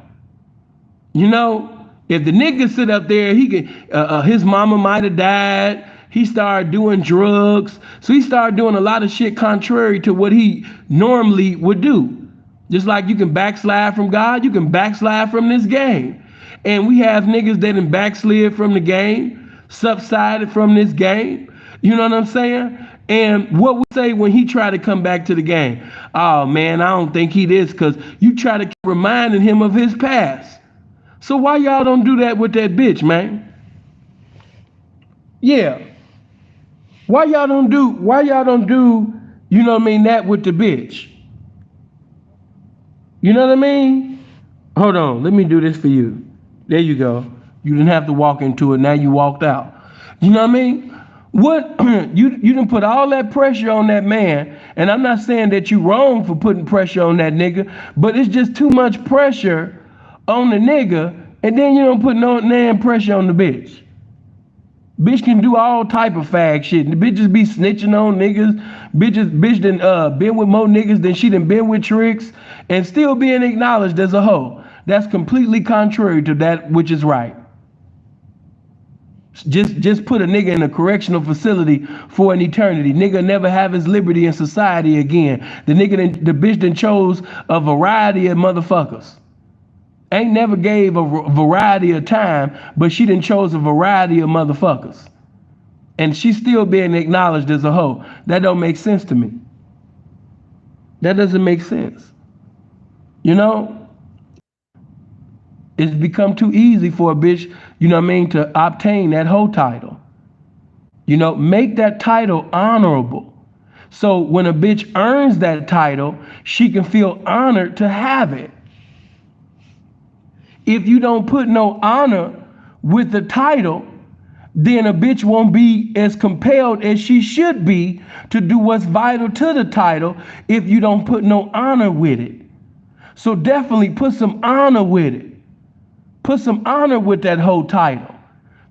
If the nigga sit up there, he can, his mama might have died. He started doing drugs. So he started doing a lot of shit contrary to what he normally would do. Just like you can backslide from God, you can backslide from this game. And we have niggas that done backslid from the game, subsided from this game. You know what I'm saying? And what we say when he tried to come back to the game? Oh man, I don't think he this, because you try to keep reminding him of his past. So why y'all don't do that with that bitch, man? Yeah. Why y'all don't do, you know what I mean, that with the bitch? You know what I mean? Hold on, let me do this for you. There you go. You didn't have to walk into it, now you walked out. You know what I mean? What you didn't put all that pressure on that man, and I'm not saying that you wrong for putting pressure on that nigga, but it's just too much pressure on the nigga, and then you don't put no damn pressure on the bitch. Bitch can do all type of fag shit. The bitches be snitching on niggas. Bitch done been with more niggas than she done been with tricks, and still being acknowledged as a hoe. That's completely contrary to that which is right. Just put a nigga in a correctional facility for an eternity. Nigga never have his liberty in society again. The bitch done chose a variety of motherfuckers. Ain't never gave a variety of time, but she done chose a variety of motherfuckers. And she's still being acknowledged as a hoe. That don't make sense to me. That doesn't make sense. It's become too easy for a bitch, to obtain that hoe title. Make that title honorable. So when a bitch earns that title, she can feel honored to have it. If you don't put no honor with the title, then a bitch won't be as compelled as she should be to do what's vital to the title if you don't put no honor with it. So definitely put some honor with it. Put some honor with that whole title.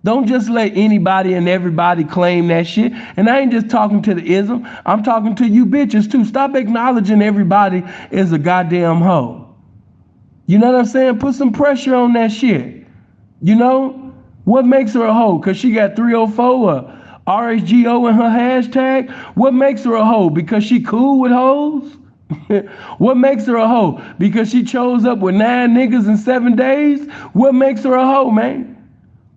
Don't just let anybody and everybody claim that shit. And I ain't just talking to the ism. I'm talking to you bitches too. Stop acknowledging everybody as a goddamn hoe. You know what I'm saying? Put some pressure on that shit. What makes her a hoe? Because she got 304 or RSGO in her hashtag? What makes her a hoe? Because she cool with hoes? What makes her a hoe? Because she chose up with 9 niggas in 7 days? What makes her a hoe, man?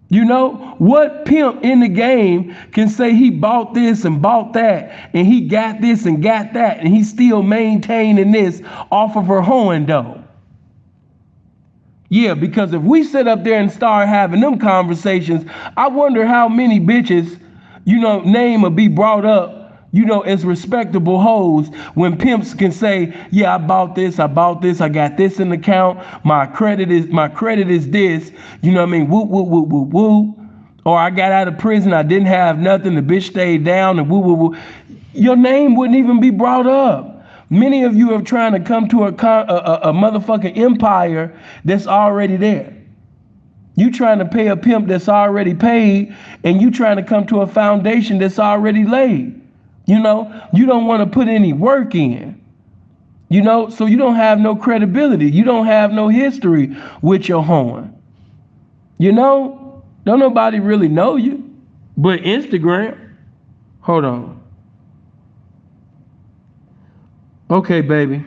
What pimp in the game can say he bought this and bought that, and he got this and got that, and he's still maintaining this off of her hoeing dough? Yeah, because if we sit up there and start having them conversations, I wonder how many bitches, name will be brought up, as respectable hoes when pimps can say, yeah, I bought this, I got this in the account, my credit is this, whoop, whoop, whoop, whoop, whoop. Or I got out of prison, I didn't have nothing, the bitch stayed down, and whoop, whoop, whoop. Your name wouldn't even be brought up. Many of you are trying to come to a motherfucking empire that's already there. You trying to pay a pimp that's already paid, and you trying to come to a foundation that's already laid. You don't want to put any work in. So you don't have no credibility. You don't have no history with your hoeing. Don't nobody really know you but Instagram. Hold on. Okay, baby.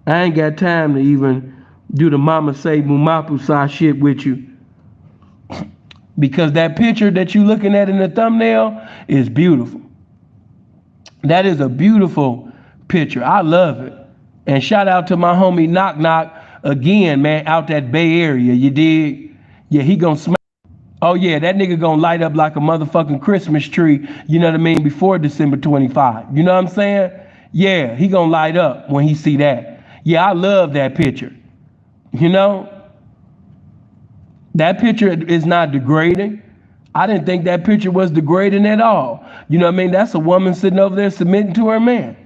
I ain't got time to even do the mama say mumapusa shit with you. Because that picture that you looking at in the thumbnail is beautiful. That is a beautiful picture. I love it. And shout out to my homie Knock Knock again, man, out that Bay Area. You dig? Yeah, he gonna smack. Oh yeah, that nigga gonna light up like a motherfucking Christmas tree, you know what I mean, before December 25. You know what I'm saying? Yeah, he gonna light up when he see that. Yeah, I love that picture. You know? That picture is not degrading. I didn't think that picture was degrading at all. You know what I mean? That's a woman sitting over there submitting to her man.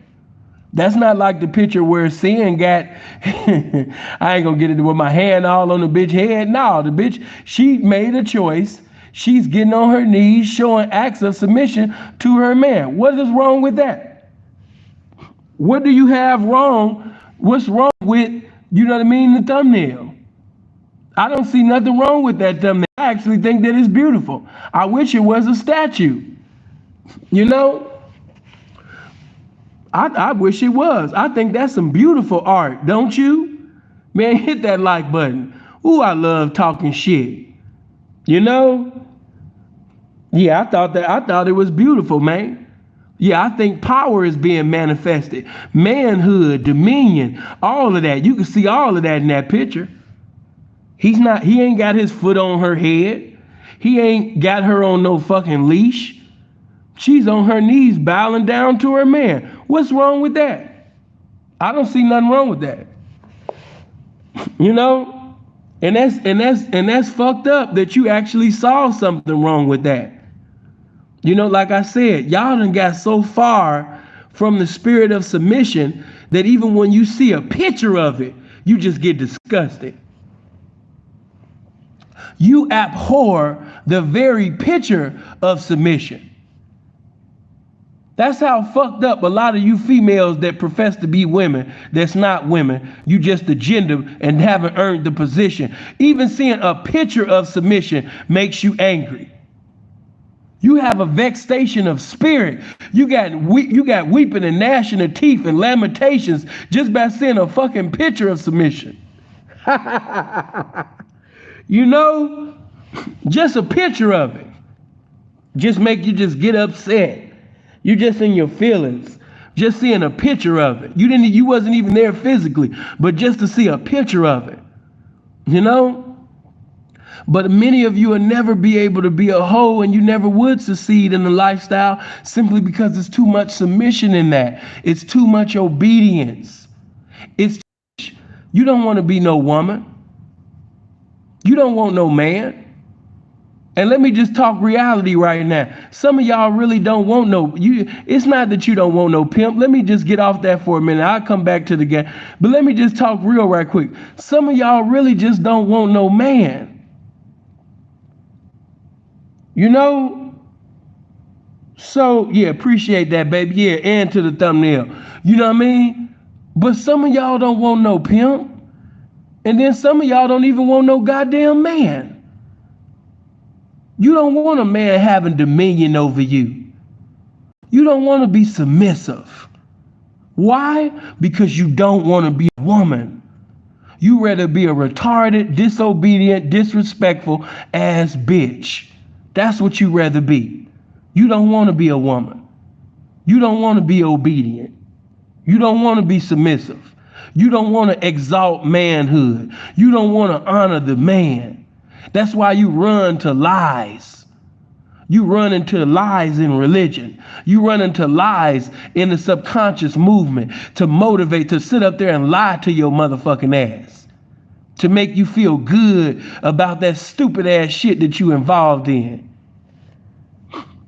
That's not like the picture where Sin got, I ain't gonna get it with my hand all on the bitch head. No, the bitch, she made a choice. She's getting on her knees, showing acts of submission to her man. What is wrong with that? What do you have wrong? What's wrong with, you know what I mean, the thumbnail? I don't see nothing wrong with that thumbnail. I actually think that it's beautiful. I wish it was a statue. You know? I wish it was. I think that's some beautiful art, don't you? Man, hit that like button. Ooh, I love talking shit. You know? Yeah, I thought it was beautiful, man. Yeah, I think power is being manifested. Manhood, dominion, all of that. You can see all of that in that picture. He ain't got his foot on her head. He ain't got her on no fucking leash. She's on her knees bowing down to her man. What's wrong with that? I don't see nothing wrong with that. You know? And that's fucked up that you actually saw something wrong with that. You know, like I said, y'all done got so far from the spirit of submission that even when you see a picture of it, you just get disgusted. You abhor the very picture of submission. That's how fucked up a lot of you females that profess to be women, that's not women. You just the gender and haven't earned the position. Even seeing a picture of submission makes you angry. You have a vexation of spirit. You got weeping and gnashing of teeth and lamentations just by seeing a fucking picture of submission. You know, just a picture of it just make you just get upset. You just in your feelings, just seeing a picture of it. You wasn't even there physically, but just to see a picture of it, you know? But many of you will never be able to be a hoe, and you never would succeed in the lifestyle simply because there's too much submission in that. It's too much obedience. You don't want to be no woman. You don't want no man. And let me just talk reality right now. Some of y'all really don't want it's not that you don't want no pimp. Let me just get off that for a minute. I'll come back to the game. But let me just talk real right quick. Some of y'all really just don't want no man. You know? So, yeah, appreciate that, baby. Yeah, and to the thumbnail. You know what I mean? But some of y'all don't want no pimp. And then some of y'all don't even want no goddamn man. You don't want a man having dominion over you. You don't want to be submissive. Why? Because you don't want to be a woman. You rather be a retarded, disobedient, disrespectful ass bitch. That's what you rather be. You don't want to be a woman. You don't want to be obedient. You don't want to be submissive. You don't want to exalt manhood. You don't want to honor the man. That's why you run to lies. You run into lies in religion. You run into lies in the subconscious movement to motivate, to sit up there and lie to your motherfucking ass. To make you feel good about that stupid ass shit that you involved in.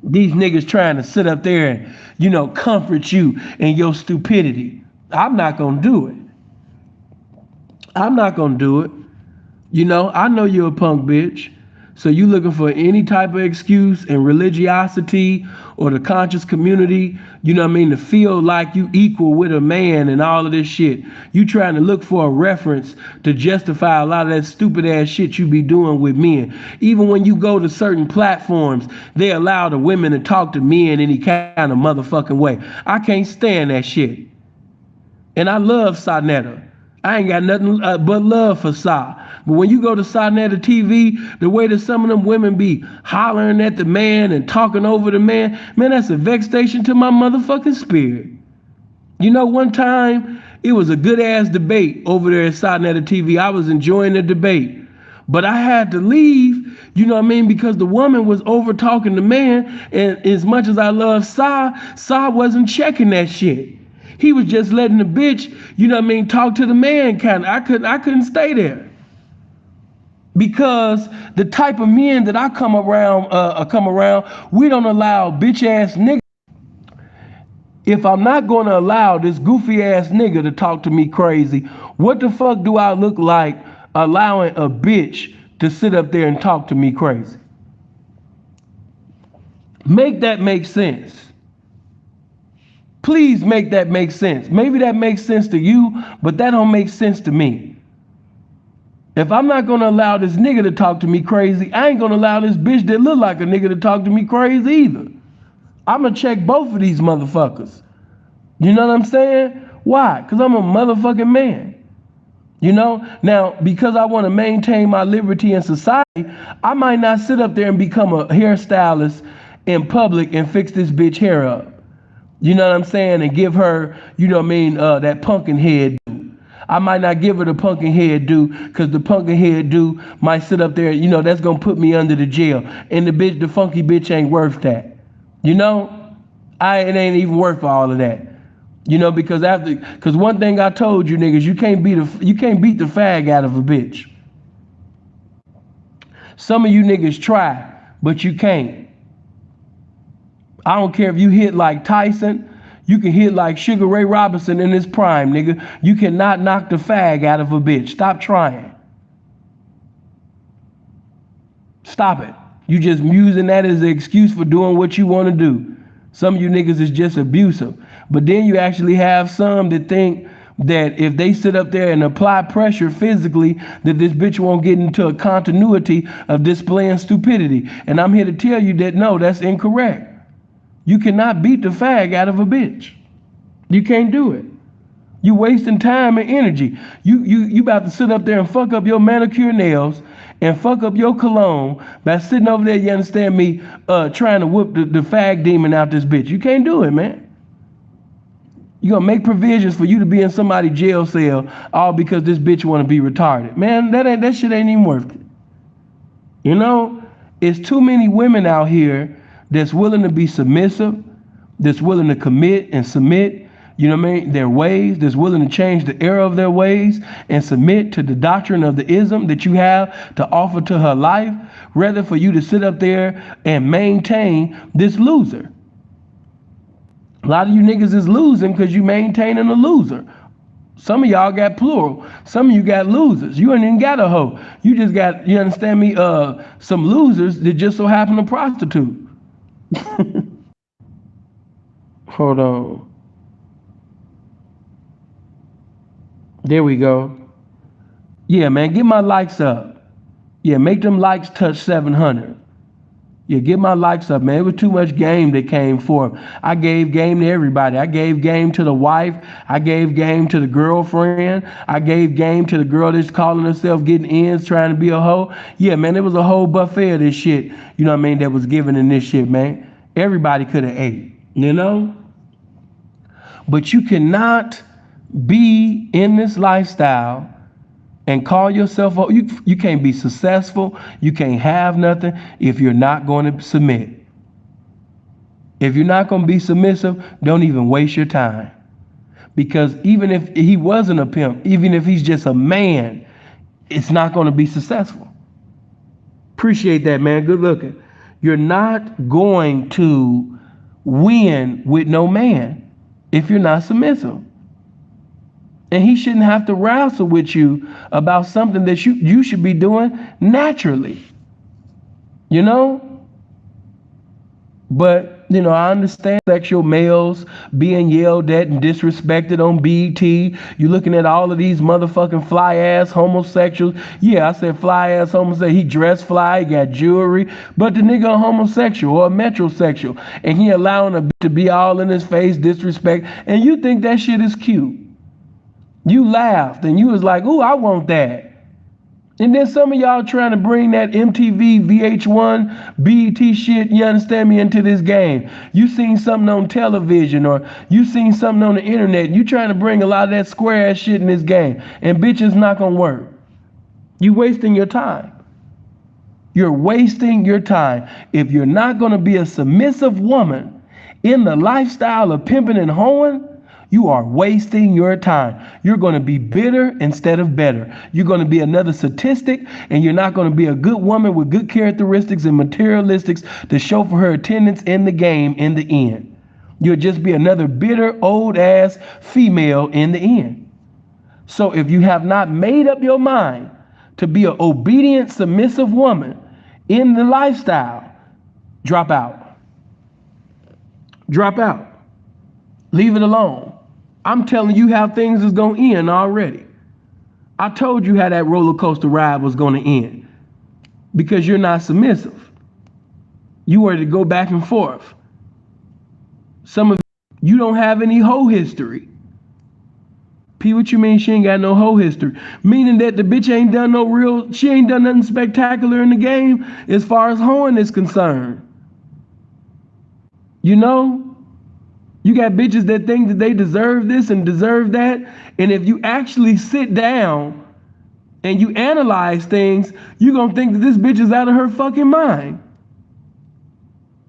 These niggas trying to sit up there and, you know, comfort you in your stupidity. I'm not going to do it. I'm not going to do it. You know, I know you're a punk bitch. So you looking for any type of excuse in religiosity or the conscious community, you know what I mean, to feel like you equal with a man and all of this shit. You trying to look for a reference to justify a lot of that stupid ass shit you be doing with men. Even when you go to certain platforms, they allow the women to talk to men any kind of motherfucking way. I can't stand that shit. And I love Sonetta. I ain't got nothing but love for Sa. But when you go to Sonetta TV, the way that some of them women be hollering at the man and talking over the man, that's a vexation to my motherfucking spirit. You know, one time it was a good ass debate over there at Sonetta TV. I was enjoying the debate. But I had to leave, you know what I mean, because the woman was over talking the man, and as much as I love Sa wasn't checking that shit. He was just letting the bitch, you know what I mean, talk to the man kind of. I couldn't stay there. Because the type of men that I come around, we don't allow bitch ass niggas. If I'm not going to allow this goofy ass nigga to talk to me crazy, what the fuck do I look like allowing a bitch to sit up there and talk to me crazy? Make that make sense. Please make that make sense. Maybe that makes sense to you, but that don't make sense to me. If I'm not gonna allow this nigga to talk to me crazy, I ain't gonna allow this bitch that look like a nigga to talk to me crazy either. I'm gonna check both of these motherfuckers. You know what I'm saying? Why? Because I'm a motherfucking man. You know? Now, because I want to maintain my liberty in society, I might not sit up there and become a hairstylist in public and fix this bitch hair up. You know what I'm saying? And give her, you know what I mean, that pumpkin head do. I might not give her the pumpkin head do, because the pumpkin head do might sit up there, you know, that's going to put me under the jail. And the funky bitch ain't worth that. You know? It ain't even worth all of that. You know, because one thing I told you niggas, you can't beat the fag out of a bitch. Some of you niggas try, but you can't. I don't care if you hit like Tyson, you can hit like Sugar Ray Robinson in his prime, nigga. You cannot knock the fag out of a bitch. Stop trying. Stop it. You just using that as an excuse for doing what you want to do. Some of you niggas is just abusive. But then you actually have some that think that if they sit up there and apply pressure physically, that this bitch won't get into a continuity of displaying stupidity. And I'm here to tell you that no, that's incorrect. You cannot beat the fag out of a bitch. You can't do it. You wasting time and energy. You about to sit up there and fuck up your manicure nails and fuck up your cologne by sitting over there, you understand me, trying to whoop the fag demon out this bitch. You can't do it, man. You're gonna make provisions for you to be in somebody's jail cell all because this bitch wanna be retarded. Man, that shit ain't even worth it. You know, it's too many women out here that's willing to be submissive, that's willing to commit and submit, you know what I mean, their ways, that's willing to change the error of their ways and submit to the doctrine of the ism that you have to offer to her life, rather for you to sit up there and maintain this loser. A lot of you niggas is losing because you maintaining a loser. Some of y'all got plural. Some of you got losers. You ain't even got a hoe. You just got, you understand me, some losers that just so happen to prostitute. Hold on. There we go. Yeah, man, get my likes up. Yeah, make them likes touch 700. Yeah, get my likes up, man. It was too much game that came forth. I gave game to everybody. I gave game to the wife. I gave game to the girlfriend. I gave game to the girl that's calling herself getting ends, trying to be a hoe. Yeah, man, it was a whole buffet of this shit, you know what I mean, that was given in this shit, man. Everybody could have ate, you know? But you cannot be in this lifestyle and call yourself, you can't be successful, you can't have nothing if you're not going to submit. If you're not going to be submissive, don't even waste your time. Because even if he wasn't a pimp, even if he's just a man, it's not going to be successful. Appreciate that, man. Good looking. You're not going to win with no man if you're not submissive. And he shouldn't have to wrestle with you about something that you should be doing naturally. You know? But, you know, I understand sexual males being yelled at and disrespected on BET. You're looking at all of these motherfucking fly-ass homosexuals. Yeah, I said fly-ass homosexual. He dressed fly, he got jewelry. But the nigga a homosexual or a metrosexual. And he allowing a bitch to be all in his face, disrespect. And you think that shit is cute. You laughed and you was like, ooh, I want that. And then some of y'all trying to bring that MTV, VH1, BET shit, you understand me, into this game. You seen something on television or you seen something on the internet. You trying to bring a lot of that square ass shit in this game. And bitch, it's not gonna work. You wasting your time. You're wasting your time. If you're not gonna be a submissive woman in the lifestyle of pimping and hoeing, you are wasting your time. You're going to be bitter instead of better. You're going to be another statistic, and you're not going to be a good woman with good characteristics and materialistics to show for her attendance in the game in the end. You'll just be another bitter, old ass female in the end. So if you have not made up your mind to be an obedient, submissive woman in the lifestyle, drop out. Drop out. Leave it alone. I'm telling you how things is going to end already. I told you how that roller coaster ride was going to end because you're not submissive. You were to go back and forth. Some of you don't have any hoe history. P, what you mean she ain't got no hoe history? Meaning that the bitch ain't done she ain't done nothing spectacular in the game as far as hoeing is concerned. You know? You got bitches that think that they deserve this and deserve that. And if you actually sit down and you analyze things, you're going to think that this bitch is out of her fucking mind.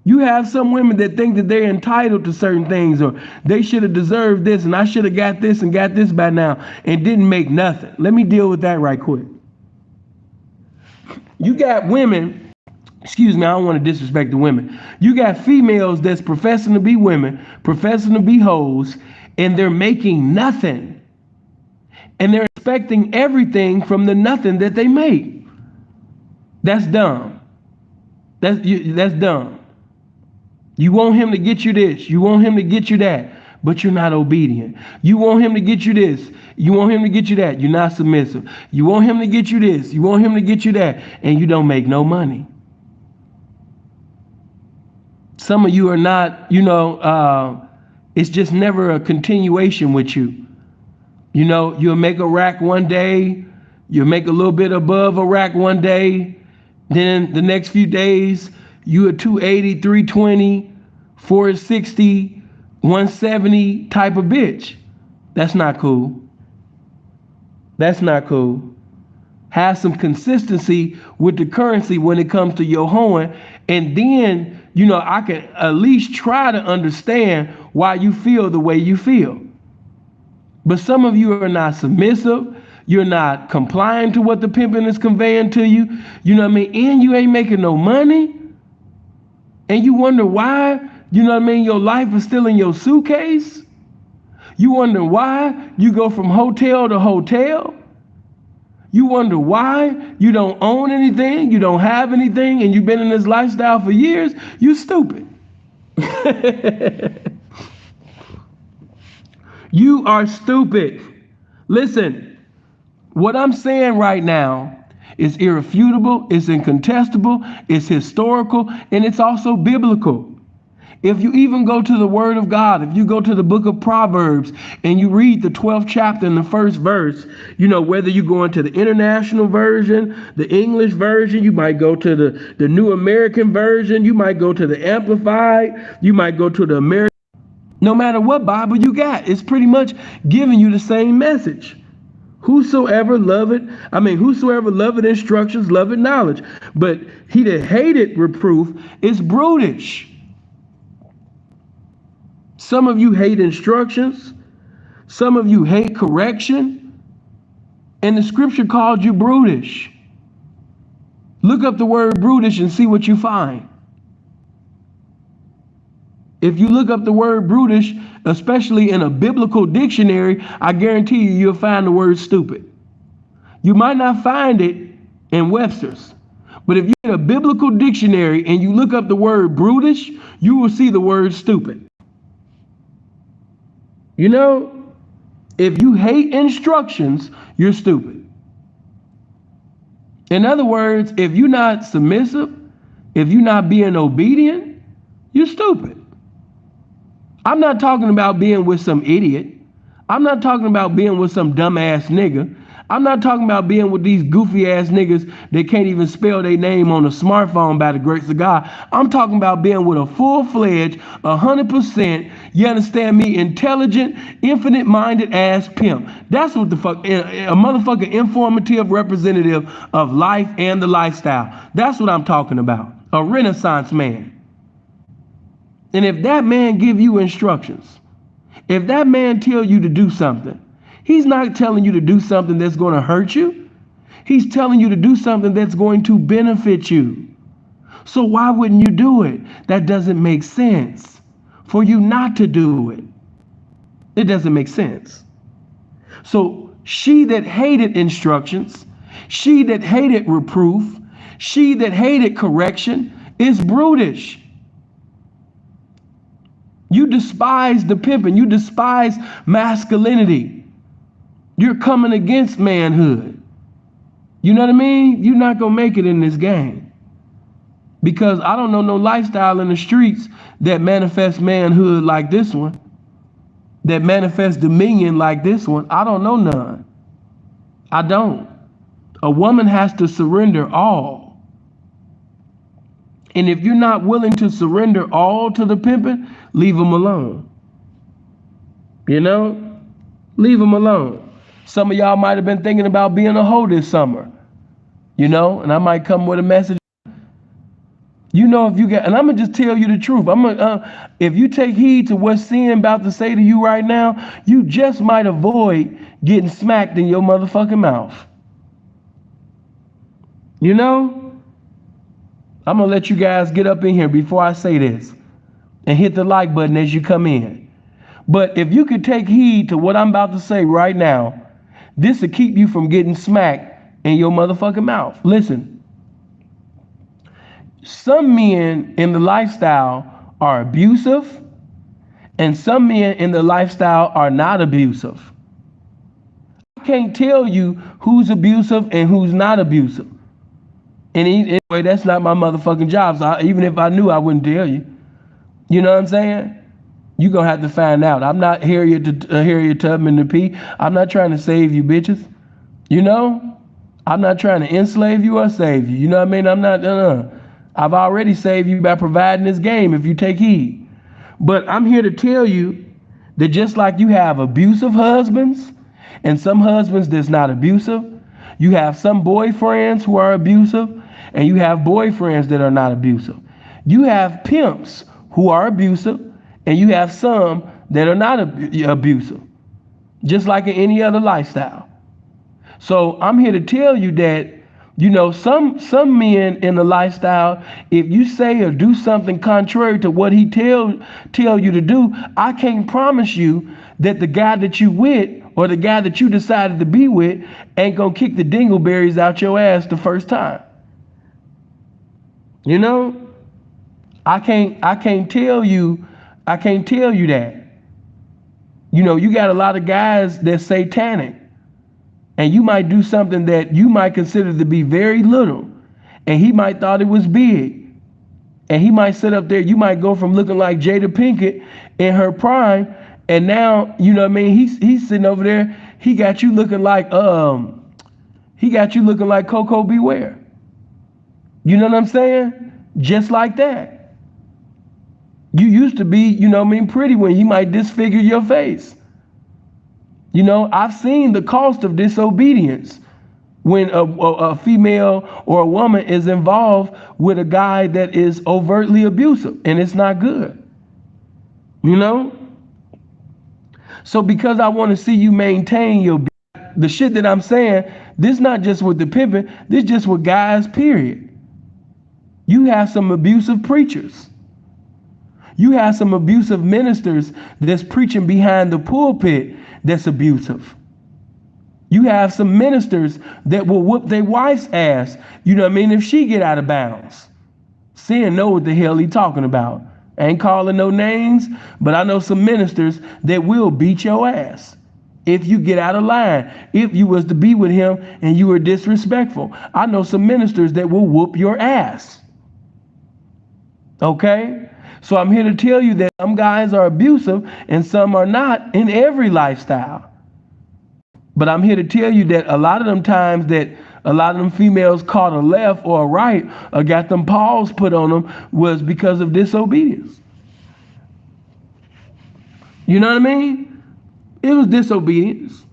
You have some women that think that they're entitled to certain things or they should have deserved this and I should have got this and got this by now and didn't make nothing. Let me deal with that right quick. You got women. Excuse me, I don't want to disrespect the women. You got females that's professing to be women, professing to be hoes, and they're making nothing. And they're expecting everything from the nothing that they make. That's dumb. That's dumb. You want him to get you this, you want him to get you that, but you're not obedient. You want him to get you this, you want him to get you that, you're not submissive. You want him to get you this, you want him to get you that, and you don't make no money. Some of you are not, it's just never a continuation with you. You know, you'll make a rack one day, you'll make a little bit above a rack one day, then the next few days, you a 280, 320, 460, 170 type of bitch. That's not cool. That's not cool. Have some consistency with the currency when it comes to your hoeing, and then I can at least try to understand why you feel the way you feel. But some of you are not submissive. You're not complying to what the pimping is conveying to you. You know what I mean? And you ain't making no money. And you wonder why, your life is still in your suitcase. You wonder why you go from hotel to hotel. You wonder why you don't own anything, you don't have anything, and you've been in this lifestyle for years. You stupid. You are stupid. Listen, what I'm saying right now is irrefutable, it's incontestable, it's historical, and it's also biblical. If you even go to the Word of God, if you go to the book of Proverbs and you read the 12th chapter and the first verse, whether you go into the International Version, the English Version, you might go to the New American Version, you might go to the Amplified, you might go to the American. No matter what Bible you got, it's pretty much giving you the same message. Whosoever loveth instructions, loveth knowledge. But he that hated reproof is brutish. Some of you hate instructions. Some of you hate correction. And the scripture called you brutish. Look up the word brutish and see what you find. If you look up the word brutish, especially in a biblical dictionary, I guarantee you'll find the word stupid. You might not find it in Webster's, but if you get a biblical dictionary and you look up the word brutish, you will see the word stupid. If you hate instructions, you're stupid. In other words, if you're not submissive, if you're not being obedient, you're stupid. I'm not talking about being with some idiot. I'm not talking about being with some dumbass nigga. I'm not talking about being with these goofy ass niggas that can't even spell their name on a smartphone by the grace of God. I'm talking about being with a full-fledged, 100%, you understand me, intelligent, infinite-minded ass pimp. That's what the fuck, a motherfucking informative representative of life and the lifestyle. That's what I'm talking about. A Renaissance man. And if that man give you instructions, if that man tell you to do something, he's not telling you to do something that's going to hurt you. He's telling you to do something that's going to benefit you. So why wouldn't you do it? That doesn't make sense for you not to do it. It doesn't make sense. So she that hated instructions, she that hated reproof, she that hated correction is brutish. You despise the pimping. You despise masculinity. You're coming against manhood. You know what I mean? You're not going to make it in this game. Because I don't know no lifestyle in the streets that manifests manhood like this one. That manifests dominion like this one. I don't know none. I don't. A woman has to surrender all. And if you're not willing to surrender all to the pimping, leave them alone. You know? Leave them alone. Some of y'all might have been thinking about being a hoe this summer. You know? And I might come with a message. You know, if you get, and I'm going to just tell you the truth. If you take heed to what sin about to say to you right now, you just might avoid getting smacked in your motherfucking mouth. You know? I'm going to let you guys get up in here before I say this and hit the like button as you come in. But if you could take heed to what I'm about to say right now, this will keep you from getting smacked in your motherfucking mouth. Listen, some men in the lifestyle are abusive and some men in the lifestyle are not abusive. I can't tell you who's abusive and who's not abusive. And anyway, that's not my motherfucking job. So even if I knew, I wouldn't tell you. You know what I'm saying? You're going to have to find out. I'm not Harriet Tubman to P. I'm not trying to save you bitches. You know? I'm not trying to enslave you or save you. You know what I mean? I'm not, I've already saved you by providing this game if you take heed. But I'm here to tell you that just like you have abusive husbands and some husbands that's not abusive, you have some boyfriends who are abusive and you have boyfriends that are not abusive. You have pimps who are abusive and you have some that are not abusive, just like in any other lifestyle. So I'm here to tell you that, you know, some men in the lifestyle, if you say or do something contrary to what he tell you to do, I can't promise you that the guy that you with or the guy that you decided to be with ain't gonna kick the dingleberries out your ass the first time. You know? I can't tell you that. You know, you got a lot of guys that's satanic. And you might do something that you might consider to be very little. And he might thought it was big. And he might sit up there, you might go from looking like Jada Pinkett in her prime. And now, you know what I mean, he's sitting over there, he got you looking like Coco Beware. You know what I'm saying? Just like that. You used to be, you know what I mean, pretty when he might disfigure your face. You know, I've seen the cost of disobedience when a female or a woman is involved with a guy that is overtly abusive, and it's not good. You know? So because I want to see you maintain the shit that I'm saying, this not just with the pimping, this just with guys, period. You have some abusive preachers. You have some abusive ministers that's preaching behind the pulpit that's abusive. You have some ministers that will whoop their wife's ass, you know what I mean, if she get out of bounds. Sin know what the hell he talking about. I ain't calling no names, but I know some ministers that will beat your ass if you get out of line, if you was to be with him and you were disrespectful. I know some ministers that will whoop your ass. Okay? So I'm here to tell you that some guys are abusive and some are not in every lifestyle. But I'm here to tell you that a lot of them times that a lot of them females caught a left or a right or got them paws put on them was because of disobedience. You know what I mean? It was disobedience.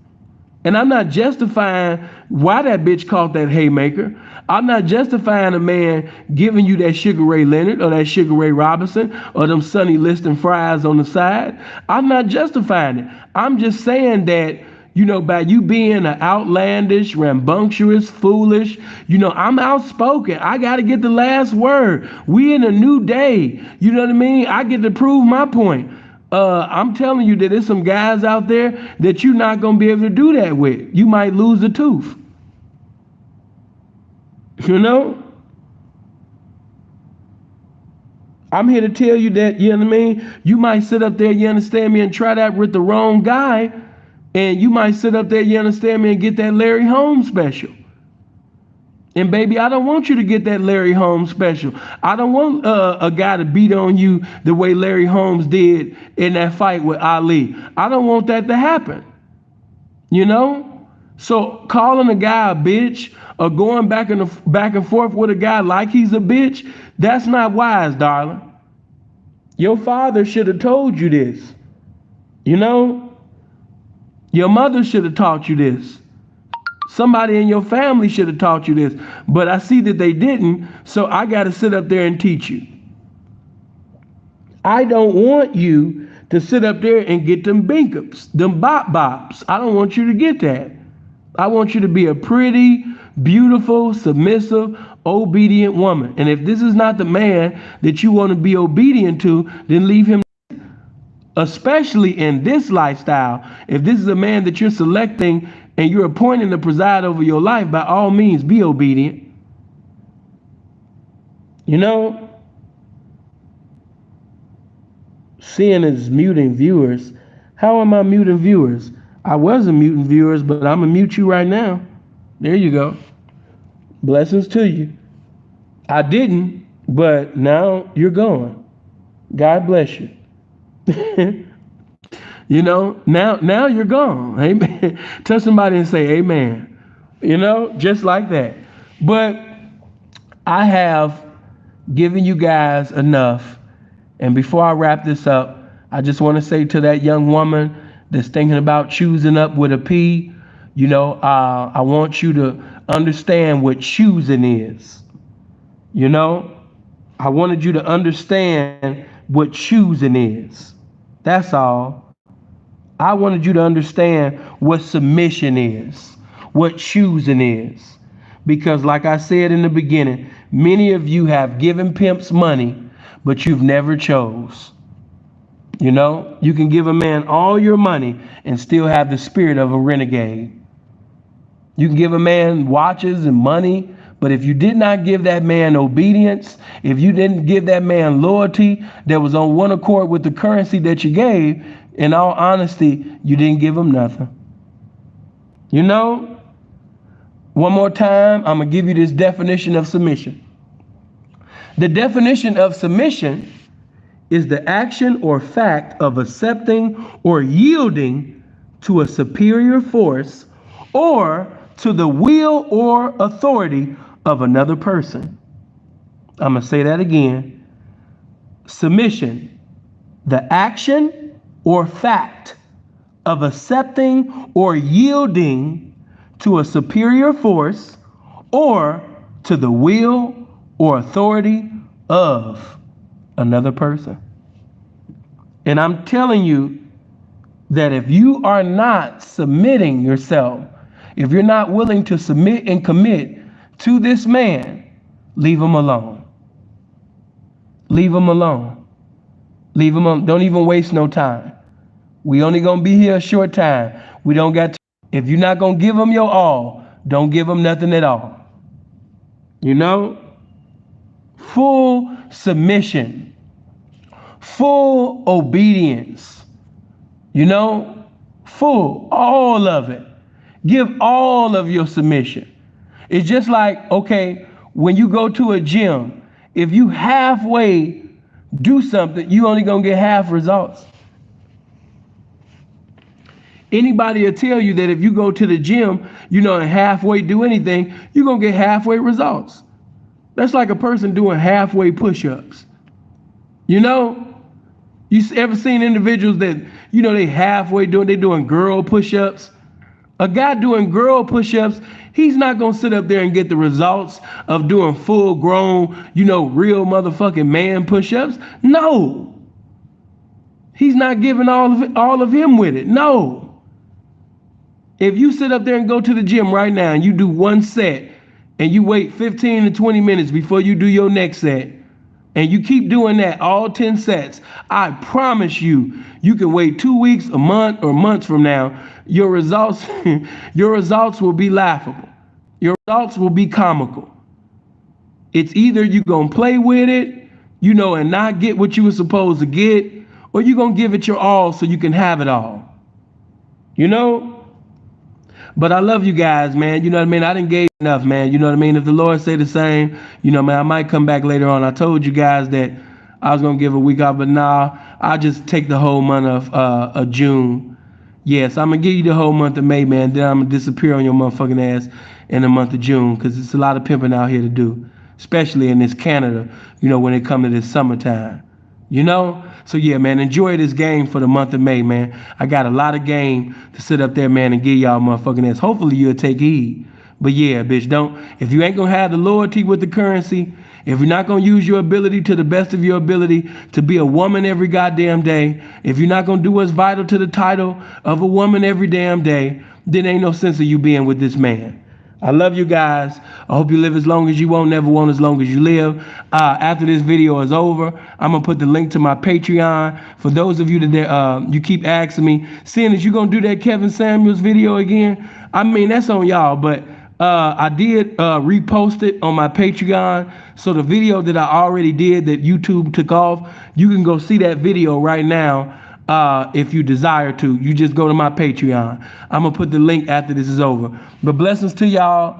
And I'm not justifying why that bitch caught that haymaker. I'm not justifying a man giving you that Sugar Ray Leonard or that Sugar Ray Robinson or them Sonny Liston fries on the side. I'm not justifying it. I'm just saying that, you know, by you being an outlandish, rambunctious, foolish, you know, I'm outspoken. I got to get the last word. We in a new day. You know what I mean? I get to prove my point. I'm telling you that there's some guys out there that you're not going to be able to do that with. You might lose a tooth. You know? I'm here to tell you that, you know what I mean? You might sit up there, you understand me, and try that with the wrong guy. And you might sit up there, you understand me, and get that Larry Holmes special. And baby, I don't want you to get that Larry Holmes special. I don't want a guy to beat on you the way Larry Holmes did in that fight with Ali. I don't want that to happen. You know? So calling a guy a bitch or going back and forth with a guy like he's a bitch, that's not wise, darling. Your father should have told you this. You know? Your mother should have taught you this. Somebody in your family should have taught you this, but I see that they didn't, so I got to sit up there and teach you. I don't want you to sit up there and get them binkups, them bops. I don't want you to get that. I want you to be a pretty, beautiful, submissive, obedient woman. And if this is not the man that you want to be obedient to, then leave him. Especially in this lifestyle, if this is a man that you're selecting and you're appointing to preside over your life, by all means, be obedient. You know, seeing as muting viewers, how am I muting viewers? I wasn't muting viewers, but I'm going to mute you right now. There you go. Blessings to you. I didn't, but now you're gone. God bless you. You know, now you're gone. Amen. Tell somebody and say amen. You know, just like that. But I have given you guys enough. And before I wrap this up, I just want to say to that young woman that's thinking about choosing up with a P, you know, I want you to understand what choosing is. You know, I wanted you to understand what choosing is. That's all. I wanted you to understand what submission is, what choosing is. Because like I said in the beginning, many of you have given pimps money, but you've never chose. You know, you can give a man all your money and still have the spirit of a renegade. You can give a man watches and money, but if you did not give that man obedience, if you didn't give that man loyalty that was on one accord with the currency that you gave, in all honesty, you didn't give him nothing. You know, one more time, I'm going to give you this definition of submission. The definition of submission is the action or fact of accepting or yielding to a superior force or to the will or authority of another person. I'm going to say that again. Submission, the action or fact of accepting or yielding to a superior force or to the will or authority of another person. And I'm telling you that if you are not submitting yourself, if you're not willing to submit and commit to this man, leave him alone. Leave him alone. Leave him alone. Don't even waste no time. We only gonna be here a short time. We don't got to. If you're not gonna give him your all, don't give him nothing at all. You know? Full submission. Full obedience. You know? Full. All of it. Give all of your submission. It's just like, okay, when you go to a gym, if you halfway do something, you only gonna get half results. Anybody will tell you that if you go to the gym, and halfway do anything, you're gonna get halfway results. That's like a person doing halfway push-ups. You ever seen individuals that, they halfway doing girl push-ups? A guy doing girl push-ups, he's not gonna sit up there and get the results of doing full-grown, real motherfucking man push-ups. No. He's not giving all of him with it. No. If you sit up there and go to the gym right now and you do one set and you wait 15 to 20 minutes before you do your next set, and you keep doing that all 10 sets, I promise you can wait 2 weeks, a month, or months from now, your results will be laughable. Your results will be comical. It's either you gonna play with it, and not get what you were supposed to get, or you gonna give it your all so you can have it all. But I love you guys, man. You know what I mean? I didn't gave enough, man. You know what I mean? If the Lord say the same, man, I might come back later on. I told you guys that I was gonna give a week off, but nah, I'll just take the whole month of June. Yes, I'm gonna give you the whole month of May, man. Then I'm gonna disappear on your motherfucking ass in the month of June, because it's a lot of pimping out here to do, especially in this Canada, when it comes to this summertime. So yeah, man, enjoy this game for the month of May, man. I got a lot of game to sit up there, man, and give y'all motherfucking ass. Hopefully you'll take heed. But yeah, bitch, if you ain't gonna have the loyalty with the currency, if you're not gonna use your ability to the best of your ability to be a woman every goddamn day, if you're not gonna do what's vital to the title of a woman every damn day, then ain't no sense of you being with this man. I love you guys. I hope you live as long as you want, never want as long as you live. After this video is over, I'm going to put the link to my Patreon. For those of you that you keep asking me, seeing as you're going to do that Kevin Samuels video again, I mean, that's on y'all. But I did repost it on my Patreon. So the video that I already did that YouTube took off, you can go see that video right now. If you desire to, you just go to my Patreon. I'm going to put the link after this is over. But blessings to y'all.